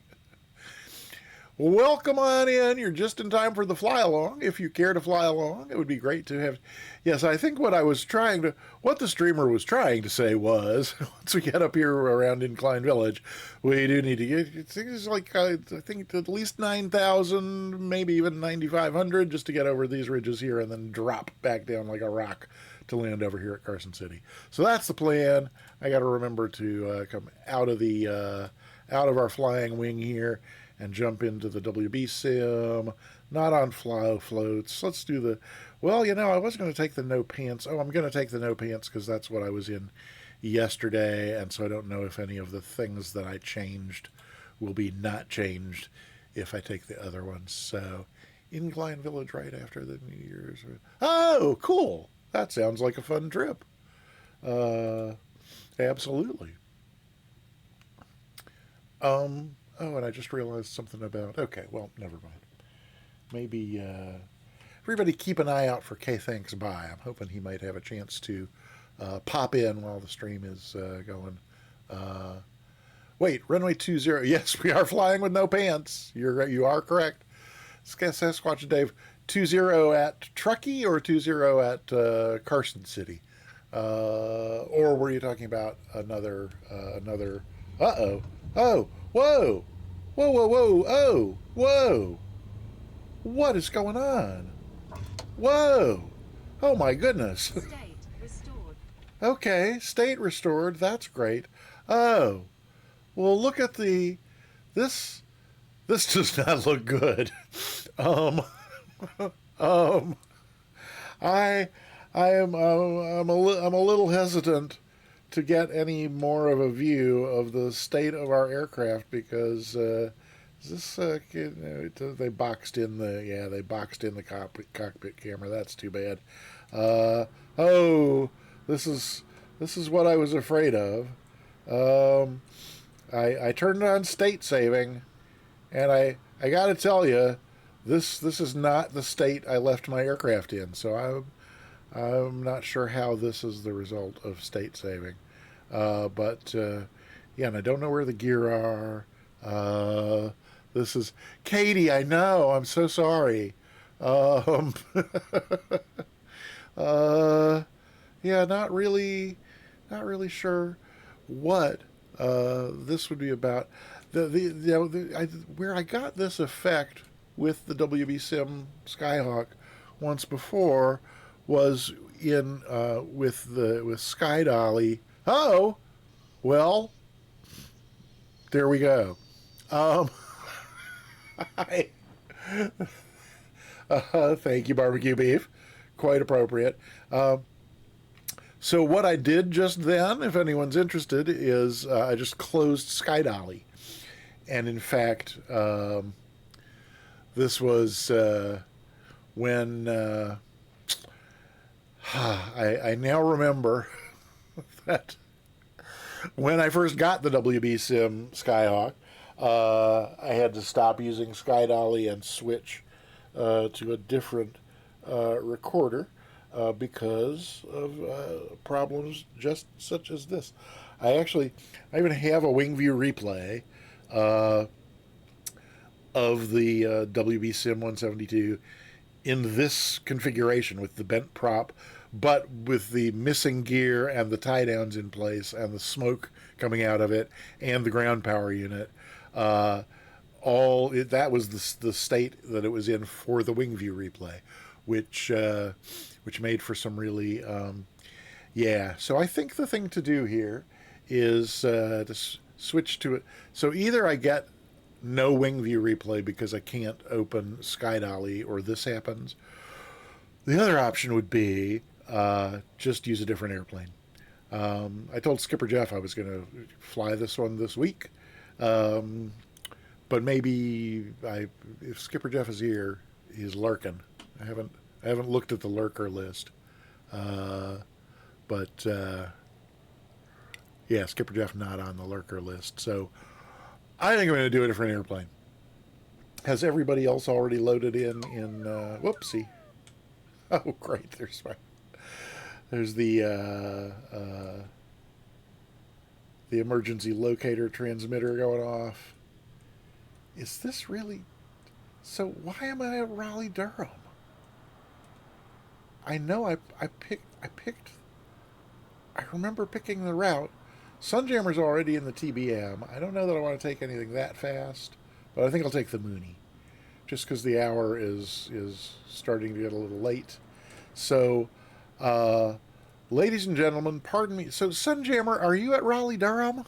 Welcome on in. You're just in time for the fly along. If you care to fly along, it would be great to have. Yes, I think what the streamer was trying to say was, once we get up here around Incline Village, we do need to get, it's like, I think at least 9,000, maybe even 9,500 just to get over these ridges here and then drop back down like a rock to land over here at Carson City. So that's the plan. I got to remember to come out of the out of our flying wing here and jump into the WB sim, not on flow floats. Let's do the, well, I was going to take the no pants. Oh, I'm going to take the no pants because that's what I was in yesterday, and so I don't know if any of the things that I changed will be not changed if I take the other ones. So, Incline Village right after the New Year's. Oh, cool. That sounds like a fun trip. Absolutely. Oh, and I just realized something about. Okay, well, never mind. Maybe everybody keep an eye out for K. Thanks Bye. I'm hoping he might have a chance to pop in while the stream is going. Wait, runway 20. Yes, we are flying with no pants. You are correct. Sasquatch Dave, 20 at Truckee or 20 at Carson City, or were you talking about another? Uh oh! Whoa! Whoa! Whoa! Whoa! Oh! Whoa! What is going on? Whoa! Oh my goodness! State restored. Okay, state restored. That's great. Oh, well, look at this. This does not look good. Um, um, I, I'm a little hesitant to get any more of a view of the state of our aircraft because they boxed in the cockpit camera. That's too bad. Oh, this is what I was afraid of. Um, I turned on state saving, and I got to tell you, this is not the state I left my aircraft in. So I'm not sure how this is the result of state saving. Yeah, and I don't know where the gear are. This is Katie. I know. I'm so sorry. Um, uh, yeah, not really sure what this would be about. Where I got this effect with the WB Sim Skyhawk once before was in with Sky Dolly. Oh, well, there we go. Um, I, thank you, barbecue beef. Quite appropriate. So what I did just then, if anyone's interested, is I just closed Sky Dolly, and in fact, this was when I now remember that when I first got the WB Sim Skyhawk, I had to stop using Sky Dolly and switch to a different recorder because of problems just such as this. I even have a wing view replay of the WB Sim 172 in this configuration with the bent prop, but with the missing gear and the tie downs in place and the smoke coming out of it and the ground power unit. That was the state that it was in for the wing view replay, which made for some really So I think the thing to do here is to switch to it. So either I get no wing view replay because I can't open Sky Dolly, or this happens. The other option would be just use a different airplane. I told Skipper Jeff I was going to fly this one this week, but maybe if Skipper Jeff is here, he's lurking. I haven't looked at the lurker list, but yeah, Skipper Jeff not on the lurker list. So I think I'm going to do a different airplane. Has everybody else already loaded in? Whoopsie. Oh, great. There's the emergency locator transmitter going off. Is this really? So why am I at Raleigh Durham? I know I picked. I remember picking the route. Sunjammer's already in the TBM. I don't know that I want to take anything that fast, but I think I'll take the Mooney, just because the hour is starting to get a little late. So, ladies and gentlemen, pardon me. So, Sunjammer, are you at Raleigh Durham?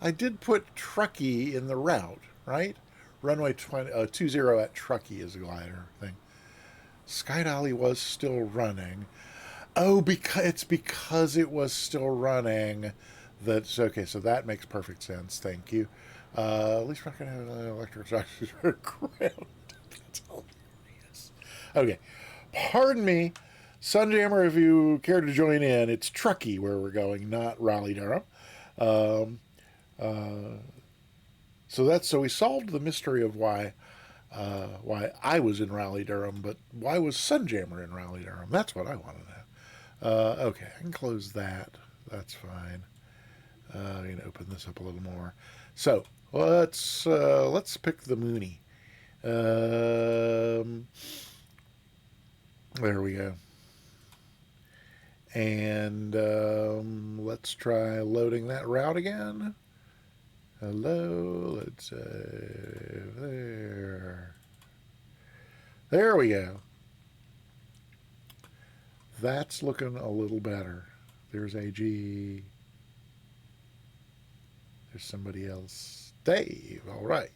I did put Truckee in the route, right? Runway 20 at Truckee is a glider thing. Sky Dolly was still running. Oh, because it was still running. That's okay. So that makes perfect sense. Thank you. At least we're not going to have electric oxygen ground. That's hilarious. Okay, pardon me, Sunjammer. If you care to join in, it's Truckee where we're going, not Raleigh Durham. Um, so we solved the mystery of why I was in Raleigh Durham, but why was Sunjammer in Raleigh Durham? That's what I want to know. Okay, I can close that. That's fine. I'm gonna open this up a little more. So let's pick the Mooney. There we go. And let's try loading that route again. Hello, let's there. There we go. That's looking a little better. There's AG. There's somebody else. Dave. All right.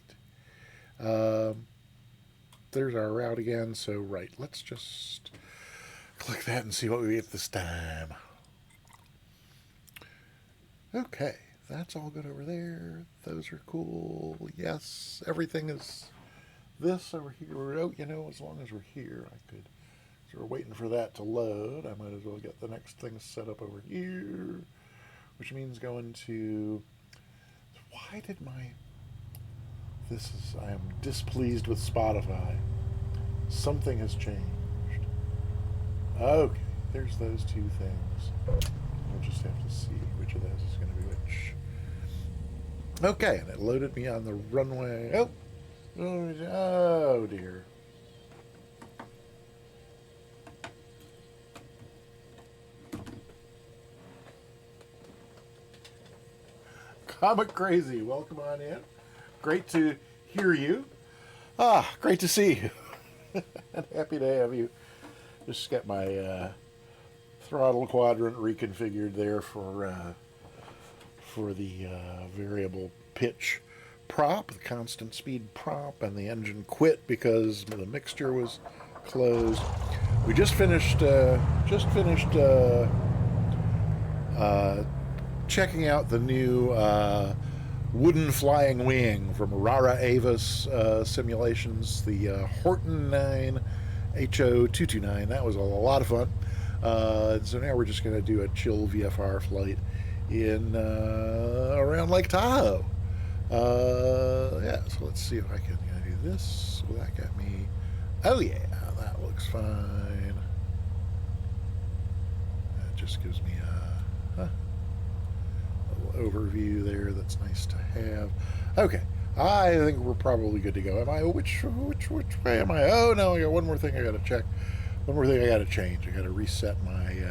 There's our route again. So, right. Let's just click that and see what we get this time. Okay. That's all good over there. Those are cool. Yes. Everything is this over here. Oh, as long as we're here, I could. So we're waiting for that to load. I might as well get the next thing set up over here, which means going to. Why did my. I am displeased with Spotify. Something has changed. Okay, there's those two things. We'll just have to see which of those is going to be which. Okay, and it loaded me on the runway. Oh dear. Comic Crazy, welcome on in. Great to hear you. Great to see you. And happy to have you. Just get my throttle quadrant reconfigured there for the variable pitch prop, the constant speed prop, and the engine quit because the mixture was closed. We just finished checking out the new wooden flying wing from Rara Avis Simulations, the Horten IX HO229. That was a lot of fun. So now we're just going to do a chill VFR flight in around Lake Tahoe. So let's see if I can do this. Well, that got me. Oh yeah, that looks fine. That just gives me a little overview there. That's nice to have. Okay, I think we're probably good to go. Am I? Which way am I? Oh no, I got one more thing I got to check. One more thing I got to change. I got to reset my.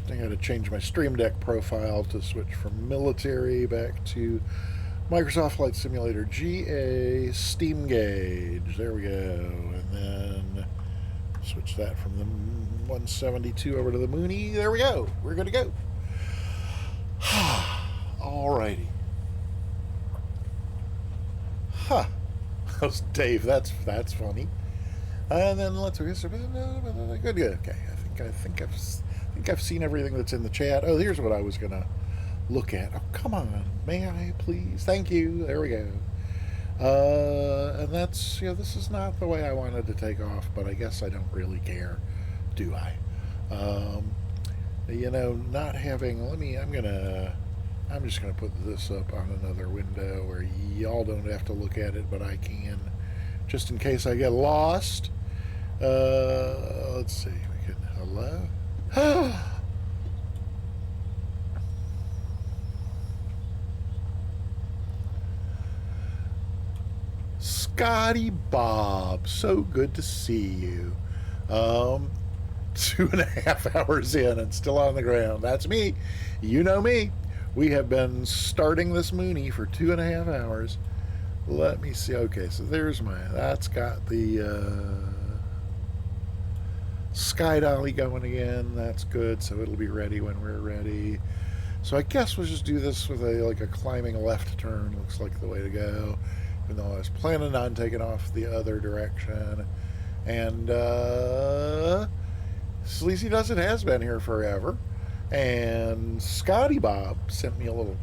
I got to change my Stream Deck profile to switch from military back to Microsoft Flight Simulator GA Steam Gauge. There we go. And then switch that from the 172 over to the Mooney. There we go. We're good to go. Alrighty. Dave, that's funny. And then let's good. Okay, I think I've seen everything that's in the chat. Oh, here's what I was gonna look at. Oh, come on, may I please? Thank you. There we go. And that's this is not the way I wanted to take off, but I guess I don't really care, do I? Not having. I'm just gonna put this up on another window where y'all don't have to look at it, but I can, just in case I get lost. Let's see. We can. Hello. Scotty Bob, so good to see you. 2.5 hours in and still on the ground. That's me. You know me. We have been starting this Mooney for 2.5 hours. Let me see. Okay, so there's that's got the Sky Dolly going again. That's good. So it'll be ready when we're ready. So I guess we'll just do this with a climbing left turn. Looks like the way to go. Even though I was planning on taking off the other direction. And Sleazy Does It has been here forever. And Scotty Bob sent me a little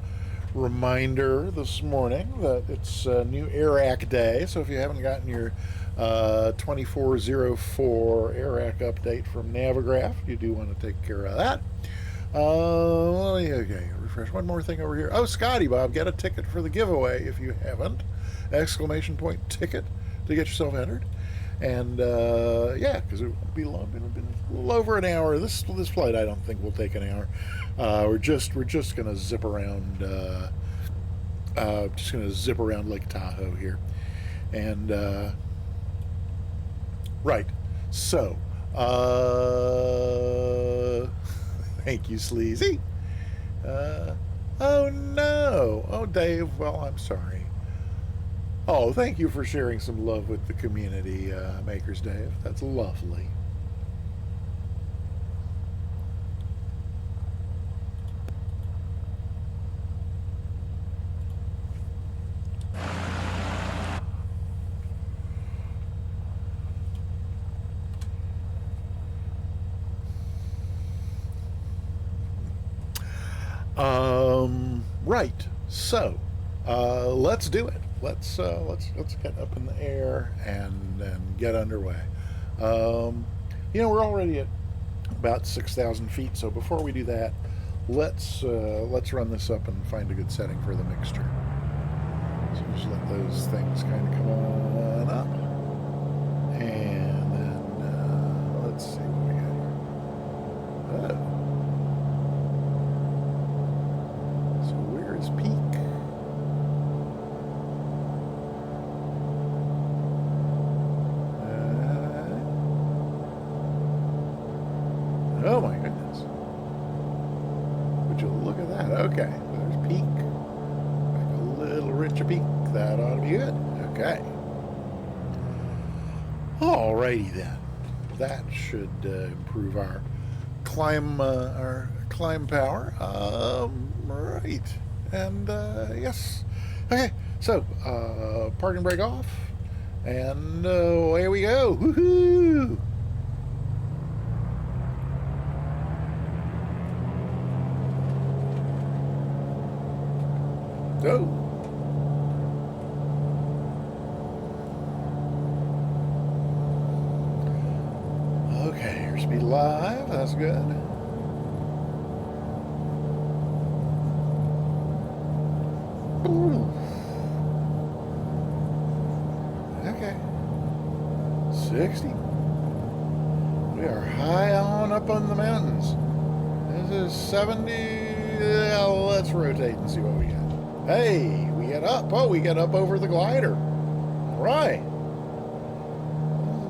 reminder this morning that it's N.Eur Day. So if you haven't gotten your 2404 N.Eur update from Navigraph, you do want to take care of that. Okay, refresh one more thing over here. Oh, Scotty Bob, get a ticket for the giveaway if you haven't. Exclamation point ticket to get yourself entered. And yeah, because it won't be long. It'll be a little over an hour. This flight I don't think will take an hour. We're just gonna zip around. Just gonna zip around Lake Tahoe here, and right. So, thank you, Sleazy. Oh no. Oh, Dave. Well, I'm sorry. Oh, thank you for sharing some love with the community, Makers Dave. That's lovely. Right. So, let's do it. Let's get up in the air and get underway. We're already at about 6,000 feet. So before we do that, let's run this up and find a good setting for the mixture. So just let those things kind of come on up, and then let's see what we got here. Oh. So where is peak? Oh my goodness. Would you look at that? Okay, there's peak. Like a little richer peak. That ought to be good. Okay. Alrighty then. That should improve our climb power. Right. And yes. Okay. So park and brake off, and away we go. Woohoo! Go. Okay, airspeed live. That's good. Ooh. Okay. 60. We are high on up on the mountains. This is 70. Let's rotate and see what we got. Hey, we get up. Oh, we get up over the glider. Right.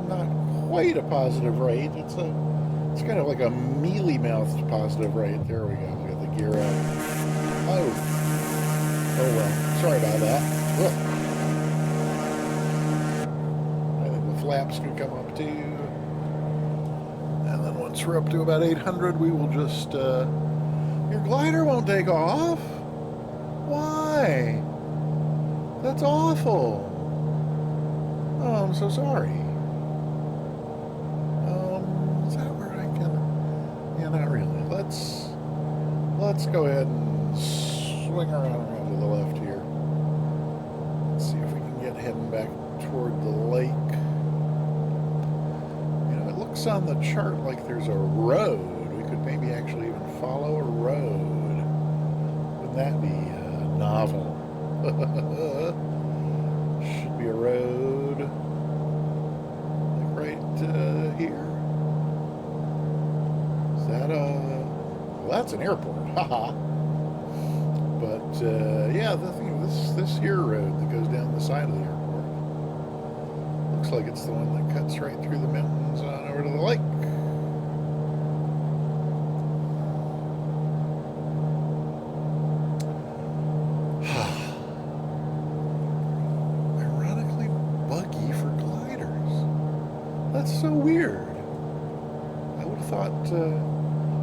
Not quite a positive rate. It's kind of like a mealy-mouthed positive rate. There we go. We got the gear up. Oh. Oh well. Sorry about that. Ugh. I think the flaps could come up too. And then once we're up to about 800, we will just. Your glider won't take off. Why? That's awful. Oh, I'm so sorry. Is that where I can? Yeah, not really. Let's go ahead and swing around to the left here. Let's see if we can get heading back toward the lake. It looks on the chart like there's a road. We could maybe actually even follow a road. Wouldn't that be novel? Should be a road like right here. Is that well, that's an airport. Haha. But yeah, the thing this here road that goes down the side of the airport looks like it's the one that cuts right through the mountains on over to the lake. That's so weird. I would have thought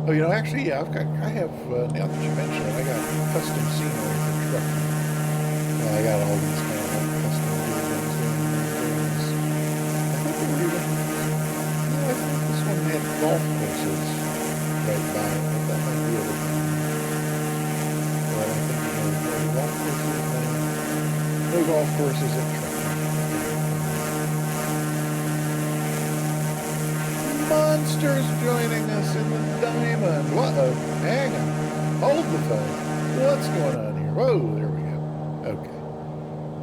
Oh, you know, actually, yeah, I have, now that you mention it, I got custom scenery for trucking. I got all these kind of like custom buildings doing things. I think they were even, yeah, I think this one had golf courses right by it, but that might be other thing. But I think, you know, golf courses, no golf courses at trucking. Monsters joining us in the diamond. What? Hang on. Hold the phone. What's going on here? Whoa, there we go. Okay.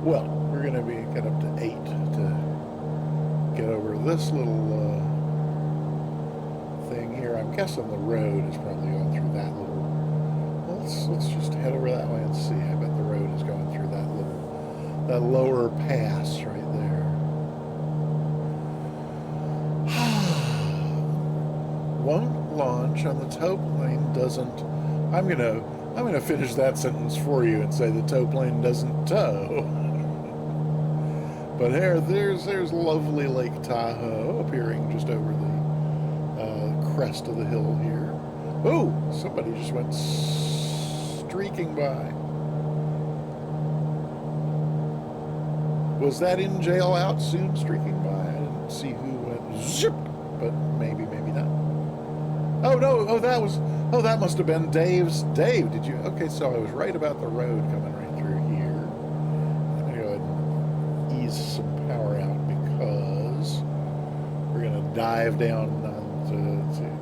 Well, we're going to get up to 8 to get over this little thing here. I'm guessing the road is probably going through that little. Well, let's just head over that way and see. I bet the road is going through that lower pass right there. Won't launch on the tow plane doesn't. I'm gonna finish that sentence for you and say the tow plane doesn't tow. But there's lovely Lake Tahoe appearing just over the crest of the hill here. Oh, somebody just went streaking by. Was that in jail out soon streaking by? I didn't see who went zip, but maybe not. Oh no! That must have been Dave's. Dave, did you? Okay, so I was right about the road coming right through here. I'm gonna go ahead and ease some power out because we're gonna dive down to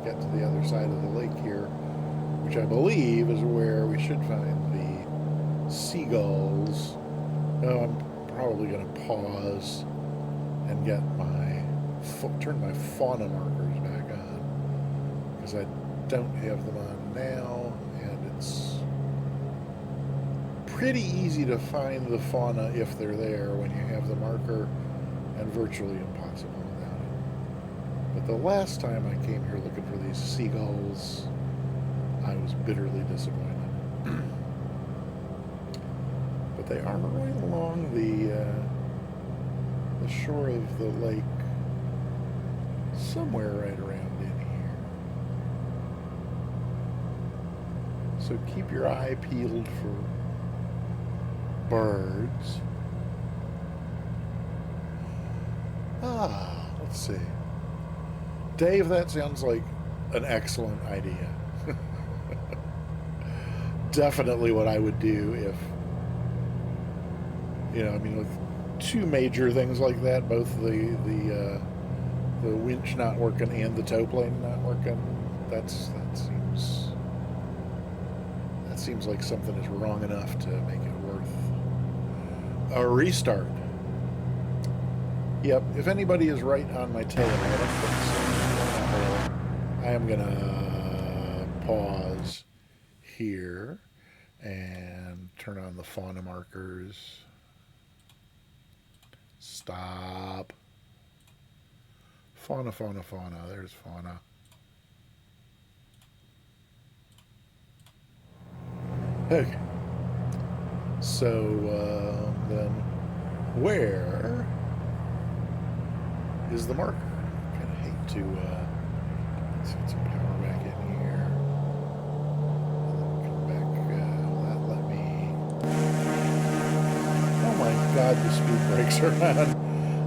get to the other side of the lake here, which I believe is where we should find the seagulls. Oh, I'm probably gonna pause and get turn my fauna markers back on. Because I don't have them on now, and it's pretty easy to find the fauna if they're there when you have the marker, and virtually impossible without it. But the last time I came here looking for these seagulls, I was bitterly disappointed. But they are right along the shore of the lake, somewhere right around in here. So keep your eye peeled for birds. Let's see. Dave, that sounds like an excellent idea. Definitely what I would do if, with two major things like that, both the winch not working and the tow plane not working, that seems like something is wrong enough to make it worth a restart. Yep, if anybody is right on my tail, I am gonna pause here and turn on the fauna markers. Stop. Fauna. There's fauna. Okay. So then, where is the marker? I kind of hate to. Let's get some power back in here. And then come back. Will that let me? Oh my God! The speed brakes are on.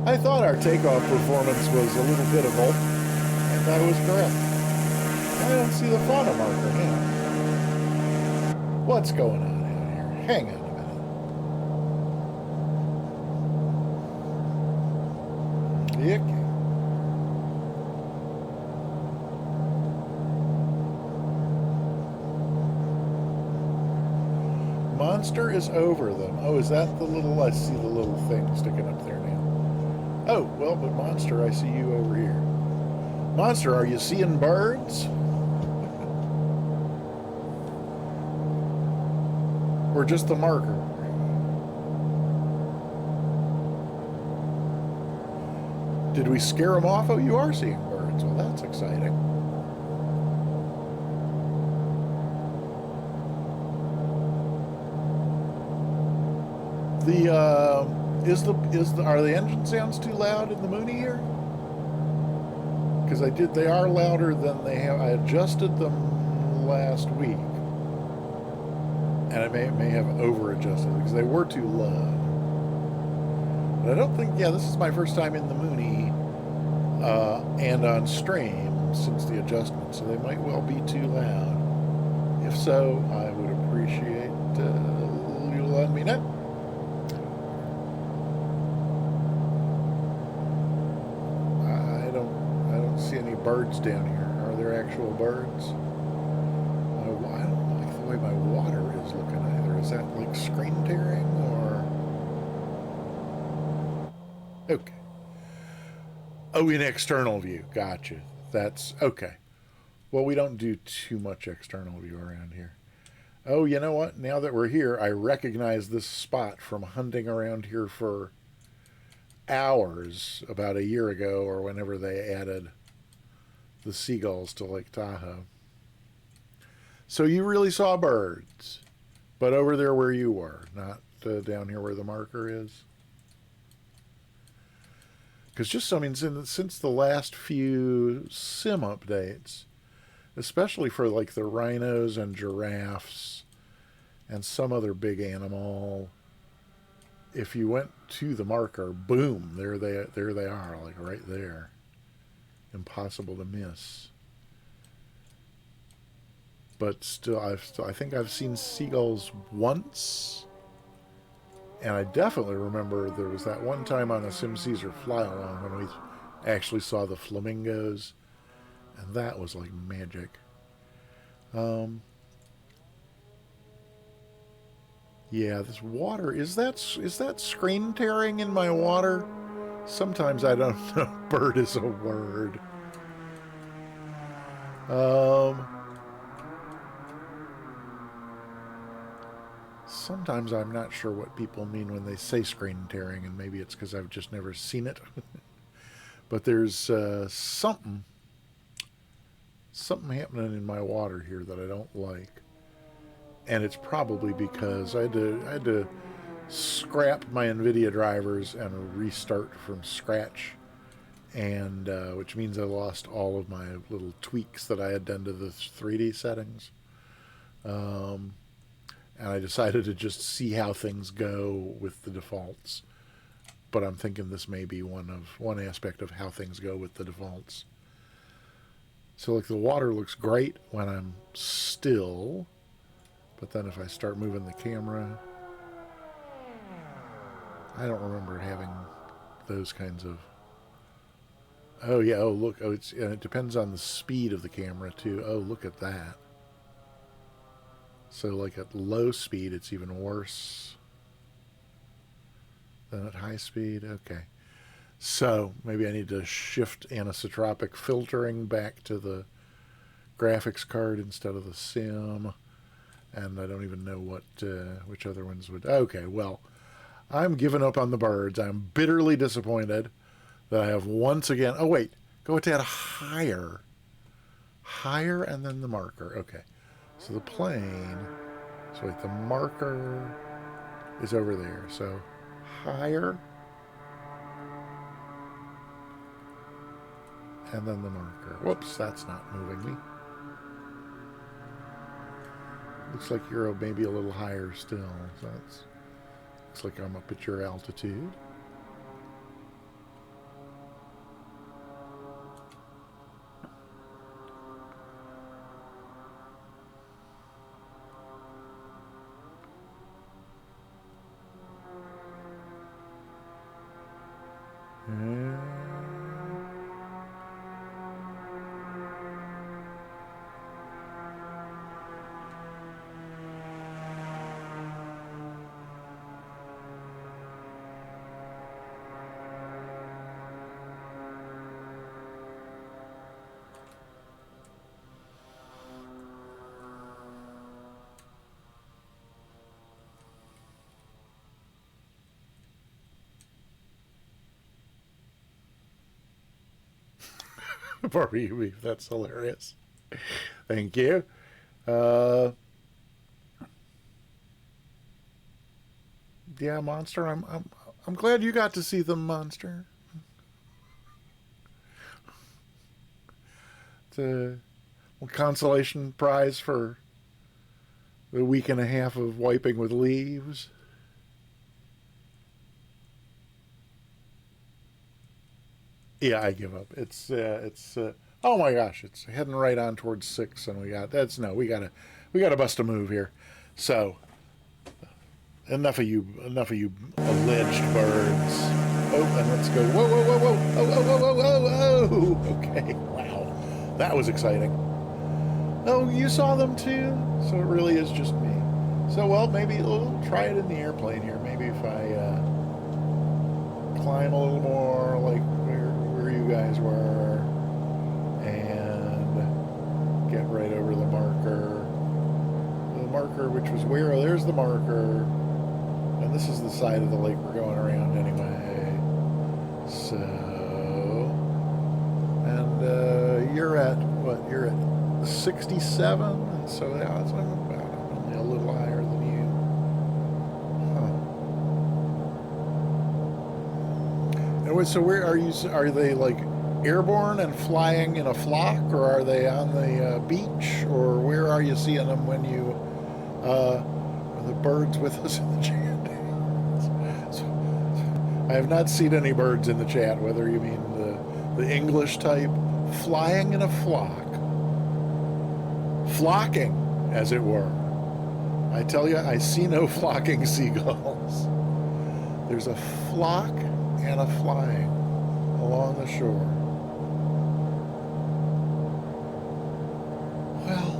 I thought our takeoff performance was a little pitiful, and I was correct. I don't see the fauna marker now. What's going on out here? Hang on a minute. Yuck. Monster is over them. Oh, is that the little... I see the little thing sticking up there now. Oh, well, but Monster, I see you over here. Monster, are you seeing birds? Or just the marker? Did we scare them off? Oh, you are seeing birds. Well, that's exciting. Are the engine sounds too loud in the Mooney here? Because they are louder than they have. I adjusted them last week, and I may have over adjusted because they were too low. But I don't think, yeah, this is my first time in the Mooney and on stream since the adjustment, so they might well be too loud. If so, I would appreciate you letting me know. I don't see any birds down here. Are there actual birds? I don't like the way my water is looking either. Is that like screen tearing or? Okay. Oh, in external view. Gotcha. That's okay. Well, we don't do too much external view around here. Oh, you know what? Now that we're here, I recognize this spot from hunting around here for hours about a year ago or whenever they added the seagulls to Lake Tahoe. So you really saw birds, but over there where you were, not down here where the marker is. Because just, I mean, since the last few sim updates, especially for like the rhinos and giraffes and some other big animal, if you went to the marker, boom, there they are, like right there. Impossible to miss. But still, I think I've seen seagulls once, and I definitely remember there was that one time on a Sim Caesar fly along when we actually saw the flamingos, and that was like magic. Yeah, this water, is that screen tearing in my water? Sometimes I don't know. Bird is a word. Sometimes I'm not sure what people mean when they say screen tearing, and maybe it's because I've just never seen it. But there's something happening in my water here that I don't like, and it's probably because I had to scrap my NVIDIA drivers and restart from scratch, and which means I lost all of my little tweaks that I had done to the 3D settings. And I decided to just see how things go with the defaults. But I'm thinking this may be one aspect of how things go with the defaults. So like the water looks great when I'm still, but then if I start moving the camera, I don't remember having those kinds of. Oh yeah, oh look, oh it depends on the speed of the camera too. Oh, look at that. So like at low speed it's even worse than at high speed. Okay. So maybe I need to shift anisotropic filtering back to the graphics card instead of the sim. And I don't even know which other ones would. Okay, well, I'm giving up on the birds. I'm bitterly disappointed that I have once again. Oh wait, go a tad higher, and then the marker. Okay, so the plane. So wait, the marker is over there. So higher, and then the marker. Whoops, that's not moving me. Looks like you're maybe a little higher still. So that's looks like I'm up at your altitude. Barbecue beef. That's hilarious. Thank you. Uh, yeah, Monster. I'm glad you got to see them, Monster. consolation prize for the week and a half of wiping with leaves. Yeah, I give up. Oh my gosh, it's heading right on towards 6, and we gotta bust a move here. So enough of you alleged birds. Oh, and let's go. Whoa, whoa, whoa, whoa, oh, oh, oh, oh, oh, oh. Okay, wow, that was exciting. Oh, you saw them too? So it really is just me. So, well, maybe we'll try it in the airplane here. Maybe if I climb a little more, like where you guys were, and get right over the marker. The marker, which was where? Oh, there's the marker. And this is the side of the lake we're going around anyway. So, and you're at, what? You're at 67? And so, yeah, that's what I'm about. I'm only a little higher than you. Huh. And so where are you? Are they like airborne and flying in a flock, or are they on the beach, or where are you seeing them when you, are the birds with us in the chat? I have not seen any birds in the chat, whether you mean the English type, flying in a flock. Flocking, as it were. I tell you, I see no flocking seagulls. There's a flock and a flying along the shore. Well,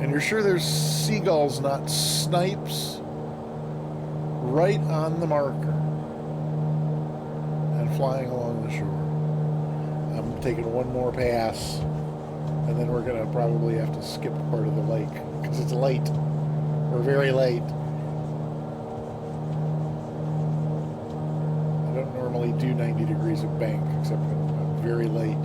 and you're sure there's seagulls, not snipes? Right on the marker and flying along the shore. I'm taking one more pass, and then we're going to probably have to skip part of the lake because it's late. We're very late. I don't normally do 90 degrees of bank except when I'm very late.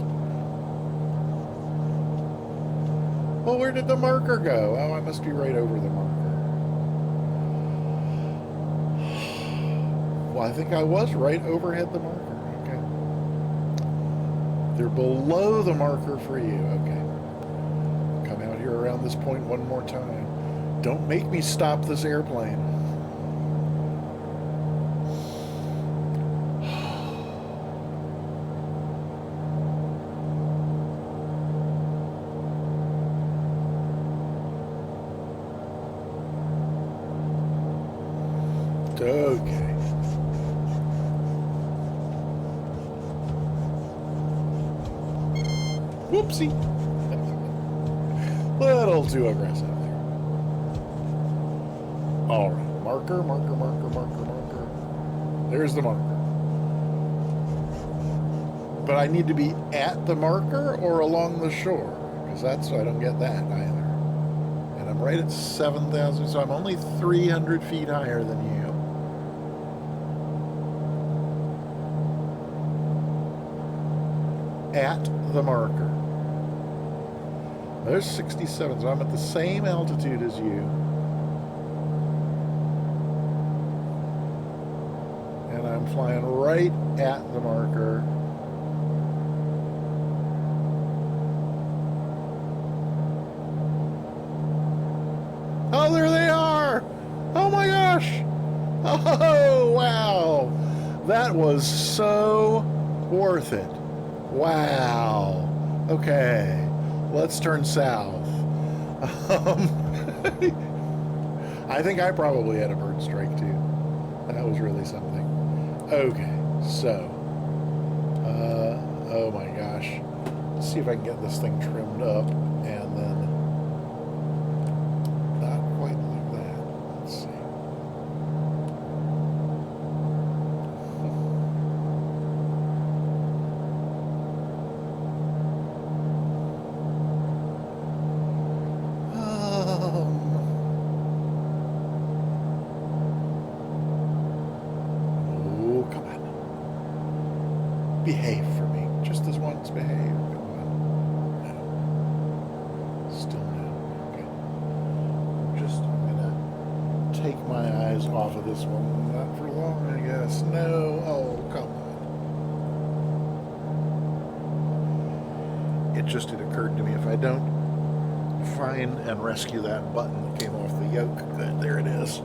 Well, where did the marker go? Oh, I must be right over the marker. Well, I think I was right overhead the marker. Okay. They're below the marker for you. Okay. Come out here around this point one more time. Don't make me stop this airplane. Okay. Whoopsie. Little too aggressive there. All right. Marker, marker, marker, marker, marker. There's the marker. But I need to be at the marker or along the shore, because I don't get that either. And I'm right at 7,000, so I'm only 300 feet higher than you. At the marker. There's 67, so I'm at the same altitude as you. And I'm flying right at the marker. Oh, there they are! Oh my gosh! Oh, wow! That was so worth it. Wow. Okay. Let's turn south. I think I probably had a bird strike too. That was really something. Okay. So. Oh my gosh. Let's see if I can get this thing trimmed up and then not quite like that. Let's see. Behave for me. Just as once, behave. Come on. No. Still no. Okay. I'm gonna take my eyes off of this one. Not for long, I guess. No. Oh, come it occurred to me, if I don't find and rescue that button that came off the yoke, good, there it is,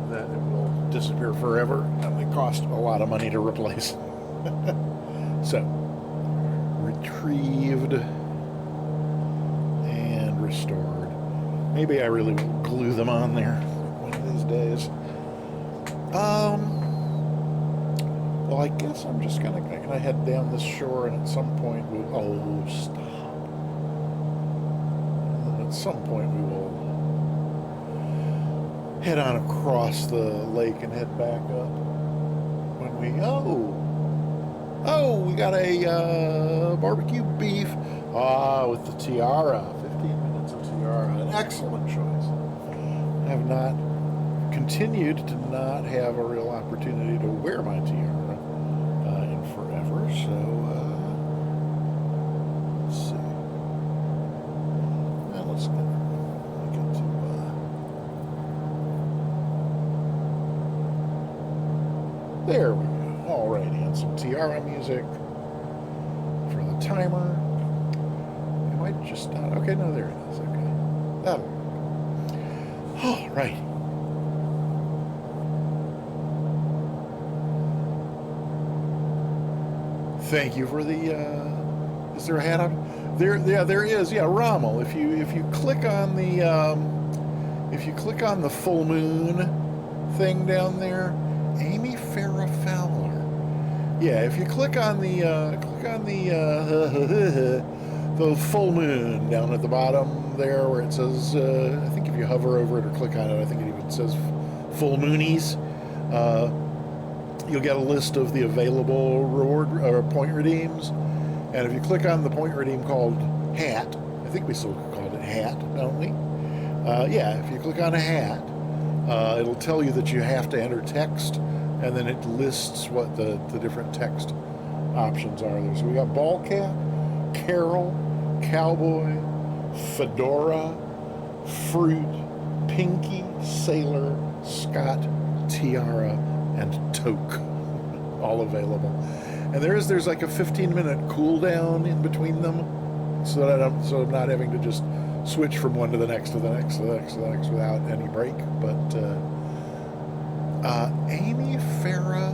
that it will disappear forever, and it cost a lot of money to replace. So, retrieved and restored. Maybe I really will glue them on there one of these days. Well, I guess I'm just gonna head down this shore, and at some point stop. And then at some point we will head on across the lake and head back up. When we we got a barbecue beef with the tiara. 15 minutes of tiara, an excellent choice. I have not continued to not have a real opportunity to wear my tiara in forever, so let's see. Now let's get to there we go. Alrighty, and some tiara music for the timer. It might just not. Okay, no, there it is. Okay, that'll work. Alright. Thank you for the. Is there a hat on? There, yeah, there is. Yeah, Rommel. If you click on the full moon thing down there, Amy Farrah Fowler. Yeah, if you click on the the full moon down at the bottom there, where it says, I think if you hover over it or click on it, I think it even says full moonies. You'll get a list of the available reward or point redeems, and if you click on the point redeem called hat, I think we still called it hat, don't we? Yeah, if you click on a hat, it'll tell you that you have to enter text, and then it lists what the different text options are there. So we got ball cap, carol, cowboy, fedora, fruit, pinky, sailor, Scott, tiara, and toque, all available. And there's like a 15-minute cooldown in between them, so that I'm not having to just switch from one to the next to the next to the next to the next without any break. But Amy Farrah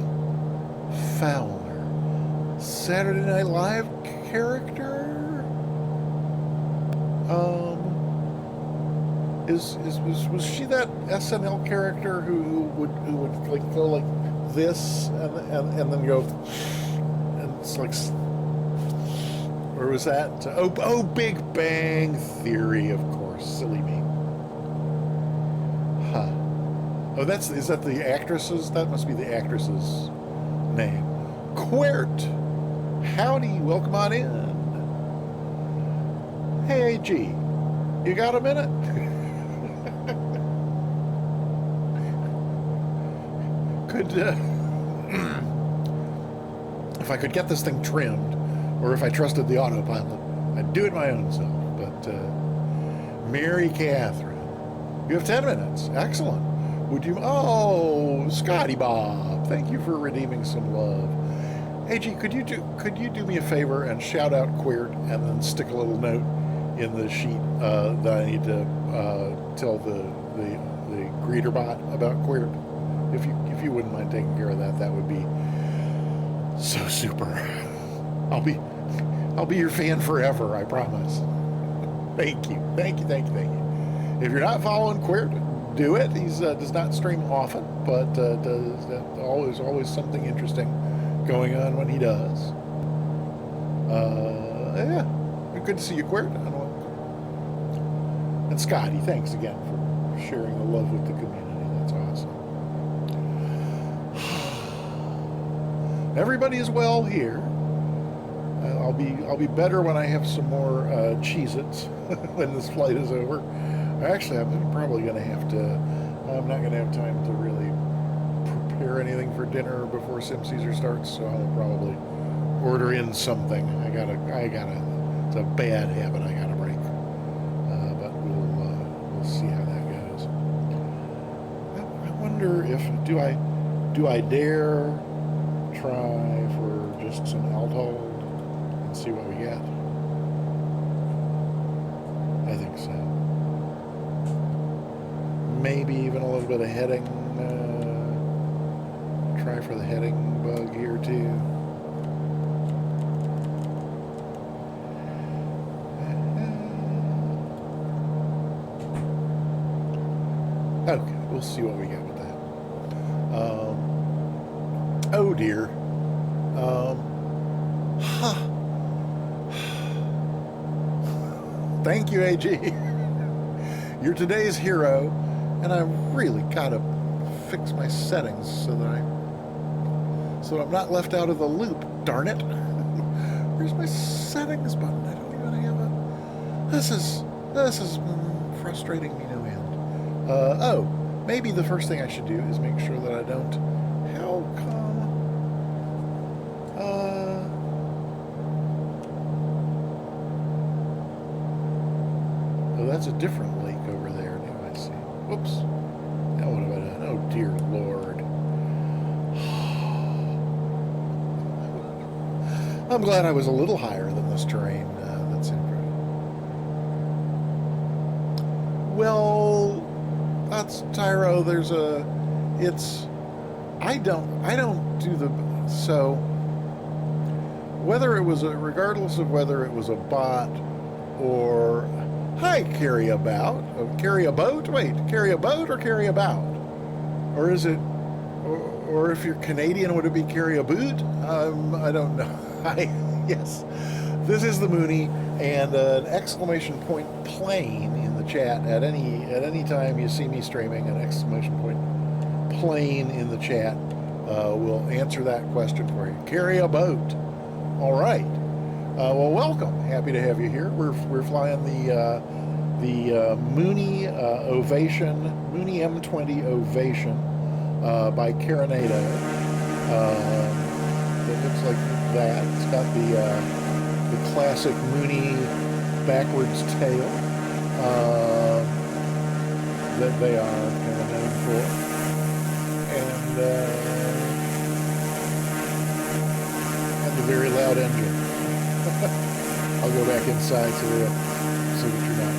Fowler, Saturday Night Live character. Was she that SNL character who would like go like this and then go, and it's like, or was that Big Bang Theory, of course, silly me. Huh. Oh, is that the actress's? That must be the actress's name. Quirt. Howdy, welcome on in. Hey, G, you got a minute? If I could get this thing trimmed, or if I trusted the autopilot, I'd do it my own self. But Mary Catherine, you have 10 minutes. Excellent. Would you? Oh, Scotty Bob, thank you for redeeming some love. Hey, G, could you do me a favor and shout out Queert, and then stick a little note in the sheet that I need to tell the greeter bot about Queert? If you wouldn't mind taking care of that, that would be so super. I'll be your fan forever, I promise. Thank you. If you're not following Queert, do it. He does not stream often, but does always something interesting going on when he does. Yeah, good to see you, Queert. And Scotty, thanks again for sharing the love with the community. That's awesome. Everybody is well here. I'll be better when I have some more Cheez-Its when this flight is over. Actually, I'm probably going to have to. I'm not going to have time to really prepare anything for dinner before Sim Caesar starts, so I'll probably order in something. I gotta. It's a bad habit I gotta break. But we'll see how that goes. I wonder if do I dare try for just some Altold and see what we get. I think so. Maybe even a little bit of heading. Try for the heading bug here too. Okay, we'll see what we get with that. Oh dear. Thank you, AG. You're today's hero, and I really gotta fix my settings so that I'm not left out of the loop. Darn it! Where's my settings button? I don't even have a. This is frustrating me no end. Oh, maybe the first thing I should do is make sure that I don't. How come? Oh, that's a different lake over there. Now I see. Whoops. Now what have I done? Oh dear Lord. I'm glad I was a little higher than this terrain. That's incredible. Well, that's Tyro. I don't do the, so whether it was regardless of whether it was a bot or, hi, carry a boat? Wait, carry a boat or carry about? Or is it, or if you're Canadian, would it be carry a boot? I don't know. Yes, this is the Mooney, and an exclamation point plane in the chat at any time you see me streaming. An exclamation point plane in the chat will answer that question for you. Carry a boat. All right. Well, welcome. Happy to have you here. We're flying the Mooney Ovation, Mooney M20 Ovation by Carinado. It looks like that. It's got the classic Mooney backwards tail that they are kind of known for, and the very loud engine. I'll go back inside so that you're not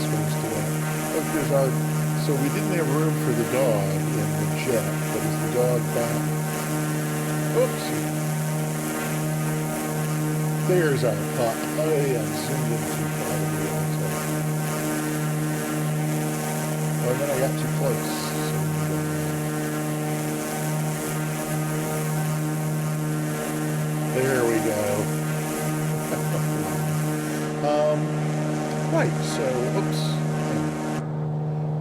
exposed to that. Oh, there's our. So we didn't have room for the dog in the jet, but is the dog back? Oops. There's our pup. Oh yeah, zoomed in too far. Oh, then I got too close. There we go. Right, so, oops.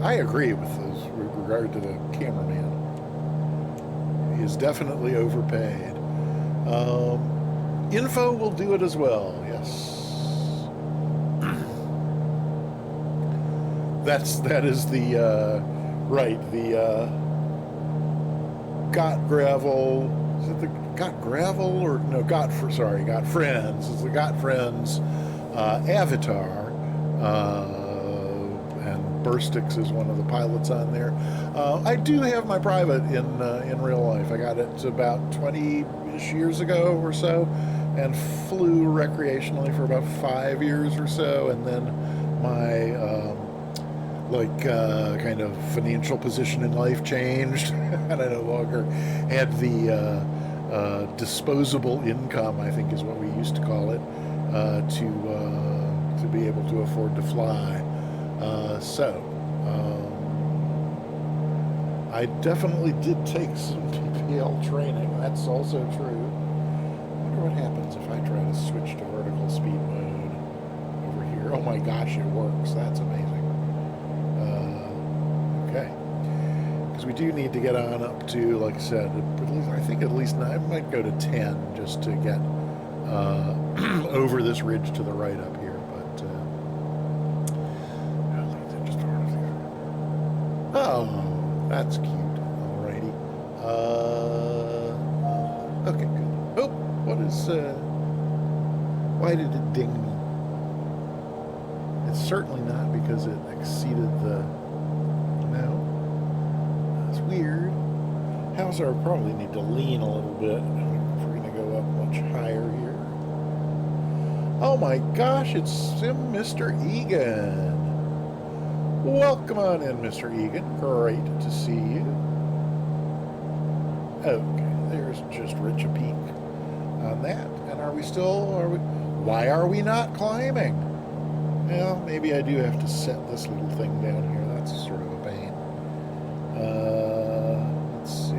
I agree with regard to the cameraman. He is definitely overpaid. Info will do it as well, yes. That is the, right, the, Got Gravel, is it the Got Gravel, or, no, Got Friends, it's the Got Friends, Avatar, and Burstix is one of the pilots on there. I do have my private in real life. I got it about 20-ish years ago or so, and flew recreationally for about 5 years or so, and then my kind of financial position in life changed, and I no longer had the disposable income, I think is what we used to call it, to be able to afford to fly. I definitely did take some PPL training. That's also true. I wonder what happens if I try to switch to vertical speed mode over here. Oh my gosh, it works. That's amazing. Okay. Because we do need to get on up to, like I said, I think at least 9. I might go to 10 just to get over this ridge to the right up here. But oh, that's cute. Alrighty. Okay, good. Oh, what is? Why did it ding me? It's certainly not because it exceeded the. No, that's weird. How's our? Probably need to lean a little bit. We're going to go up much higher here. Oh my gosh! It's Mr. Egan. Welcome on in, Mr. Egan. Great to see you. Okay, there's just Rich a peek on that. And why are we not climbing? Well, maybe I do have to set this little thing down here. That's sort of a pain. Let's see.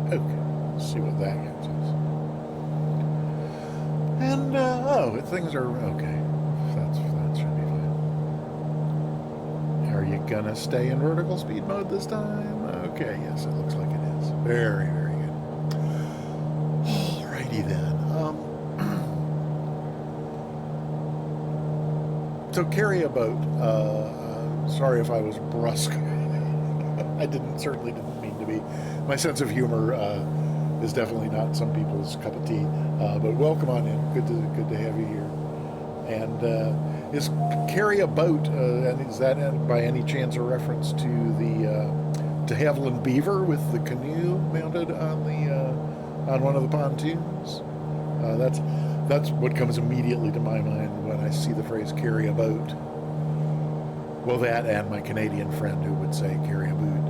Okay, let's see what that gets us. And, things are okay. That should be fine. Are you gonna stay in vertical speed mode this time? Okay, yes, it looks like it is. Very, very good. Alrighty then. So carry a boat. Sorry if I was brusque. I certainly didn't mean to be. My sense of humor is definitely not some people's cup of tea. But welcome on in. Good to have you here. And is carry a boat? And is that by any chance a reference to the de Havilland Beaver with the canoe mounted on one of the pontoons? That's what comes immediately to my mind when I see the phrase carry a boat. Well, that and my Canadian friend who would say carry a boot.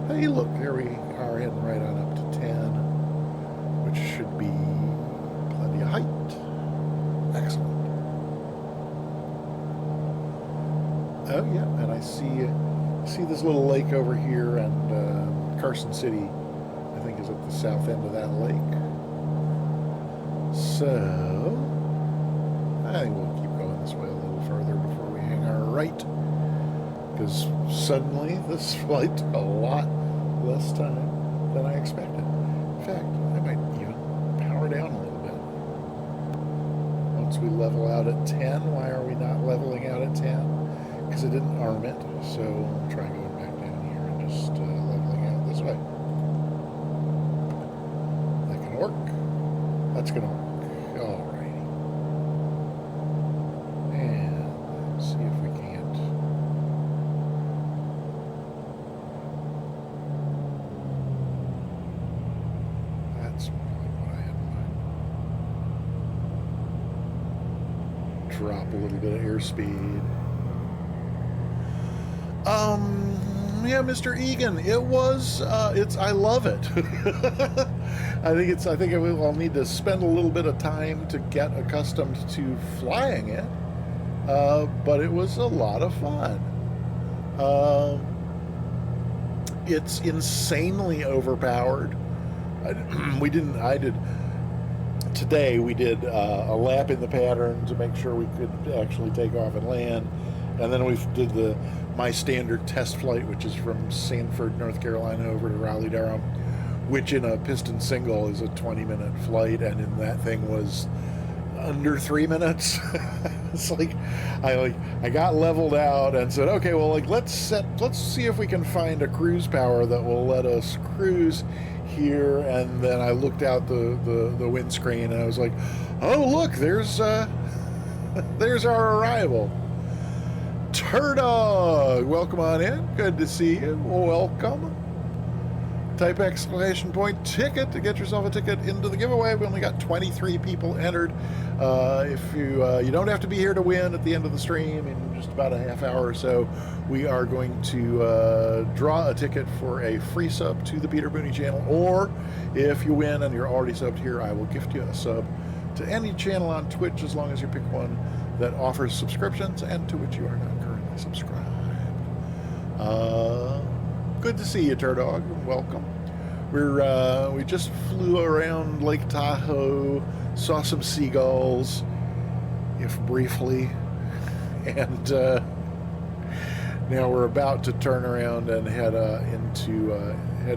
Hey, look, there we are heading right on up to 10, which should be plenty of height. Excellent. Oh, yeah, and I see this little lake over here, and Carson City, I think, is at the south end of that lake. So I think we'll keep going this way a little further before we hang our right, because suddenly this flight took a lot less time than I expected. In fact, I might even power down a little bit. Once we level out at 10, why are we not leveling out at 10? Because it didn't arm it, so I'll try going back down here and just leveling out this way. That can work. That's going to work. Alrighty. And let's see if we can't. That's more like what I had in mind. Drop a little bit of airspeed. Yeah, Mr. Egan, it was, I love it. I'll need to spend a little bit of time to get accustomed to flying it, but it was a lot of fun. It's insanely overpowered. Today we did a lap in the pattern to make sure we could actually take off and land, and then we did my standard test flight, which is from Sanford, North Carolina over to Raleigh-Durham, which in a piston single is a 20-minute flight, and in that thing was under 3 minutes. It's like I got leveled out and said, okay, well, let's see if we can find a cruise power that will let us cruise here. And then I looked out the windscreen and I was like, oh, look, there's our arrival. Turdog, welcome on in. Good to see you. Welcome. Type exclamation point ticket to get yourself a ticket into the giveaway. We only got 23 people entered. If you don't have to be here to win at the end of the stream in just about a half hour or so, we are going to draw a ticket for a free sub to the Peter Booney channel. Or if you win and you're already subbed here, I will gift you a sub to any channel on Twitch as long as you pick one that offers subscriptions and to which you are not currently subscribed. Good to see you, Turdog. Welcome. We just flew around Lake Tahoe, saw some seagulls, if briefly, and now we're about to turn around and head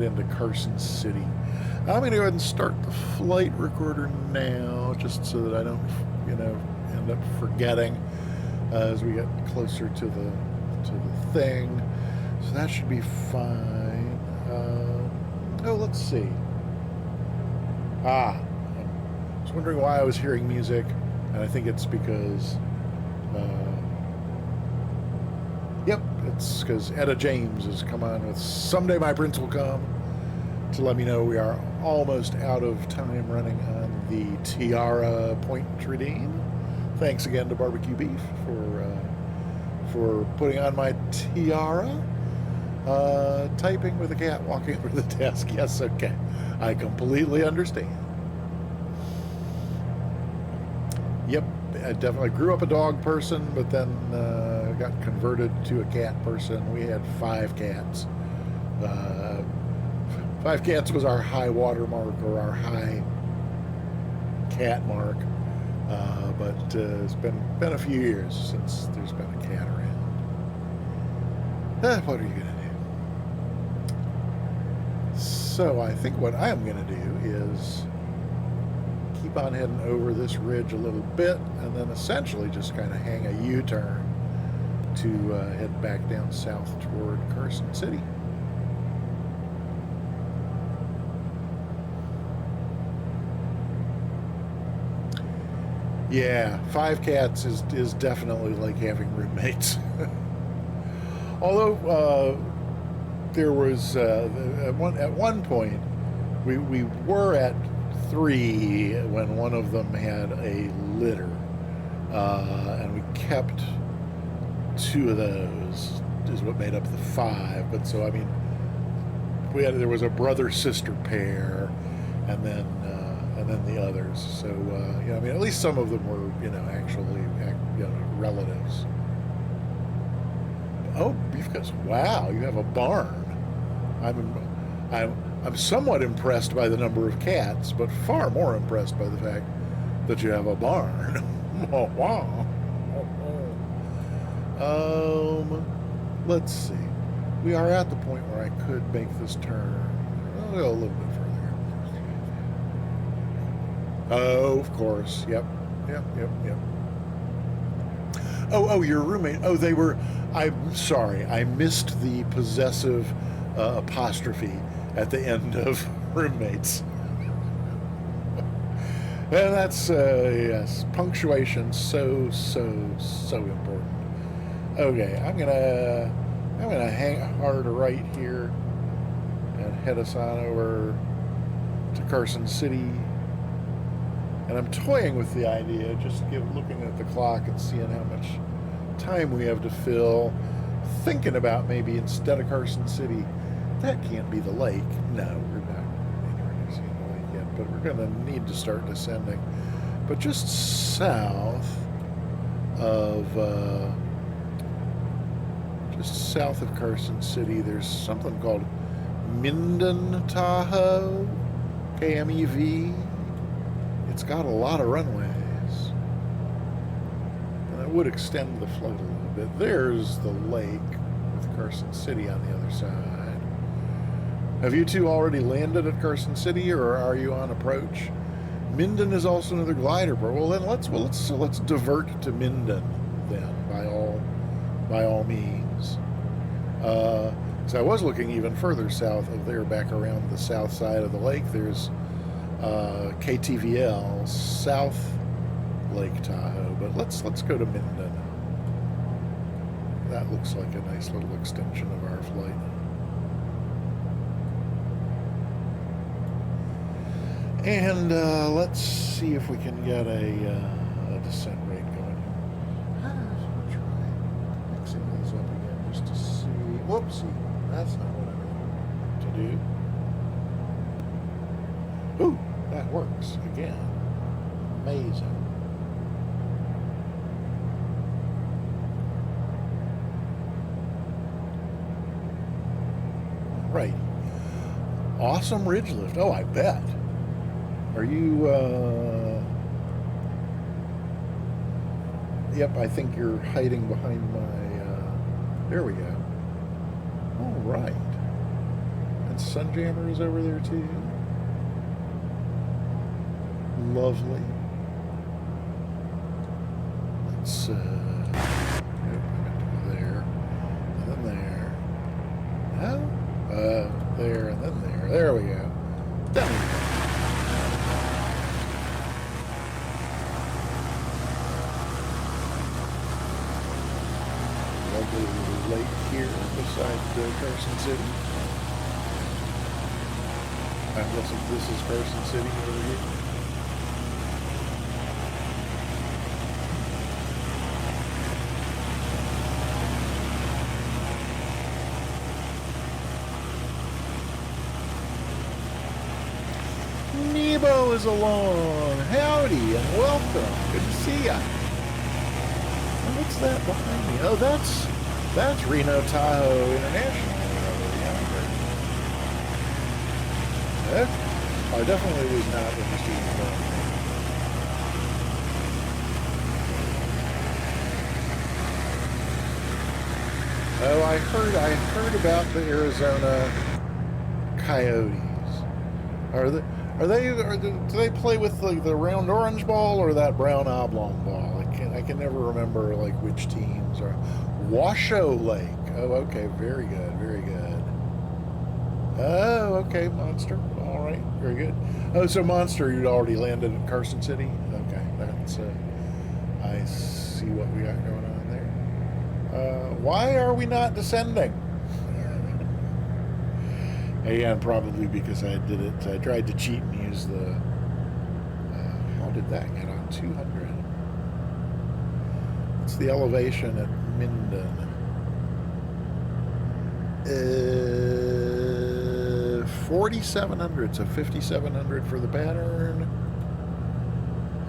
into Carson City. I'm going to go ahead and start the flight recorder now, just so that I don't, end up forgetting as we get closer to the thing. So that should be fine. was wondering why I was hearing music, and I think it's because, yep, it's because Etta James has come on with Someday My Prince Will Come to let me know we are almost out of time running on the Tiara Point Tradine. Thanks again to Barbecue Beef for putting on my tiara. Typing with a cat walking over the desk. Yes, okay. I completely understand. Yep, I definitely grew up a dog person, but then got converted to a cat person. We had 5 cats. 5 cats was our high water mark, or our high cat mark. But it's been a few years since there's been a cat around. What are you going to do? So I think what I am going to do is keep on heading over this ridge a little bit, and then essentially just kind of hang a U-turn to head back down south toward Carson City. Yeah, 5 cats is definitely like having roommates. Although there was at one point we were at 3 when one of them had a litter, and we kept 2 of those is what made up the 5. But so I mean, there was a brother-sister pair, and then the others. So I mean, at least some of them were actually relatives. Oh, because wow, you have a barn. I'm somewhat impressed by the number of cats, but far more impressed by the fact that you have a barn. Oh, wow. Let's see. We are at the point where I could make this turn. I'll go a little bit further. Oh, of course. Yep. Oh, your roommate. Oh, they were. I'm sorry. I missed the possessive apostrophe at the end of roommates. And that's yes, punctuation so important. Okay, I'm gonna hang hard right here and head us on over to Carson City. And I'm toying with the idea, just looking at the clock and seeing how much time we have to fill, thinking about maybe instead of Carson City, that can't be the lake. No, we're not anywhere near seeing the lake yet, but we're going to need to start descending. But just south of Carson City, there's something called Minden, Tahoe, KMEV. It's got a lot of runways, and it would extend the float a little bit. There's the lake with Carson City on the other side. Have you two already landed at Carson City, or are you on approach? Minden is also another glider port. Well, then let's divert to Minden then by all means. So I was looking even further south of there, back around the south side of the lake. There's KTVL, South Lake Tahoe, but let's go to Minden. That looks like a nice little extension of our flight. And let's see if we can get a descent rate going. I'll try mixing these up again just to see. Whoopsie, that's not what I meant to do. Ooh, that works again. Amazing. Right. Awesome ridge lift. Oh, I bet. Are you, yep, I think you're hiding behind my, there we go. All right. And Sunjammer is over there too. Lovely. Let's, yep, there, and then there. No? There, and then there. There we go. Done. lake here beside Carson City. I'm guessing this is Carson City over here. Nebo is along. Howdy and welcome. Good to see ya. What's that behind me? Oh, that's Reno Tahoe International. Okay. I definitely was not interested in that. Oh, I heard about the Arizona Coyotes. Do they play with the round orange ball or that brown oblong ball? I can never remember like which teams are. Washoe Lake. Oh, okay, very good, very good. Oh, okay, Monster. All right, very good. Oh, so Monster, you'd already landed in Carson City. Okay, that's. I see what we got going on there. Why are we not descending? And probably because I did it. I tried to cheat and use the. How did that get on 200? It's the elevation at Minden. 4,700, so 5,700 for the pattern.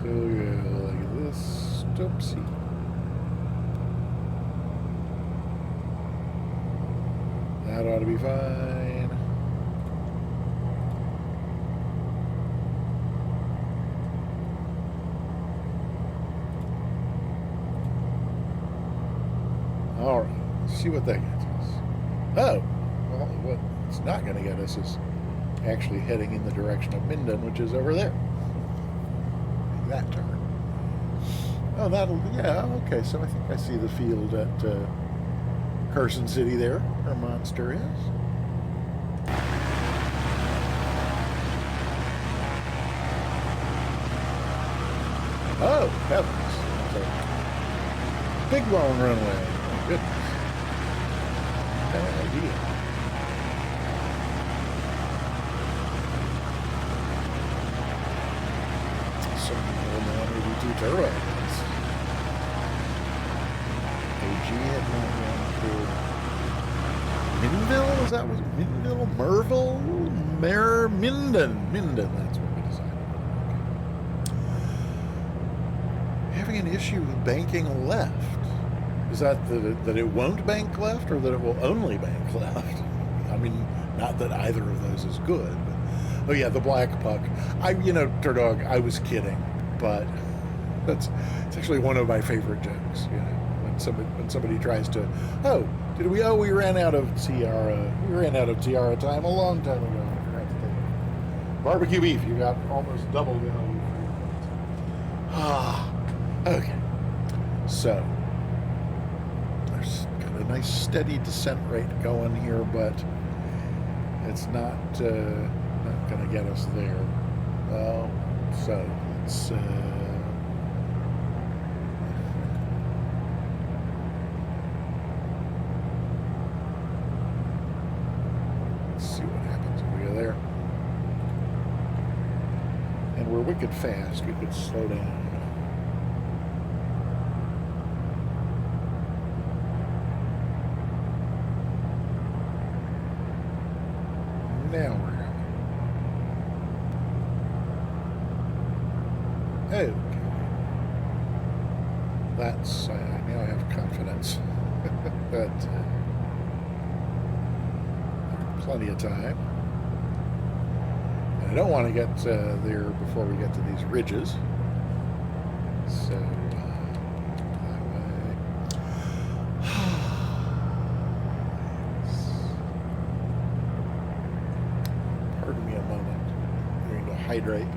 So yeah, like this. Oopsie. That ought to be fine. All right, let's see what that gets us. Oh, well, what it's not going to get us is actually heading in the direction of Minden, which is over there. That turn. Oh, yeah, okay, so I think I see the field at Carson City there, where Monster is. Oh, heavens. It's a big long runway. Oh, goodness. No idea. Some more 182 turbos. AG had one for Minville? Is that what Minville? Merville? Minden. That's what we decided. Okay. Having an issue with banking left. Is that it won't bank left or that it will only bank left? I mean, not that either of those is good. But, oh yeah, the black puck. Turdog, I was kidding, but it's actually one of my favorite jokes. When somebody tries to, we ran out of tiara. We ran out of tiara time a long time ago. I forgot to take it. Barbecue beef. You got almost double the value for your points. Okay. So. Got a nice steady descent rate going here, but it's not going to get us there. So let's see what happens if we go there. And we're wicked fast. We could slow down. Now we're okay. That's now I have confidence that plenty of time. And I don't want to get there before we get to these ridges. So that way. Pardon me a moment. I'm going to hydrate.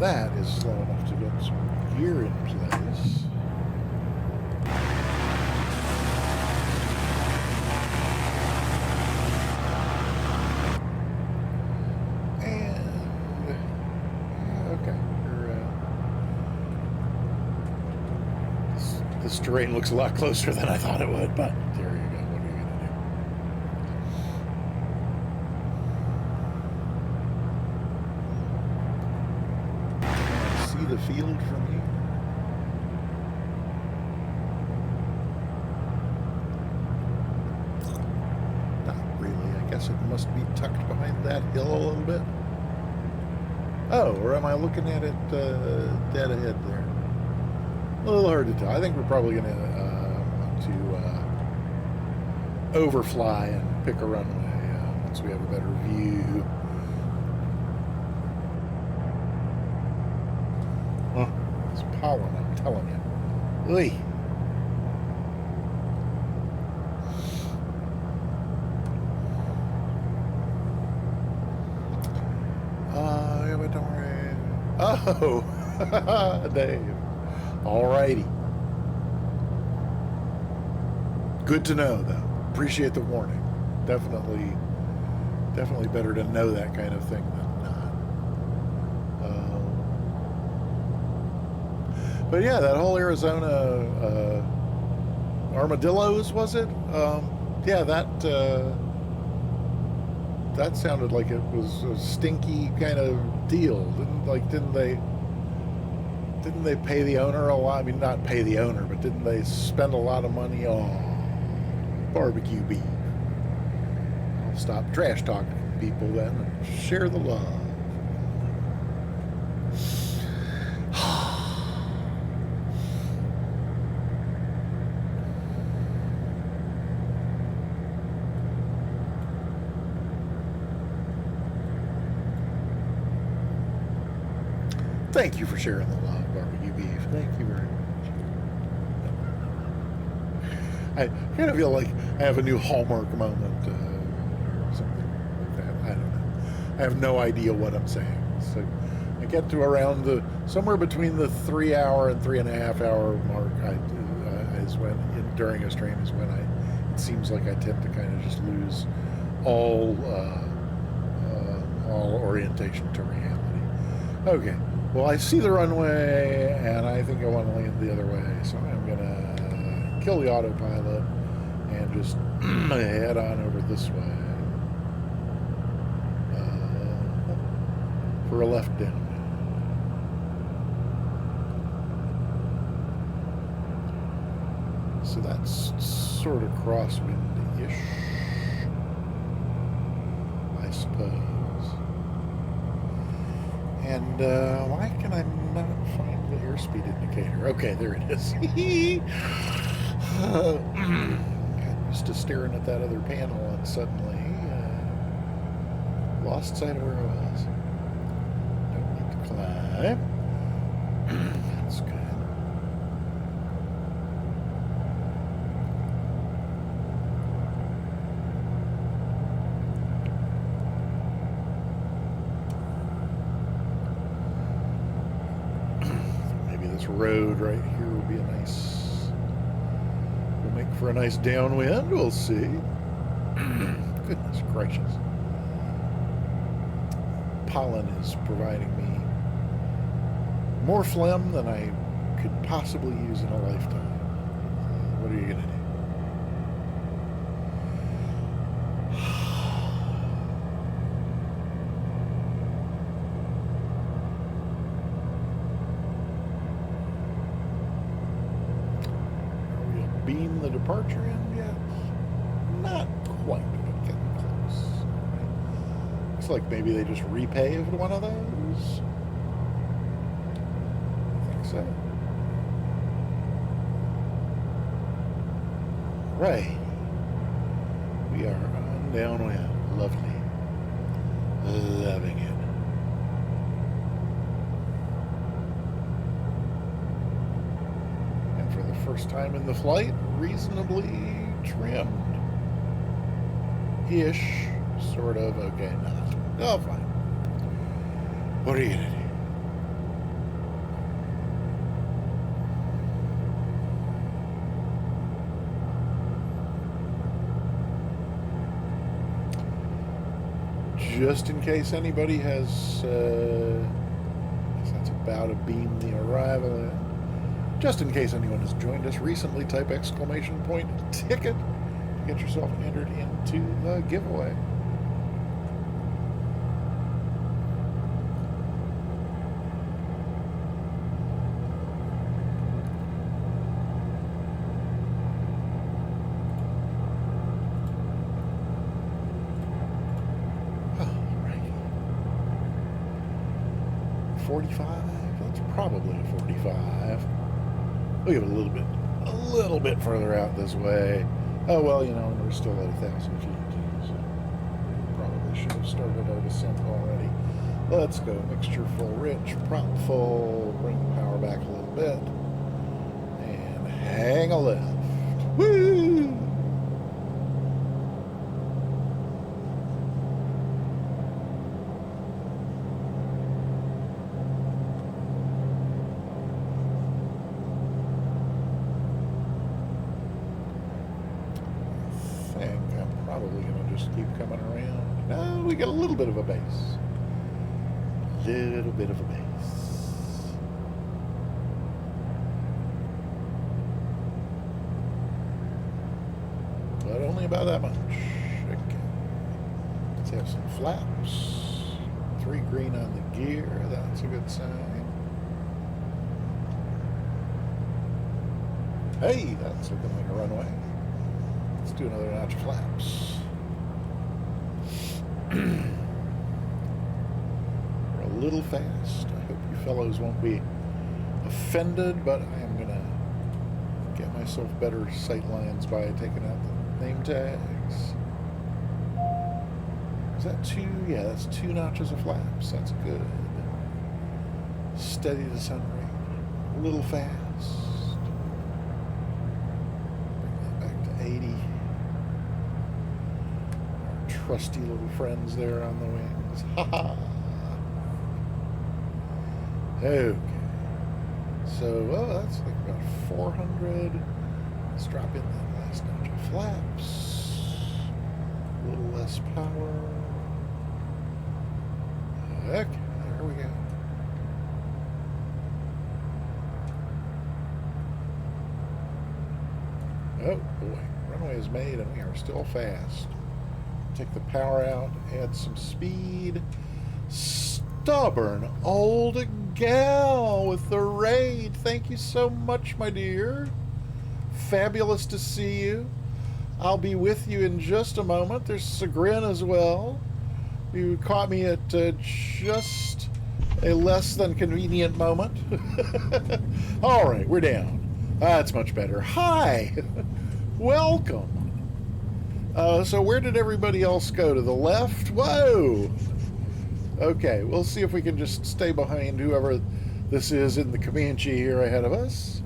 That is slow enough to get some gear in place. terrain looks a lot closer than I thought it would, but there you go. What are you going to do? See the field from here? Not really. I guess it must be tucked behind that hill a little bit. Oh, or am I looking at it dead ahead there? A little hard to tell. I think we're probably going to want to overfly and pick a runway once we have a better view. Oh, it's pollen, I'm telling you. Oy. Don't worry. Oh, Dave. Alrighty. Good to know, though. Appreciate the warning. Definitely better to know that kind of thing than not. But yeah, that whole Arizona armadillos, was it? Yeah, that sounded like it was a stinky kind of deal. Didn't they pay the owner a lot? I mean, not pay the owner, but didn't they spend a lot of money on barbecue beef? I'll stop trash talking people then and share the love. Thank you for sharing the love, barbecue beef. Thank you very much. I kind of feel like I have a new Hallmark moment or something like that. I don't know. I have no idea what I'm saying. So I get to around somewhere between the 3 hour and 3.5 hour mark. During a stream is when it seems like I tend to kind of just lose all orientation to reality. Okay. Well, I see the runway, and I think I want to land the other way, so I'm going to kill the autopilot and just head on over this way for a left down. So that's sort of crosswind-ish, I suppose. And why can I not find the airspeed indicator? Okay, there it is. Got used to staring at that other panel and suddenly lost sight of where I was. Don't need to climb. That's good. Road right here will be will make for a nice downwind. We'll see. Goodness gracious. Pollen is providing me more phlegm than I could possibly use in a lifetime. What are you going to do? Beam the departure in yet? Not quite, but getting close. Looks like maybe they just repaved one of those. I think so. Right. We are on downwind. Lovely. Loving it. First time in the flight, reasonably trimmed. Ish. Sort of. Okay, not. Oh, fine. What are you going to do? Just in case anybody has, I guess that's about a beam the arrival in. Just in case anyone has joined us recently, type exclamation point ticket to get yourself entered into the giveaway. Alrighty. 45? That's probably a 45. We'll get a little bit further out this way. Oh, well, you know, we're still at 1,000 feet, so probably should have started our descent already. Let's go. Mixture full, rich, prop full, bring the power back a little bit, and hang a left. Woo! Keep coming around. No, we got a little bit of a base. Little bit of a base. But only about that much. Okay. Let's have some flaps. 3 green on the gear. That's a good sign. Hey, that's looking like a runway. Let's do another notch of flaps. We're a little fast. I hope you fellows won't be offended, but I am going to get myself better sight lines by taking out the name tags. Is that 2? Yeah, that's 2 notches of flaps. That's good. Steady descent rate. A little fast. Bring that back to 80. Trusty little friends there on the wings. Ha ha! Okay. So, well, that's like about 400. Let's drop in that last notch of flaps. A little less power. Okay, there we go. Oh boy, runway is made and we are still fast. Take the power out, add some speed. Stubborn old gal with the raid. Thank you so much, my dear. Fabulous to see you. I'll be with you in just a moment. There's Sagrin as well. You caught me at just a less than convenient moment. All right, we're down. That's much better. Hi. Welcome. So where did everybody else go? To the left? Whoa! Okay, we'll see if we can just stay behind whoever this is in the Comanche here ahead of us.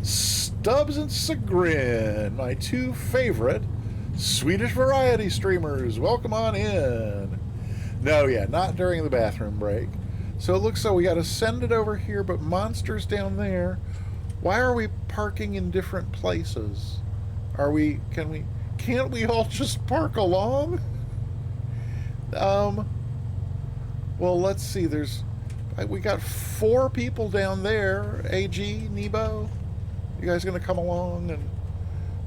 Stubbs and Sagrin, my 2 favorite Swedish variety streamers. Welcome on in. No, yeah, not during the bathroom break. So it looks like we got to send it over here, but Monster's down there. Why are we parking in different places? Can't we all just park along? Well, let's see. We got 4 people down there. AG, Nebo, you guys gonna come along and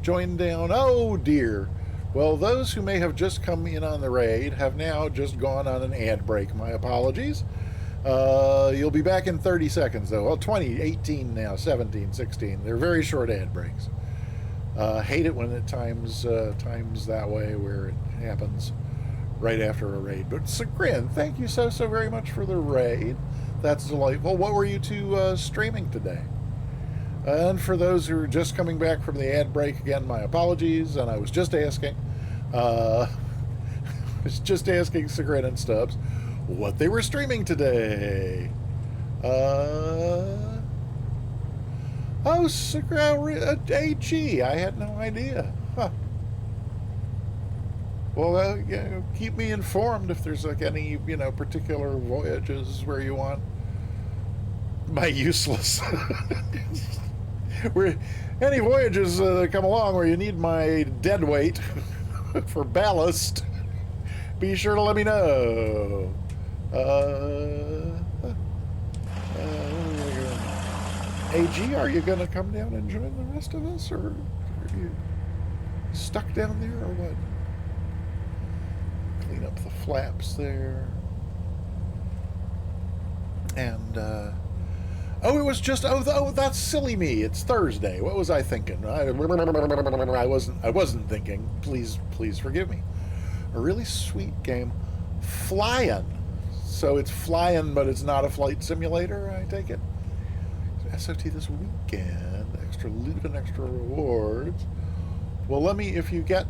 join down? Oh dear. Well, those who may have just come in on the raid have now just gone on an ad break. My apologies. You'll be back in 30 seconds though. Well, 20, 18 now, 17, 16. They're very short ad breaks. Hate it when it times that way where it happens right after a raid. But Sagrin, thank you so very much for the raid. That's delightful. What were you 2 streaming today? And for those who are just coming back from the ad break, again, my apologies. And I was just asking, Sagrin and Stubbs what they were streaming today. Oh, AG. I had no idea. Huh. Well, keep me informed if there's like any, particular voyages where you want my useless. Any voyages that come along where you need my dead weight for ballast, be sure to let me know. AG, are you going to come down and join the rest of us, or are you stuck down there, or what? Clean up the flaps there. And, oh, it was just, oh, that's silly me. It's Thursday. What was I thinking? I wasn't thinking. Please forgive me. A really sweet game. Flying. So it's flying, but it's not a flight simulator, I take it. SOT this weekend. Extra loot and extra rewards. Well, let me, if you get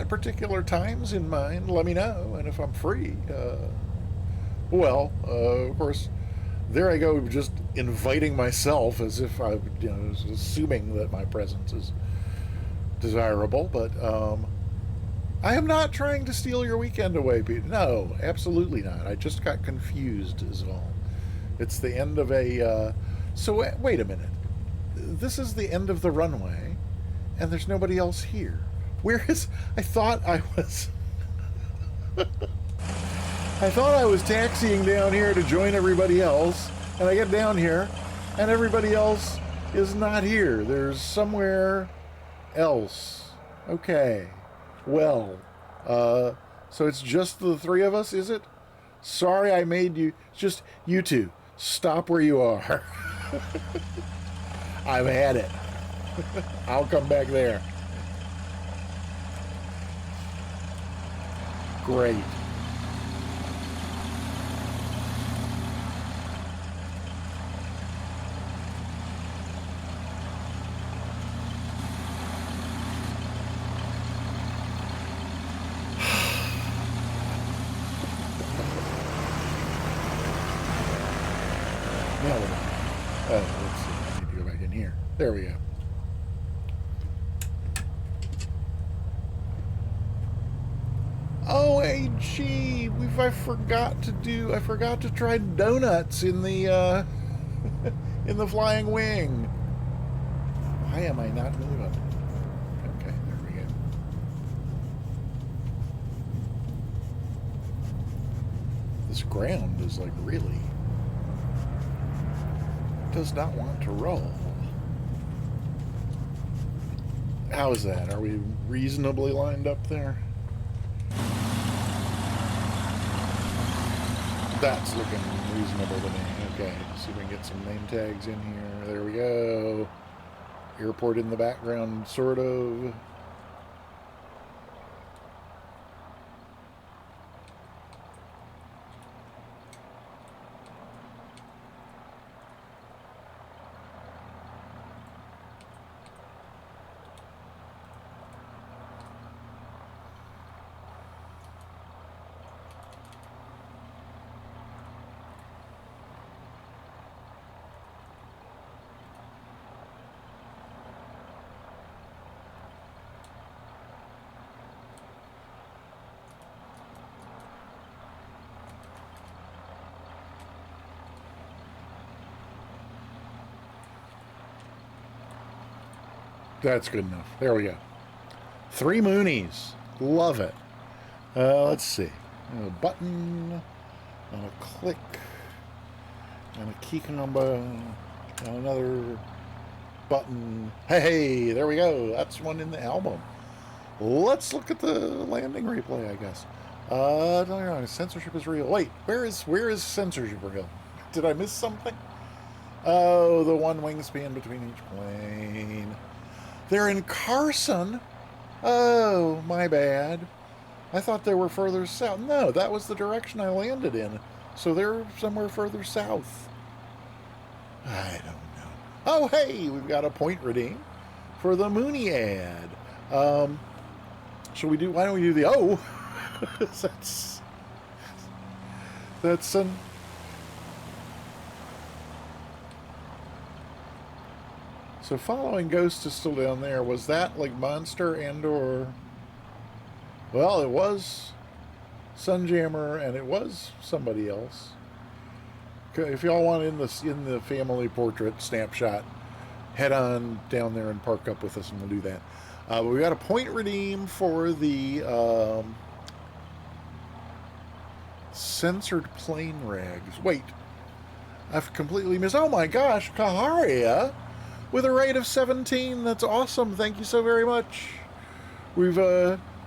particular times in mind, let me know. And if I'm free, of course, there I go, just inviting myself as if I, was assuming that my presence is desirable. But I am not trying to steal your weekend away, Pete. No, absolutely not. I just got confused, is all. It's the end of a. So wait a minute. This is the end of the runway, and there's nobody else here. Where is? I thought I was. I thought I was taxiing down here to join everybody else, and I get down here, and everybody else is not here. There's somewhere else. Okay. Well, so it's just the three of us, is it? Sorry I made you. Just you two. Stop where you are. I've had it. I'll come back there. Great. Let's see. I need to go back in here. There we go. Oh, AG, I forgot to try donuts in the in the flying wing. Why am I not moving? Okay, there we go. This ground is like really does not want to roll. How's that? Are we reasonably lined up there? That's looking reasonable to me. Okay, see if we can get some name tags in here. There we go. Airport in the background, sort of. That's good enough. There we go. 3 Moonies. Love it. Let's see. A button, and a click, and a key number, and another button. Hey, there we go. That's one in the album. Let's look at the landing replay, I guess. No, censorship is real. Wait, where is censorship real? Did I miss something? Oh, the one wingspan between each plane. They're in Carson. Oh, my bad. I thought they were further south. No, that was the direction I landed in. So they're somewhere further south. I don't know. Oh, hey, we've got a point redeem for the Mooney ad. Shall we do? Why don't we do the? Oh, that's an. So following Ghost is still down there. Was that like Monster and/or? Well, it was Sunjammer and it was somebody else. If y'all want in the family portrait snapshot, head on down there and park up with us, and we'll do that. But we got a point redeem for the censored plane rags. Wait, I've completely missed. Oh my gosh, Kaharia with a rate of 17. That's awesome. Thank you so very much. We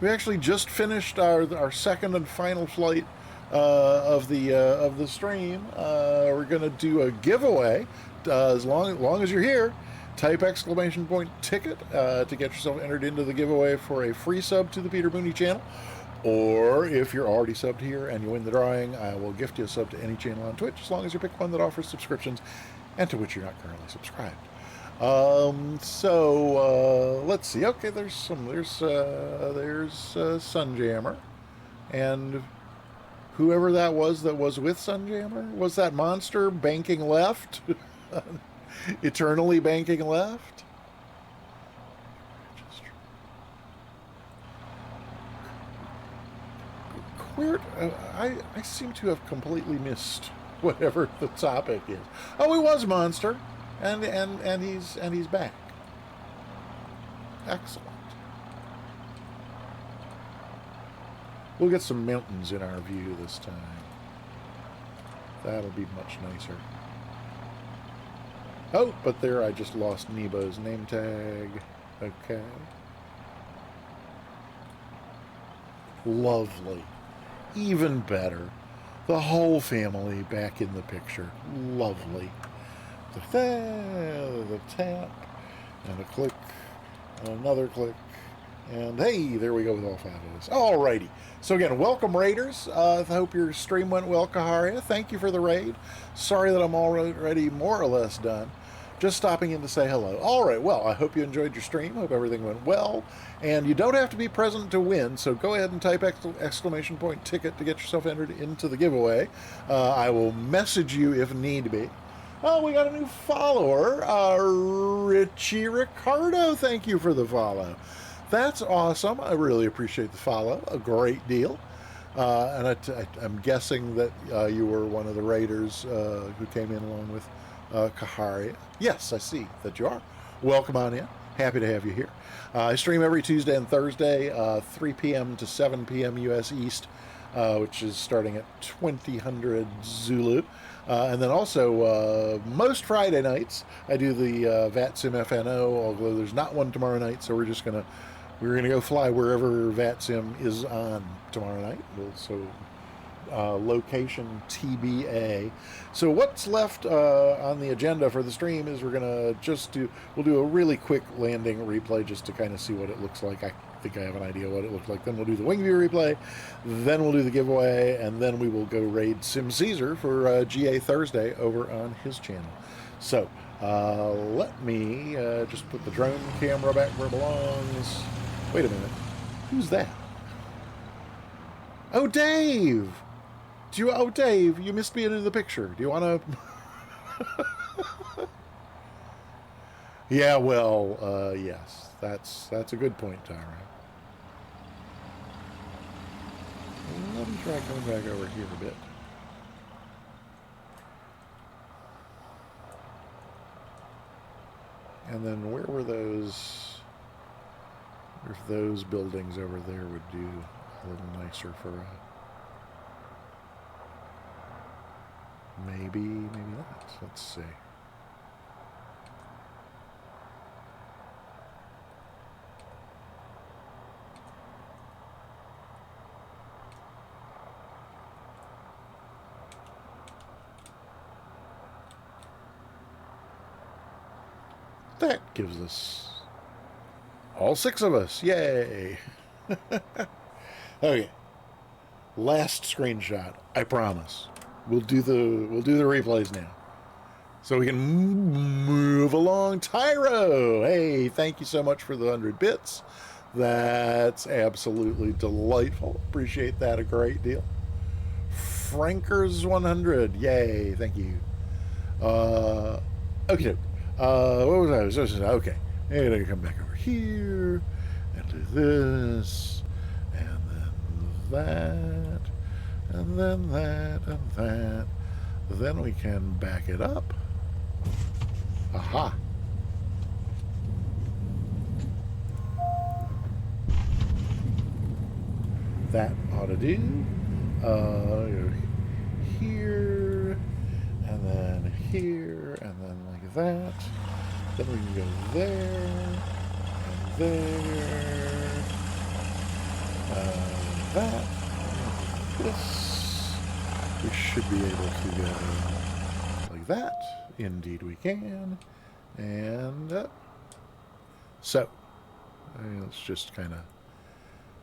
actually just finished our second and final flight of the stream. We're gonna do a giveaway. As long as you're here, type exclamation point ticket to get yourself entered into the giveaway for a free sub to the Peter Mooney channel. Or if you're already subbed here and you win the drawing, I will gift you a sub to any channel on Twitch as long as you pick one that offers subscriptions and to which you're not currently subscribed. Let's see. Okay, there's Sunjammer, and whoever that was with Sunjammer, was that monster banking left, eternally banking left. Where I seem to have completely missed whatever the topic is. Oh, he was Monster, and he's back. Excellent. We'll get some mountains in our view this time. That'll be much nicer. Oh, but there I just lost Nebo's name tag. Okay. Lovely. Even better. The whole family back in the picture. Lovely. The tap, and a click, and another click, and hey, there we go with all 5 of us. Alrighty. So again, welcome raiders. I hope your stream went well, Kaharia. Thank you for the raid. Sorry that I'm already more or less done. Just stopping in to say hello. All right, well, I hope you enjoyed your stream. Hope everything went well. And you don't have to be present to win, so go ahead and type exclamation point ticket to get yourself entered into the giveaway. I will message you if need be. Oh, we got a new follower, Richie Ricardo. Thank you for the follow. That's awesome. I really appreciate the follow. A great deal. And I'm guessing that you were one of the raiders who came in along with Kaharia. Yes, I see that you are. Welcome on in. Happy to have you here. I stream every Tuesday and Thursday, 3 p.m. to 7 p.m. U.S. East, which is starting at 2000 Zulu. And then also, most Friday nights, I do the VATSIM FNO, although there's not one tomorrow night, so we're gonna go fly wherever VATSIM is on tomorrow night. Location TBA. So what's left on the agenda for the stream is we'll do a really quick landing replay just to kind of see what it looks like. I think I have an idea what it looks like. Then we'll do the wing view replay, then we'll do the giveaway, and then we will go raid Sim Caesar for GA Thursday over on his channel. So let me just put the drone camera back where it belongs. Wait a minute. Who's that? Oh, Dave! Dave, you missed me into the picture. Do you want to... Yeah, well, yes. That's a good point, Tyra. Let me try coming back over here a bit. And then where were those... If those buildings over there would do a little nicer for a... Maybe not. Let's see. That gives us all 6 of us. Yay! Okay. Last screenshot. I promise. We'll do the replays now, so we can move along. Tyro, hey, thank you so much for the 100 bits. That's absolutely delightful. Appreciate that a great deal. Frankers 100, yay, thank you. Okay, what was I? Okay, I'm gonna come back over here and do this, and then that. And then that, and that. Then we can back it up. Aha. That ought to do. Here. and then here, and then like that. Then we can go there, and there, that, and this. We should be able to go like that. Indeed we can. And so, let's just kind of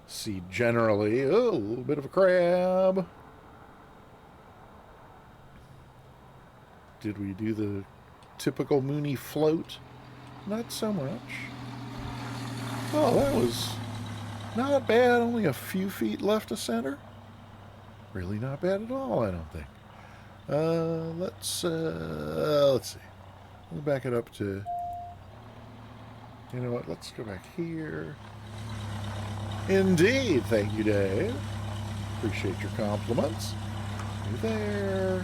see generally. Oh, a little bit of a crab. Did we do the typical Mooney float? Not so much. Oh, that was not bad. Only a few feet left of center. Really not bad at all, I don't think. Let's see. We'll back it up to. You know what? Let's go back here. Indeed, thank you, Dave. Appreciate your compliments. You there?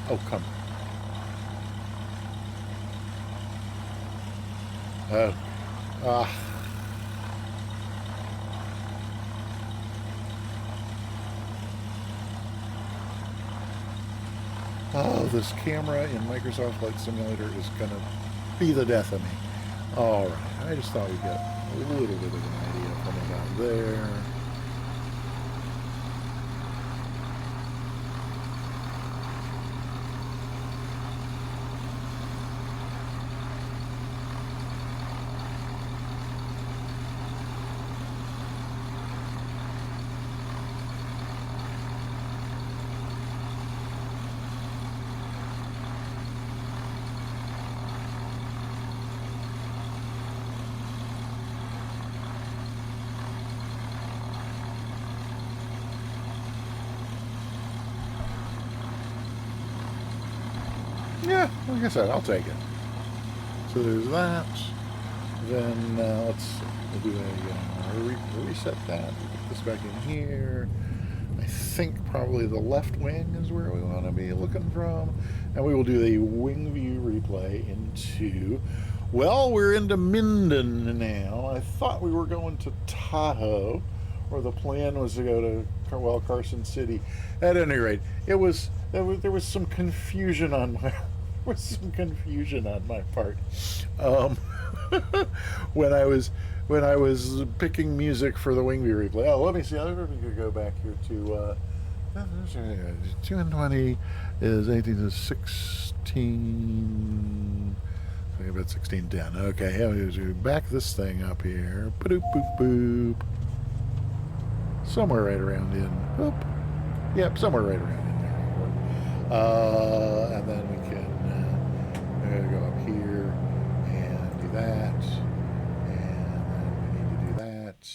Oh, come on. Oh, ah. Oh, this camera in Microsoft Flight Simulator is going to be the death of me. All right, I just thought we'd get a little bit of an idea from about there. Yeah, like I said, I'll take it. So there's that. Then let's see. We'll do a reset that. We'll put this back in here. I think probably the left wing is where we want to be looking from. And we will do the wing view replay into. Well, we're into Minden now. I thought we were going to Tahoe, or the plan was to go to Carson City. At any rate, there was some confusion on my part. Um, when I was picking music for the wing view replay. Oh, let me see. I wonder if we could go back here to 2 and 20 is 18 to 16. I think about 1610. Okay, we back this thing up here. Boop boop boop. Somewhere right around in. Boop. Yep, somewhere right around in there. And then we can go up here and do that. And then we need to do that.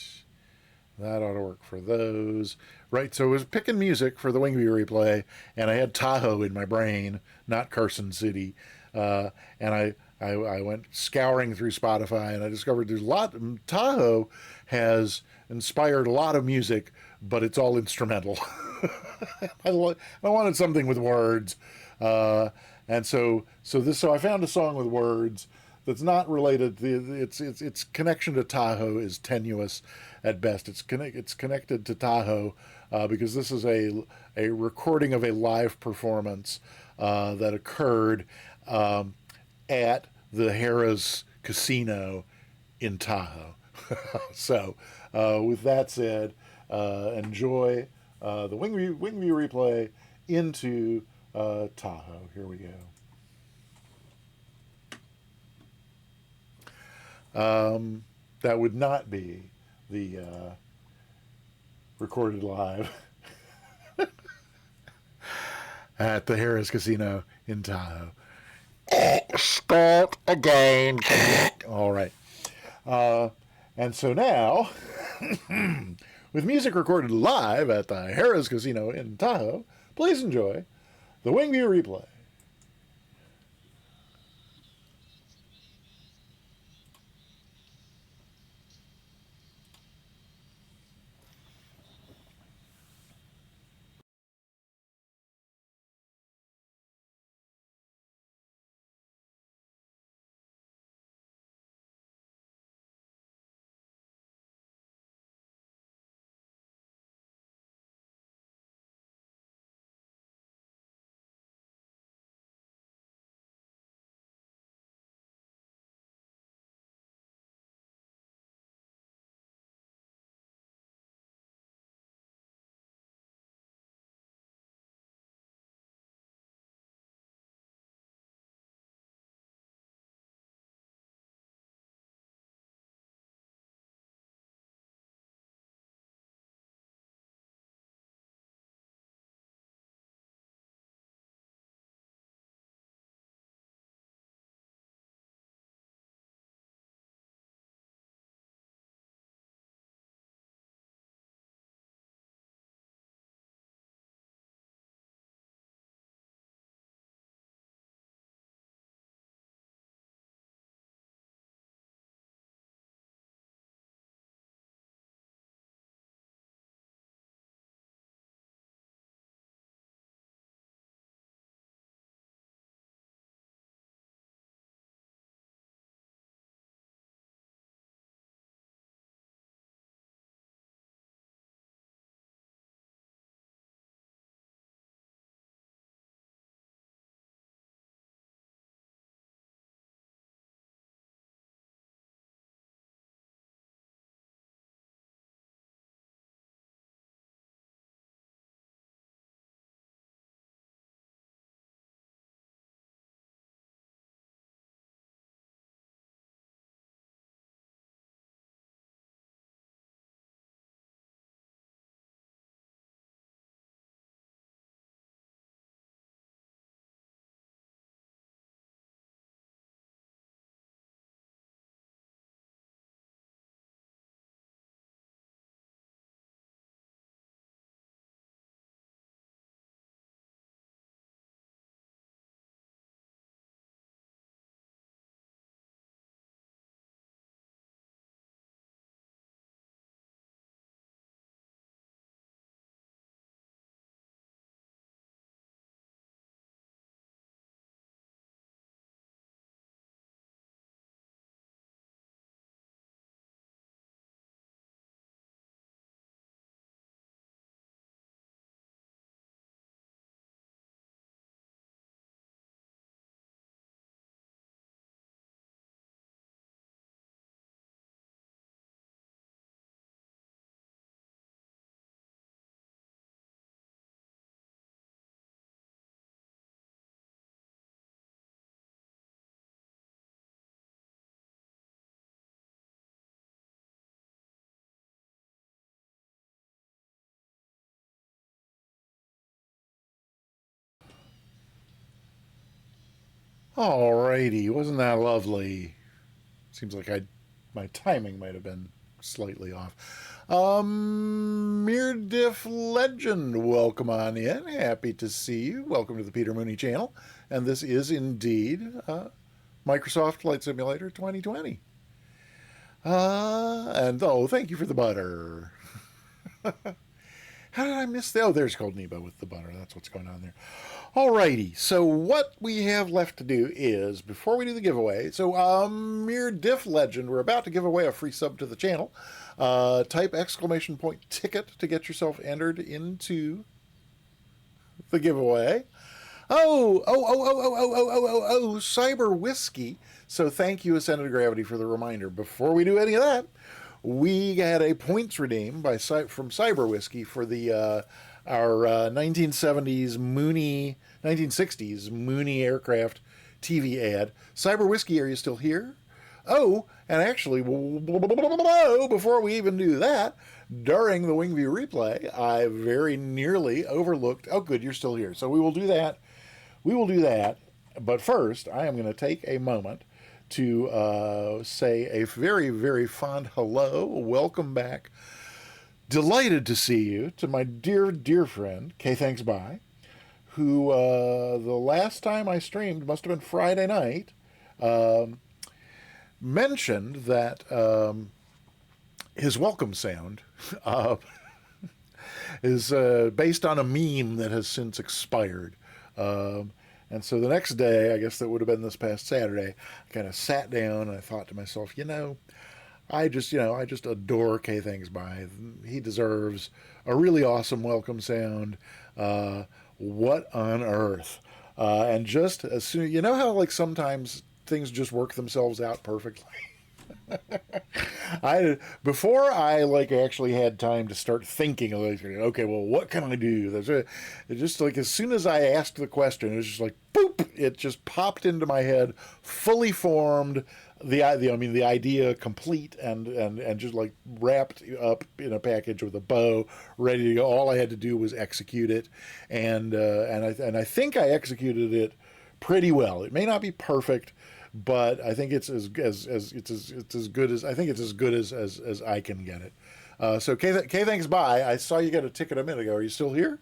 That ought to work for those. Right, so I was picking music for the wing view replay, and I had Tahoe in my brain, not Carson City. And I went scouring through Spotify, and I discovered there's a lot. Tahoe has inspired a lot of music, but it's all instrumental. I wanted something with words, and so I found a song with words that's not related. Its connection to Tahoe is tenuous at best. It's connected to Tahoe because this is a recording of a live performance that occurred at the Harrah's Casino in Tahoe. So, with that said, enjoy the wing view replay into Tahoe. Here we go. That would not be the recorded live at the Harrah's Casino in Tahoe. Start again. All right. And so now, with music recorded live at the Harrah's Casino in Tahoe, please enjoy the Wing View replay. Alrighty, wasn't that lovely? Seems like my timing might have been slightly off. Meardiff Legend, welcome on in. Happy to see you. Welcome to the Peter Mooney channel. And this is indeed Microsoft Flight Simulator 2020. And oh, thank you for the butter. How did I miss that? Oh, there's Cold Nebo with the butter. That's what's going on there. Alrighty, so what we have left to do is, before we do the giveaway, so Mere Diff Legend, we're about to give away a free sub to the channel. Type exclamation point ticket to get yourself entered into the giveaway. Cyber Whiskey. So thank you, Ascended Gravity, for the reminder. Before we do any of that, we had a points redeem from Cyber Whiskey for the our 1960s Mooney aircraft TV ad. Cyber Whiskey, are you still here? Oh, and actually, before we even do that, during the Wingview replay, I very nearly overlooked. Oh, good, you're still here. So we will do that. We will do that. But first, I am going to take a moment to say a very, very fond hello. Welcome back. Delighted to see you, to my dear, dear friend, K Thanks Bye, who the last time I streamed, must have been Friday night, mentioned that his welcome sound is based on a meme that has since expired. And so the next day, I guess that would have been this past Saturday, I kind of sat down and I thought to myself, I just adore K Thanks Bye. He deserves a really awesome welcome sound. What on earth? And just as soon, how like sometimes things just work themselves out perfectly. Before I like actually had time to start thinking, like, okay, well, what can I do? It just like as soon as I asked the question, it was just like boop, it just popped into my head, fully formed. The idea complete and just like wrapped up in a package with a bow, ready to go. All I had to do was execute it, and I think I executed it pretty well. It may not be perfect, but I think it's as good as I think it's as good as I can get it. So K Thanks Bye. I saw you got a ticket a minute ago. Are you still here?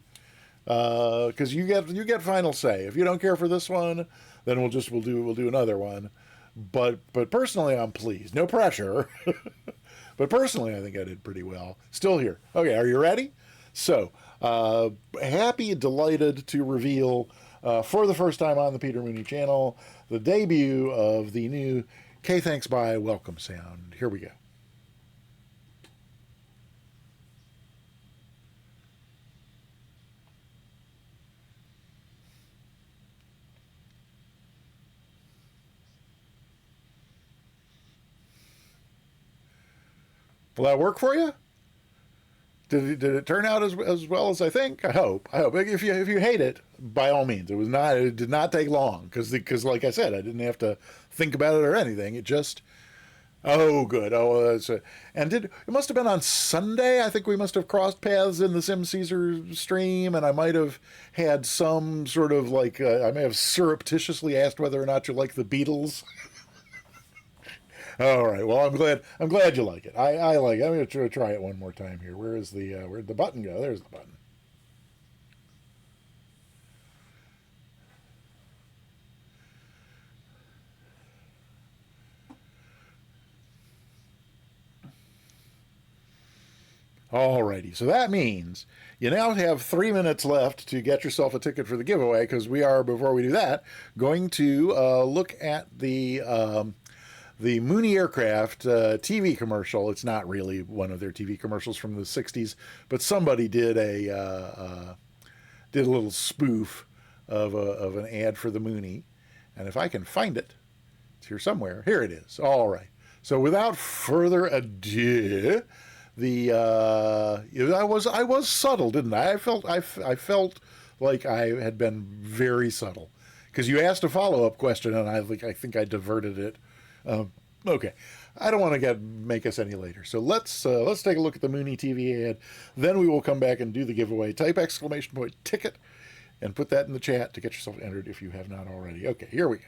Because you get final say. If you don't care for this one, then we'll do another one. But personally, I'm pleased. No pressure. But personally, I think I did pretty well. Still here. Okay, are you ready? So, happy, delighted to reveal for the first time on the Peter Mooney channel the debut of the new K Thanks Bye welcome sound. Here we go. Will that work for you? Did it turn out as well as I think? I hope. If you hate it, by all means, it did not take long because like I said, I didn't have to think about it or anything. It just good. It must have been on Sunday. I think we must have crossed paths in the Sim Caesar stream, and I might have had some sort of like I may have surreptitiously asked whether or not you like the Beatles. All right. Well, I'm glad you like it. I like it. I'm going to try it one more time here. Where'd the button go? There's the button. Alrighty, so that means you now have 3 minutes left to get yourself a ticket for the giveaway because we are, before we do that, going to look at the Mooney Aircraft TV commercial. It's not really one of their TV commercials from the 60s, but somebody did a little spoof of an ad for the Mooney. And if I can find it, it's here somewhere. Here it is. All right. So without further ado, I was subtle, didn't I? I felt like I had been very subtle because you asked a follow-up question and I think I diverted it. Okay, I don't want to make us any later. So let's take a look at the Mooney TV ad. Then we will come back and do the giveaway. Type exclamation point ticket and put that in the chat to get yourself entered if you have not already. Okay, here we go.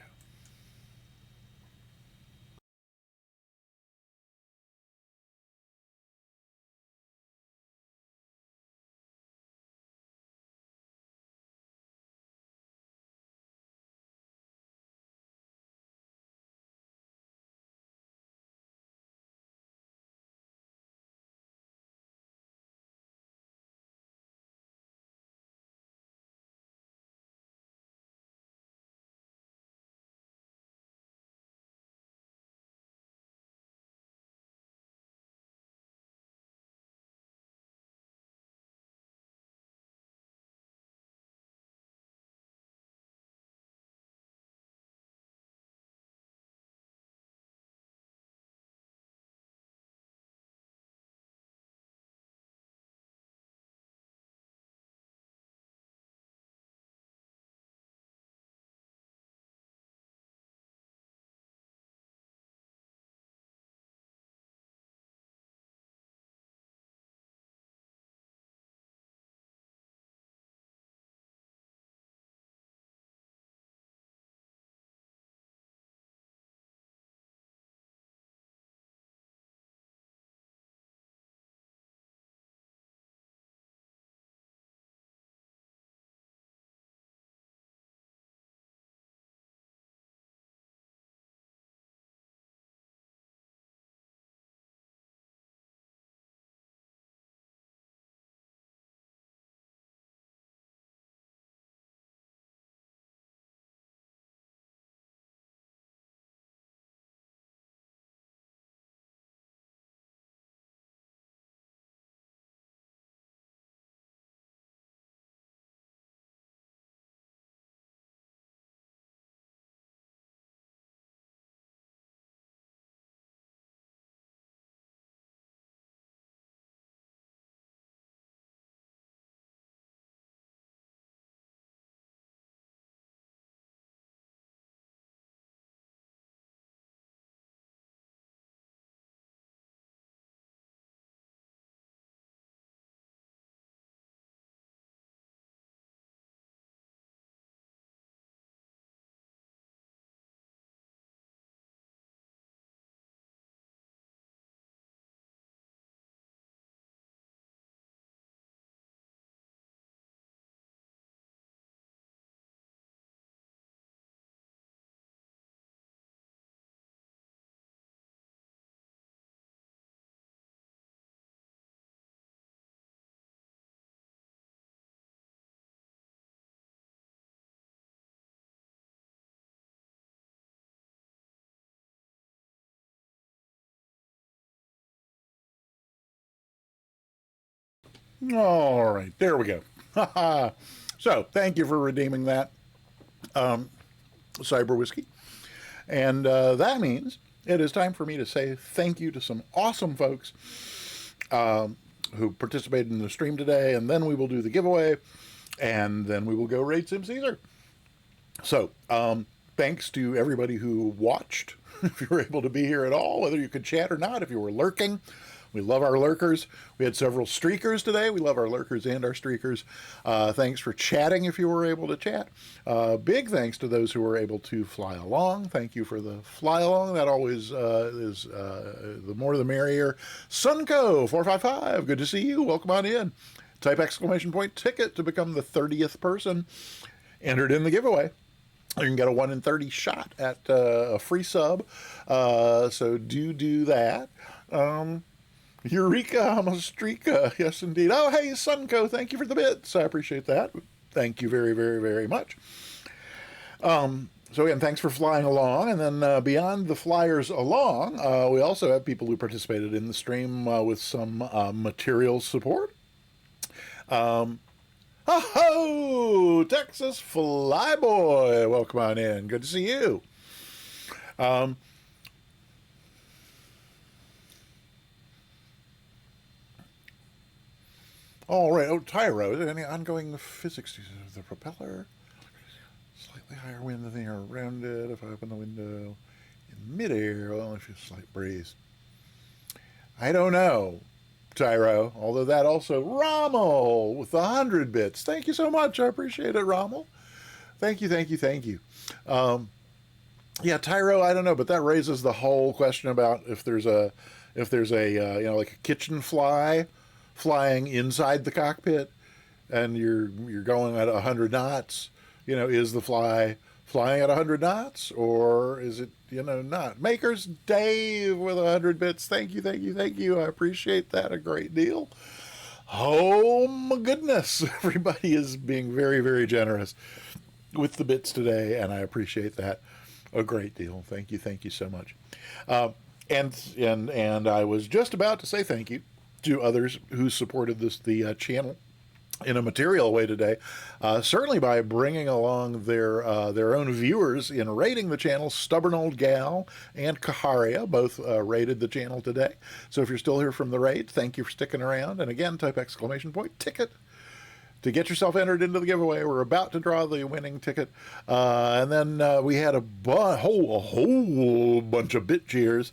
All right, there we go. So, thank you for redeeming that cyber whiskey. And that means it is time for me to say thank you to some awesome folks who participated in the stream today. And then we will do the giveaway. And then we will go raid Sim Caesar. So, thanks to everybody who watched. If you were able to be here at all, whether you could chat or not, if you were lurking. We love our lurkers. We had several streakers today. We love our lurkers and our streakers. Thanks for chatting if you were able to chat. Big thanks to those who were able to fly along. Thank you for the fly along. That always is the more the merrier. Sunco 455, good to see you. Welcome on in. Type exclamation point ticket to become the 30th person entered in the giveaway. You can get a 1 in 30 shot at a free sub. So do that. Eureka, I'm a streaker. Yes, indeed. Oh, hey, Sunco, thank you for the bits. I appreciate that. Thank you very, very, very much. So again, thanks for flying along. And then beyond the flyers along, we also have people who participated in the stream with some material support. Ho, Texas Flyboy, welcome on in. Good to see you. All right. Oh, Tyro. Any ongoing physics of the propeller? Slightly higher wind than the air around it. If I open the window in midair, well, if you slight breeze. I don't know, Tyro. Although that also Rommel with 100 bits. Thank you so much. I appreciate it, Rommel. Thank you, thank you, thank you. Yeah, Tyro. I don't know, but that raises the whole question about if there's a like a kitchen fly flying inside the cockpit and you're going at 100 knots, is the fly flying at 100 knots or is it, not? Makers Dave with 100 bits. Thank you, thank you, thank you. I appreciate that a great deal. Oh my goodness. Everybody is being very, very generous with the bits today, and I appreciate that a great deal. Thank you so much. And I was just about to say thank you to others who supported the channel in a material way today, certainly by bringing along their own viewers in raiding the channel. Stubborn Old Gal and Kaharia both raided the channel today. So if you're still here from the raid, thank you for sticking around. And again, type exclamation point ticket to get yourself entered into the giveaway. We're about to draw the winning ticket. And then we had a whole bunch of bit cheers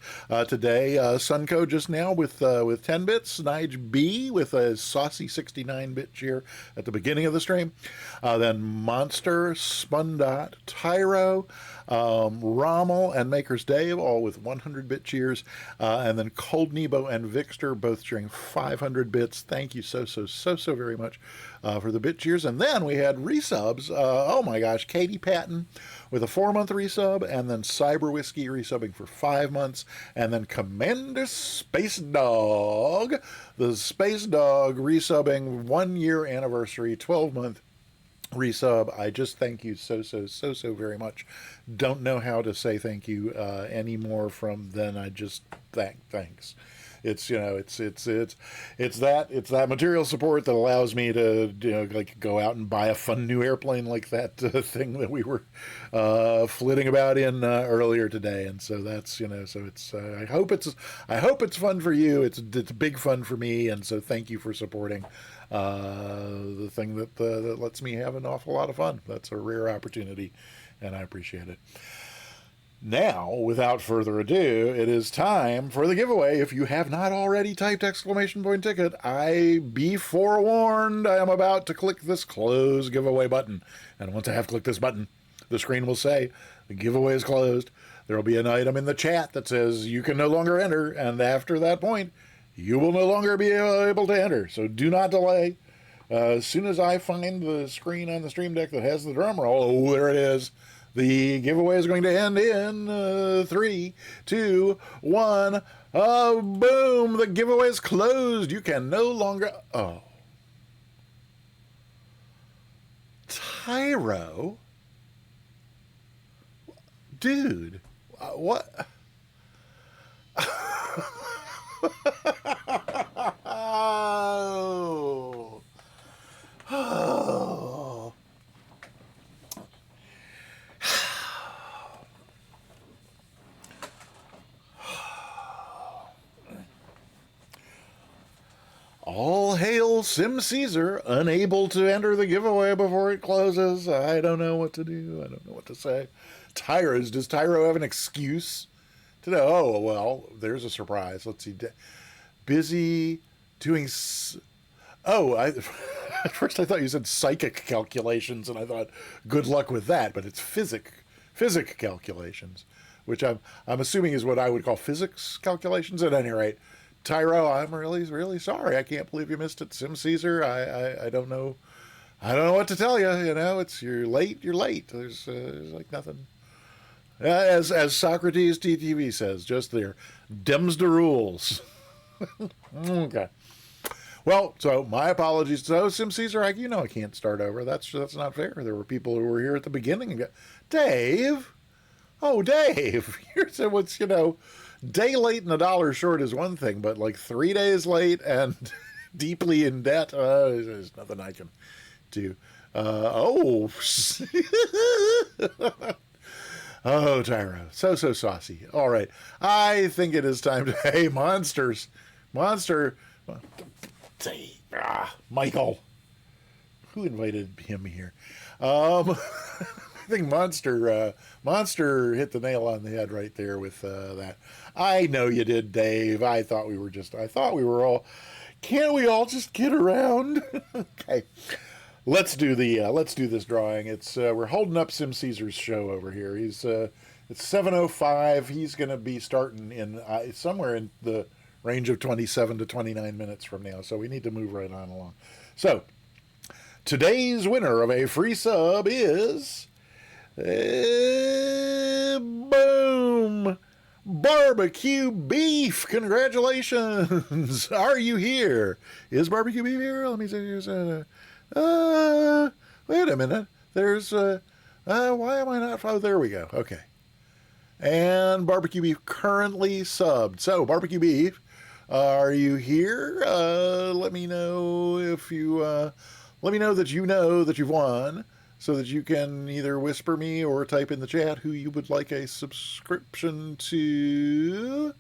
today. Sunco just now with 10 bits. Nige B with a saucy 69-bit cheer at the beginning of the stream. Then Monster, Spundot, Tyro, Rommel, and Maker's Dave, all with 100-bit cheers. And then Cold Nebo and Vixter both cheering 500 bits. Thank you so very much for the bit cheers. And then we had resubs. Oh my gosh, Katie Patton with a 4-month resub, and then Cyber Whiskey resubbing for 5 months, and then Commander Space Dog, the Space Dog resubbing 1-year anniversary, 12-month resub. I just thank you so very much. Don't know how to say thank you any more from than I just thanks. It's it's that material support that allows me to like go out and buy a fun new airplane like that thing that we were flitting about in earlier today. And so that's so it's I hope it's fun for you. It's big fun for me. And so thank you for supporting the thing that lets me have an awful lot of fun. That's a rare opportunity, and I appreciate it. Now, without further ado, it is time for the giveaway. If you have not already typed exclamation point ticket, be forewarned. I am about to click this close giveaway button. And once I have clicked this button, the screen will say the giveaway is closed. There will be an item in the chat that says you can no longer enter. And after that point, you will no longer be able to enter. So do not delay. As soon as I find the screen on the Stream Deck that has the drum roll, oh, there it is. The giveaway is going to end in 3, 2, 1. Boom! The giveaway is closed. You can no longer. Oh. Tyro? Dude. What? Oh. Well, Sim Caesar, unable to enter the giveaway before it closes. I don't know what to do. I don't know what to say. Does Tyro have an excuse today? Oh, well, there's a surprise. Let's see. Busy doing. Oh, at first I thought you said psychic calculations, and I thought, good luck with that. But it's physic calculations, which I'm assuming is what I would call physics calculations. At any rate, Tyro, I'm really sorry. I can't believe you missed it. Sim Caesar, I don't know. I don't know what to tell you. You know, you're late. You're late. There's like nothing. As Socrates TTV says, just there, dems the rules. Okay. Well, so my apologies. So Sim Caesar, I can't start over. That's not fair. There were people who were here at the beginning and go, Dave. Oh, Dave. Here's what's day late and a dollar short is one thing, but like 3 days late and deeply in debt, there's nothing I can do. Oh, oh, Tyro, so saucy. All right, I think it is time to. Hey, monster. Michael, who invited him here? I think Monster hit the nail on the head right there with that. I know you did, Dave. I thought we were all. Can't we all just get around? Okay, let's do this drawing. It's we're holding up Sim Caesar's show over here. It's 7:05. He's going to be starting in somewhere in the range of 27 to 29 minutes from now. So we need to move right on along. So today's winner of a free sub is boom, barbecue beef. Congratulations. Are you here? Is barbecue beef here? Let me see. Wait a minute. There's why am I not? Oh, there we go. Okay. And barbecue beef currently subbed. So barbecue beef, are you here? Let me know if you. Let me know that you've won, so that you can either whisper me or type in the chat who you would like a subscription to.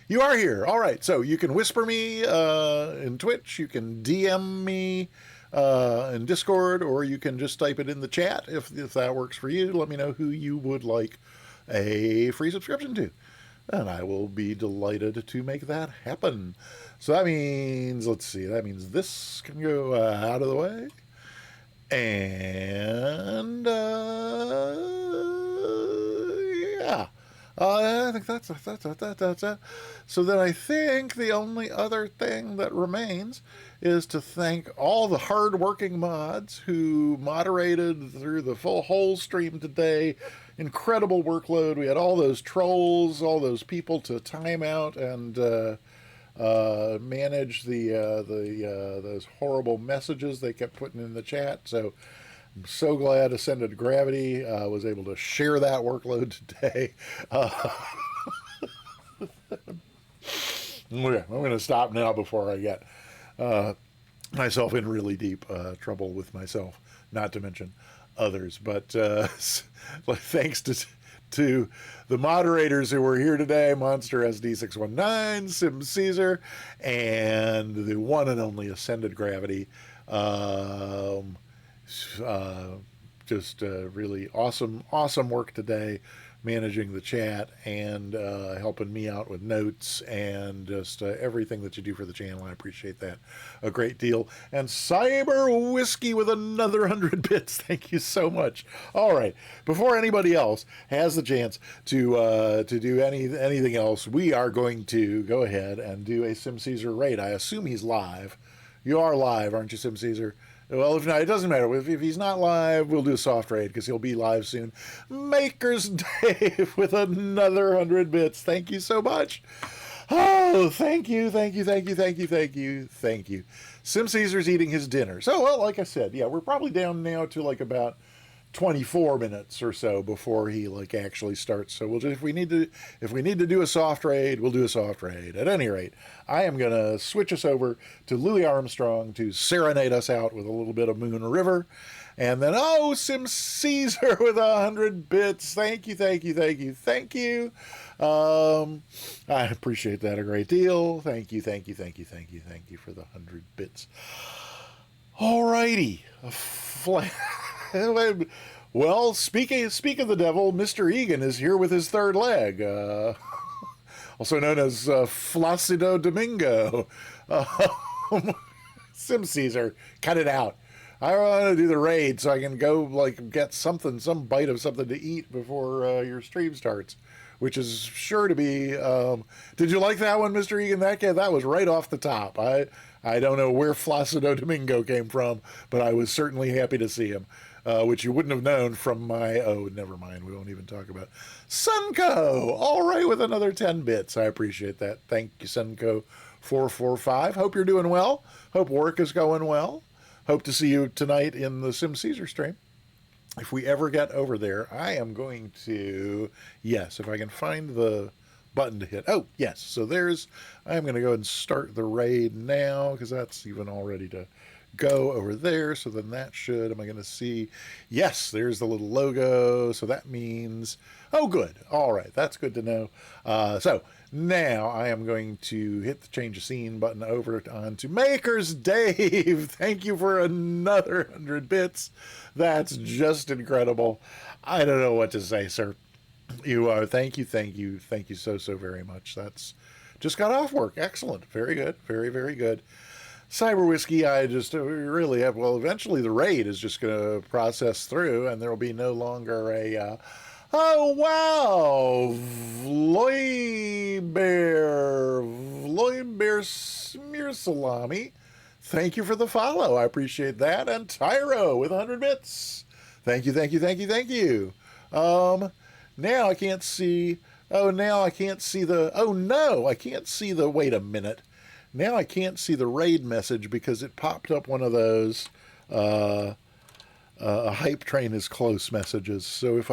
You are here. All right. So you can whisper me in Twitch. You can DM me in Discord, or you can just type it in the chat if that works for you. Let me know who you would like a free subscription to, and I will be delighted to make that happen. So that means, let's see, this can go out of the way. And, yeah. I think that's it. So then I think the only other thing that remains is to thank all the hard-working mods who moderated through the whole stream today. Incredible workload. We had all those trolls, all those people to time out and manage those horrible messages they kept putting in the chat. So I'm so glad Ascended Gravity was able to share that workload today. I'm going to stop now before I get myself in really deep trouble with myself, not to mention others. But thanks to the moderators who were here today, Monster SD619, Sim Caesar, and the one and only Ascended Gravity. Just really awesome work today, managing the chat and helping me out with notes and just everything that you do for the channel. I appreciate that a great deal. And Cyber Whiskey with another 100 bits. Thank you so much. All right, before anybody else has the chance to do anything else, we are going to go ahead and do a Sim Caesar raid. I assume he's live. You are live, aren't you, Sim Caesar? Well, if not, it doesn't matter. If he's not live, we'll do a soft raid because he'll be live soon. Maker's Dave with another 100 bits. Thank you so much. Oh, thank you. Sim Caesar's eating his dinner. So, well, like I said, yeah, we're probably down now to like about 24 minutes or so before he actually starts. So we'll just, if we need to do a soft raid, we'll do a soft raid. At any rate, I am gonna switch us over to Louis Armstrong to serenade us out with a little bit of Moon River, and then Sim Caesar with 100 bits. Thank you. I appreciate that a great deal. Thank you for the 100 bits. righty. Well, speaking of the devil, Mr. Egan is here with his third leg, also known as Flacido Domingo. Sim Caesar, cut it out. I want to do the raid so I can go like get something, some bite of something to eat before your stream starts, which is sure to be. Did you like that one, Mr. Egan? That was right off the top. I don't know where Flacido Domingo came from, but I was certainly happy to see him, which you wouldn't have known from my. Oh, never mind. We won't even talk about Sunco. All right, with another 10 bits. I appreciate that. Thank you, Sunco 445. Hope you're doing well. Hope work is going well. Hope to see you tonight in the Sim Caesar stream. If we ever get over there, I am going to, yes, if I can find the button to hit. Oh, yes. So I'm going to go ahead and start the raid now because that's even all ready to go over there. So then am I going to see? Yes, there's the little logo. So that means, oh, good. All right. That's good to know. So now I am going to hit the change of scene button over onto Makers Dave. Thank you for another 100 bits. That's just incredible. I don't know what to say, sir. You are. Thank you so very much. That's just got off work. Excellent. Very good. Very, very good. Cyber Whiskey, I just really have, well, eventually the raid is just going to process through and there will be no longer a, oh, wow, Vloybear Smear Salami. Thank you for the follow. I appreciate that. And Tyro with 100 bits. Thank you. Now I can't see. Oh, now I can't see the. Oh, no, I can't see the. Wait a minute. Now I can't see the raid message because it popped up one of those a hype train is close messages. So if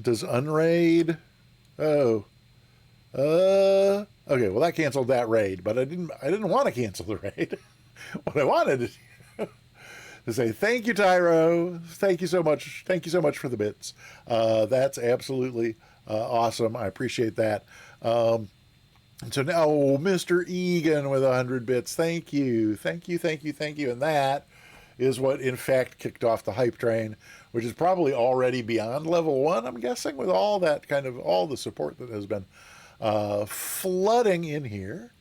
does unraid. Oh. Okay, well that canceled that raid, but I didn't want to cancel the raid. What I wanted to say thank you, Tyro. Thank you so much. Thank you so much for the bits. That's absolutely awesome. I appreciate that. So now, Mr. Egan with 100 bits. Thank you. And that is what, in fact, kicked off the hype train, which is probably already beyond level 1, I'm guessing, with all that all the support that has been flooding in here.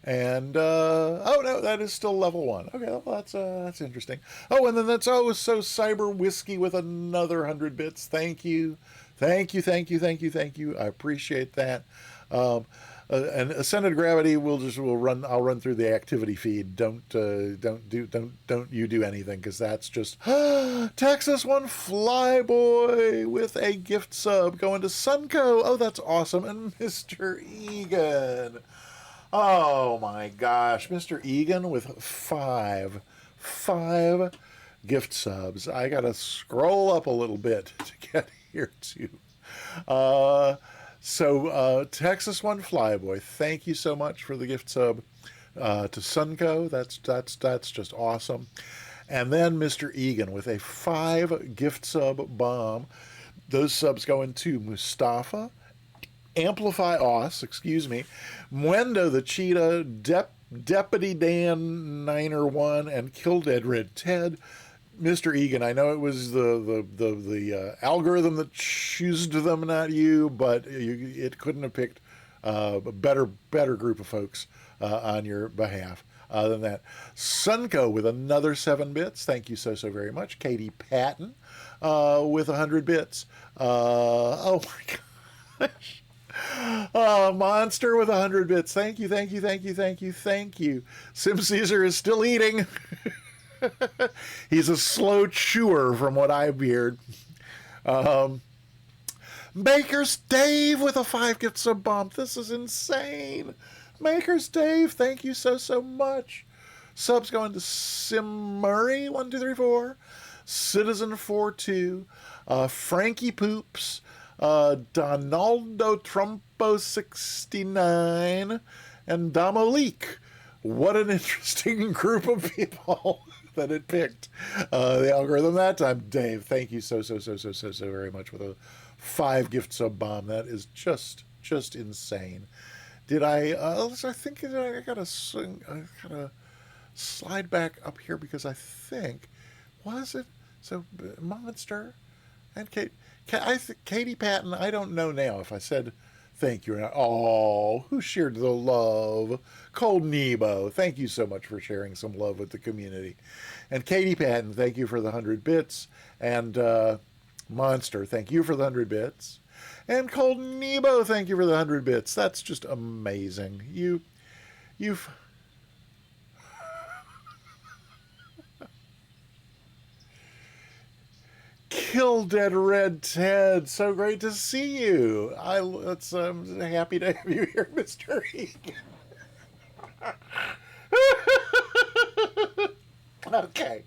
And, oh, no, that is still level 1. Okay, well, that's interesting. Oh, and then that's, so Cyber Whiskey with another 100 bits. Thank you. I appreciate that. And Ascended Gravity, I'll run through the activity feed. Don't you do anything, because that's just Texas One Flyboy with a gift sub going to Sunco. Oh, that's awesome. And Mr. Egan. Oh my gosh, Mr. Egan with five gift subs. I gotta scroll up a little bit to get here too. So Texas One Flyboy, thank you so much for the gift sub to Sunco. That's just awesome. And then Mr. Egan with a 5 gift sub bomb. Those subs go into Mustafa, Amplify Os, Mwendo the Cheetah, Deputy Dan 9er1, and Kill Dead Red Ted. Mr. Egan, I know it was the algorithm that chose them, not you, but it couldn't have picked a better group of folks on your behalf than that. Sunco with another 7 bits. Thank you so very much. Katie Patton with 100 bits. Oh my gosh. Monster with 100 bits. Thank you. Sim Caesar is still eating. He's a slow chewer from what I've heard. Maker's Dave with a 5 gift sub bump. This is insane. Maker's Dave, thank you so much. Subs going to Sim Murray 1 2 3 4, Citizen 42, Frankie Poops, Donaldo Trumpo 69, and Damolik. What an interesting group of people that it picked the algorithm that time. Dave, thank you so very much with a 5 gift sub bomb. That is just insane. Did I think I gotta slide back up here because I think, was it? So, Monster and Katie Patton, I don't know now if I said thank you or not. Oh, who shared the love? Cold Nebo, thank you so much for sharing some love with the community. And Katie Patton, thank you for the 100 bits. And Monster, thank you for the 100 bits. And Cold Nebo, thank you for the 100 bits. That's just amazing. You've Kill Dead Red Ted. So great to see you. I'm happy to have you here, Mr. Egan. Okay.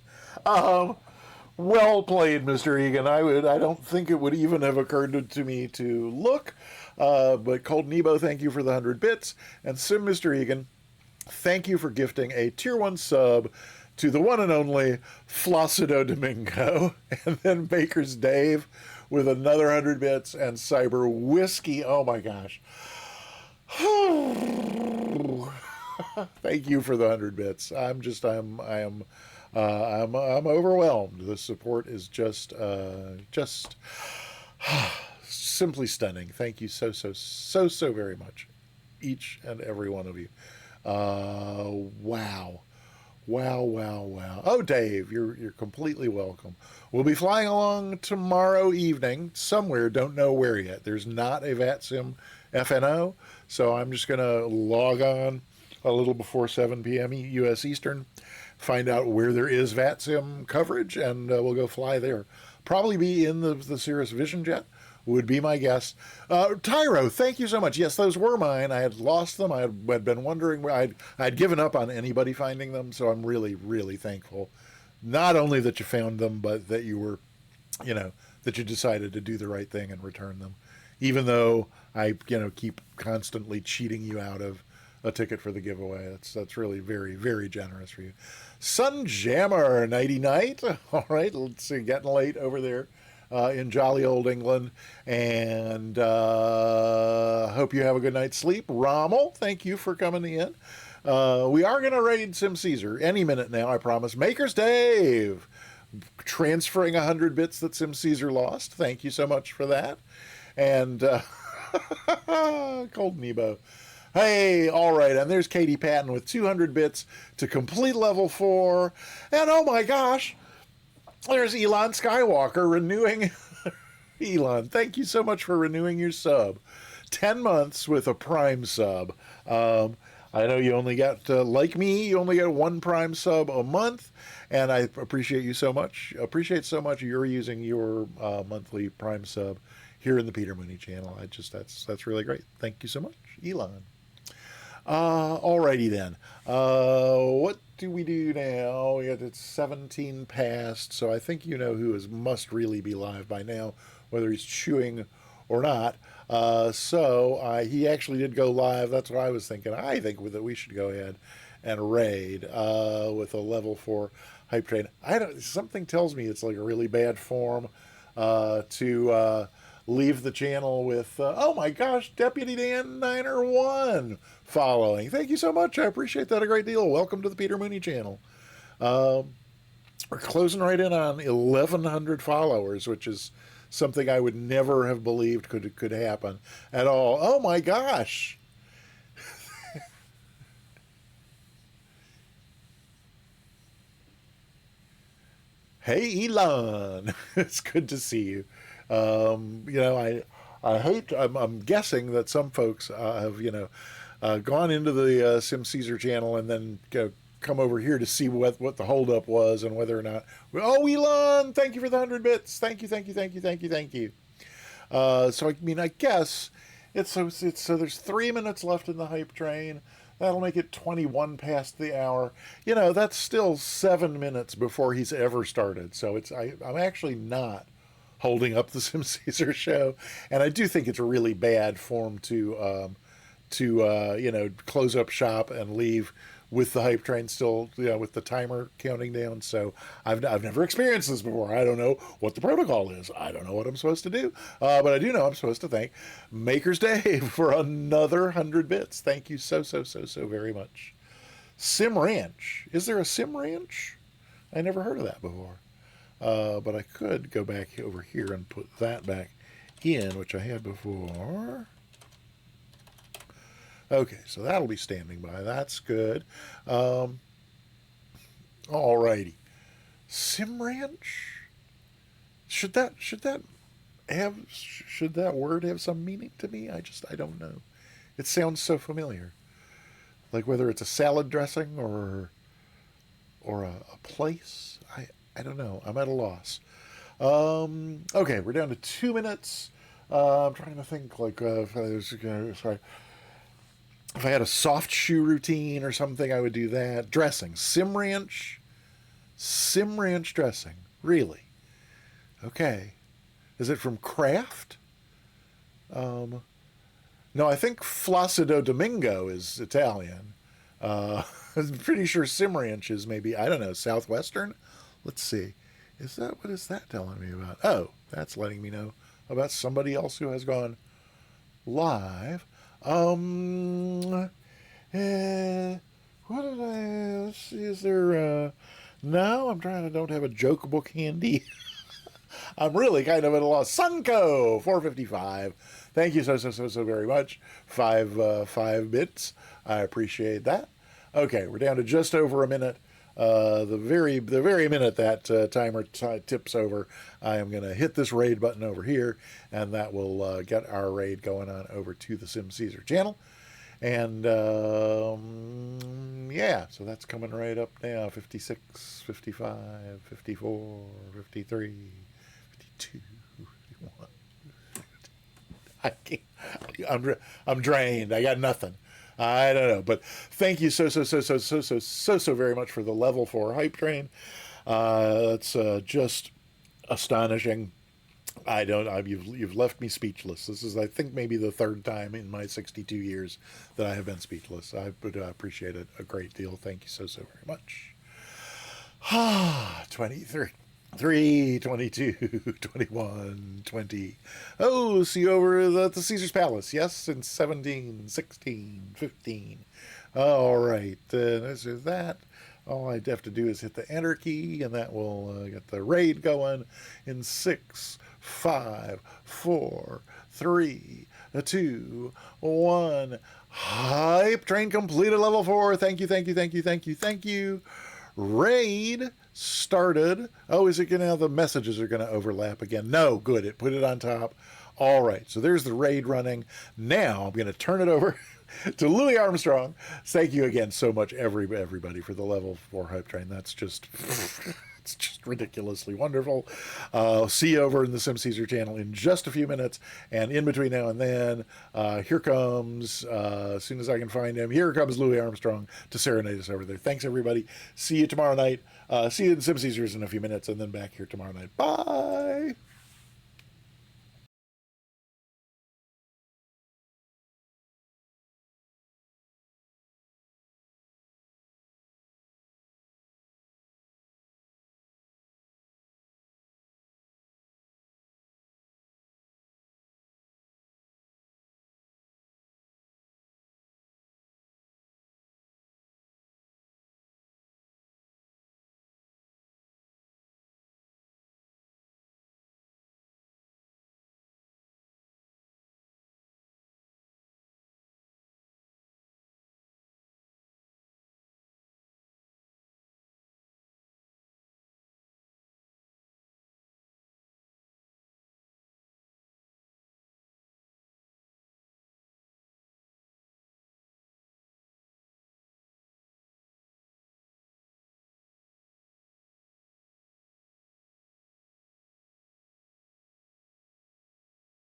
Well played, Mr. Egan. I don't think it would even have occurred to me to look. But Cold Nebo, thank you for the 100 bits. And Mr. Egan, thank you for gifting a tier 1 sub to the one and only Flaccido Domingo. And then Baker's Dave with another 100 bits. And Cyber Whiskey. Oh my gosh. Thank you for the 100 bits. I'm overwhelmed. The support is just simply stunning. Thank you so very much, each and every one of you. Wow. Oh, Dave, you're completely welcome. We'll be flying along tomorrow evening somewhere. Don't know where yet. There's not a VATSIM FNO, so I'm just gonna log on a little before 7 p.m. U.S. Eastern, find out where there is VATSIM coverage, and we'll go fly there. Probably be in the Cirrus Vision Jet, would be my guess. Tyro, thank you so much. Yes, those were mine. I had lost them. I had been wondering where I'd given up on anybody finding them, so I'm really thankful. Not only that you found them, but that you were, that you decided to do the right thing and return them. Even though I, keep constantly cheating you out of a ticket for the giveaway. That's really very generous for you. Sunjammer, nighty night. All right, let's see, getting late over there in jolly old England. And hope you have a good night's sleep. Rommel, thank you for coming in. We are going to raid Sim Caesar any minute now, I promise. Maker's Dave, transferring 100 bits that Sim Caesar lost. Thank you so much for that. And Cold Nebo. Hey, all right, and there's Katie Patton with 200 bits to complete level 4. And oh my gosh, there's Elon Skywalker renewing. Elon, thank you so much for renewing your sub. 10 months with a Prime sub. I know you only got, like me, you only get one Prime sub a month, and I appreciate you so much. Appreciate so much you're using your monthly Prime sub here in the Peter Mooney channel. That's really great. Thank you so much, Elon. Alrighty then. What do we do now? It's 17 past, so I think you know who must really be live by now, whether he's chewing or not. He actually did go live. That's what I was thinking. I think that we should go ahead and raid with a level 4 hype train. Something tells me it's like a really bad form to leave the channel with, oh my gosh, Deputy Dan 901 following. Thank you so much. I appreciate that a great deal. Welcome to the Peter Mooney channel. We're closing right in on 1,100 followers, which is something I would never have believed could happen at all. Oh my gosh. Hey, Elon. It's good to see you. I'm guessing that some folks have, gone into the Sim Caesar channel and then come over here to see what the holdup was and whether or not. Oh, Elon, thank you for the 100 bits. Thank you. I guess so there's 3 minutes left in the hype train. That'll make it 21 past the hour. That's still 7 minutes before he's ever started. So I'm actually not holding up the Sim Caesar show, and I do think it's a really bad form to close up shop and leave with the hype train still, with the timer counting down. So I've never experienced this before. I don't know what the protocol is. I don't know what I'm supposed to do, but I do know I'm supposed to thank Maker's Dave for another 100 bits. Thank you so very much. Sim Ranch. Is there a Sim Ranch? I never heard of that before. But I could go back over here and put that back in, which I had before. Okay, so that'll be standing by. That's good. Alrighty. Sim Ranch? Should that word have some meaning to me? I don't know. It sounds so familiar. Like whether it's a salad dressing or a place. I don't know. I'm at a loss. Okay, we're down to 2 minutes. I'm trying to think like if I was sorry. If I had a soft shoe routine or something, I would do that. Dressing. Sim Ranch dressing. Really? Okay. Is it from Kraft? No, I think Flaccido Domingo is Italian. I'm pretty sure Sim Ranch is maybe, I don't know, Southwestern? Let's see. What is that telling me about? Oh, that's letting me know about somebody else who has gone live. What did let's see, is there, no, I don't have a joke book handy. I'm really kind of at a loss. Sunco 455. Thank you so very much. 5 bits. I appreciate that. Okay, we're down to just over a minute. The very minute that timer tips over, I am going to hit this raid button over here, and that will get our raid going on over to the Sim Caesar channel. And yeah, so that's coming right up now. 56, 55, 54, 53, 52, 51. I can't, I'm drained. I got nothing. I don't know, but thank you so very much for the level 4 hype train. It's just astonishing. You've left me speechless. This is, I think, maybe the third time in my 62 years that I have been speechless. I appreciate it a great deal. Thank you so very much. 23. 3, 22, 21, 20. Oh, see you over at the Caesar's Palace. Yes, in 17, 16, 15. All right, this is that. All I'd have to do is hit the enter key, and that will get the raid going in 6, 5, 4, 3, 2, 1. Hype train completed level 4. Thank you. Raid started. Oh, is it going to, now the messages are going to overlap again? No, good. It put it on top. All right, so there's the raid running. Now I'm going to turn it over to Louis Armstrong. Thank you again so much, everybody, for the level 4 hype train. That's just, it's just ridiculously wonderful. See you over in the Sim Caesar channel in just a few minutes. And in between now and then, here comes, as soon as I can find him, here comes Louis Armstrong to serenade us over there. Thanks, everybody. See you tomorrow night. See you in Sim Caesars in a few minutes, and then back here tomorrow night. Bye.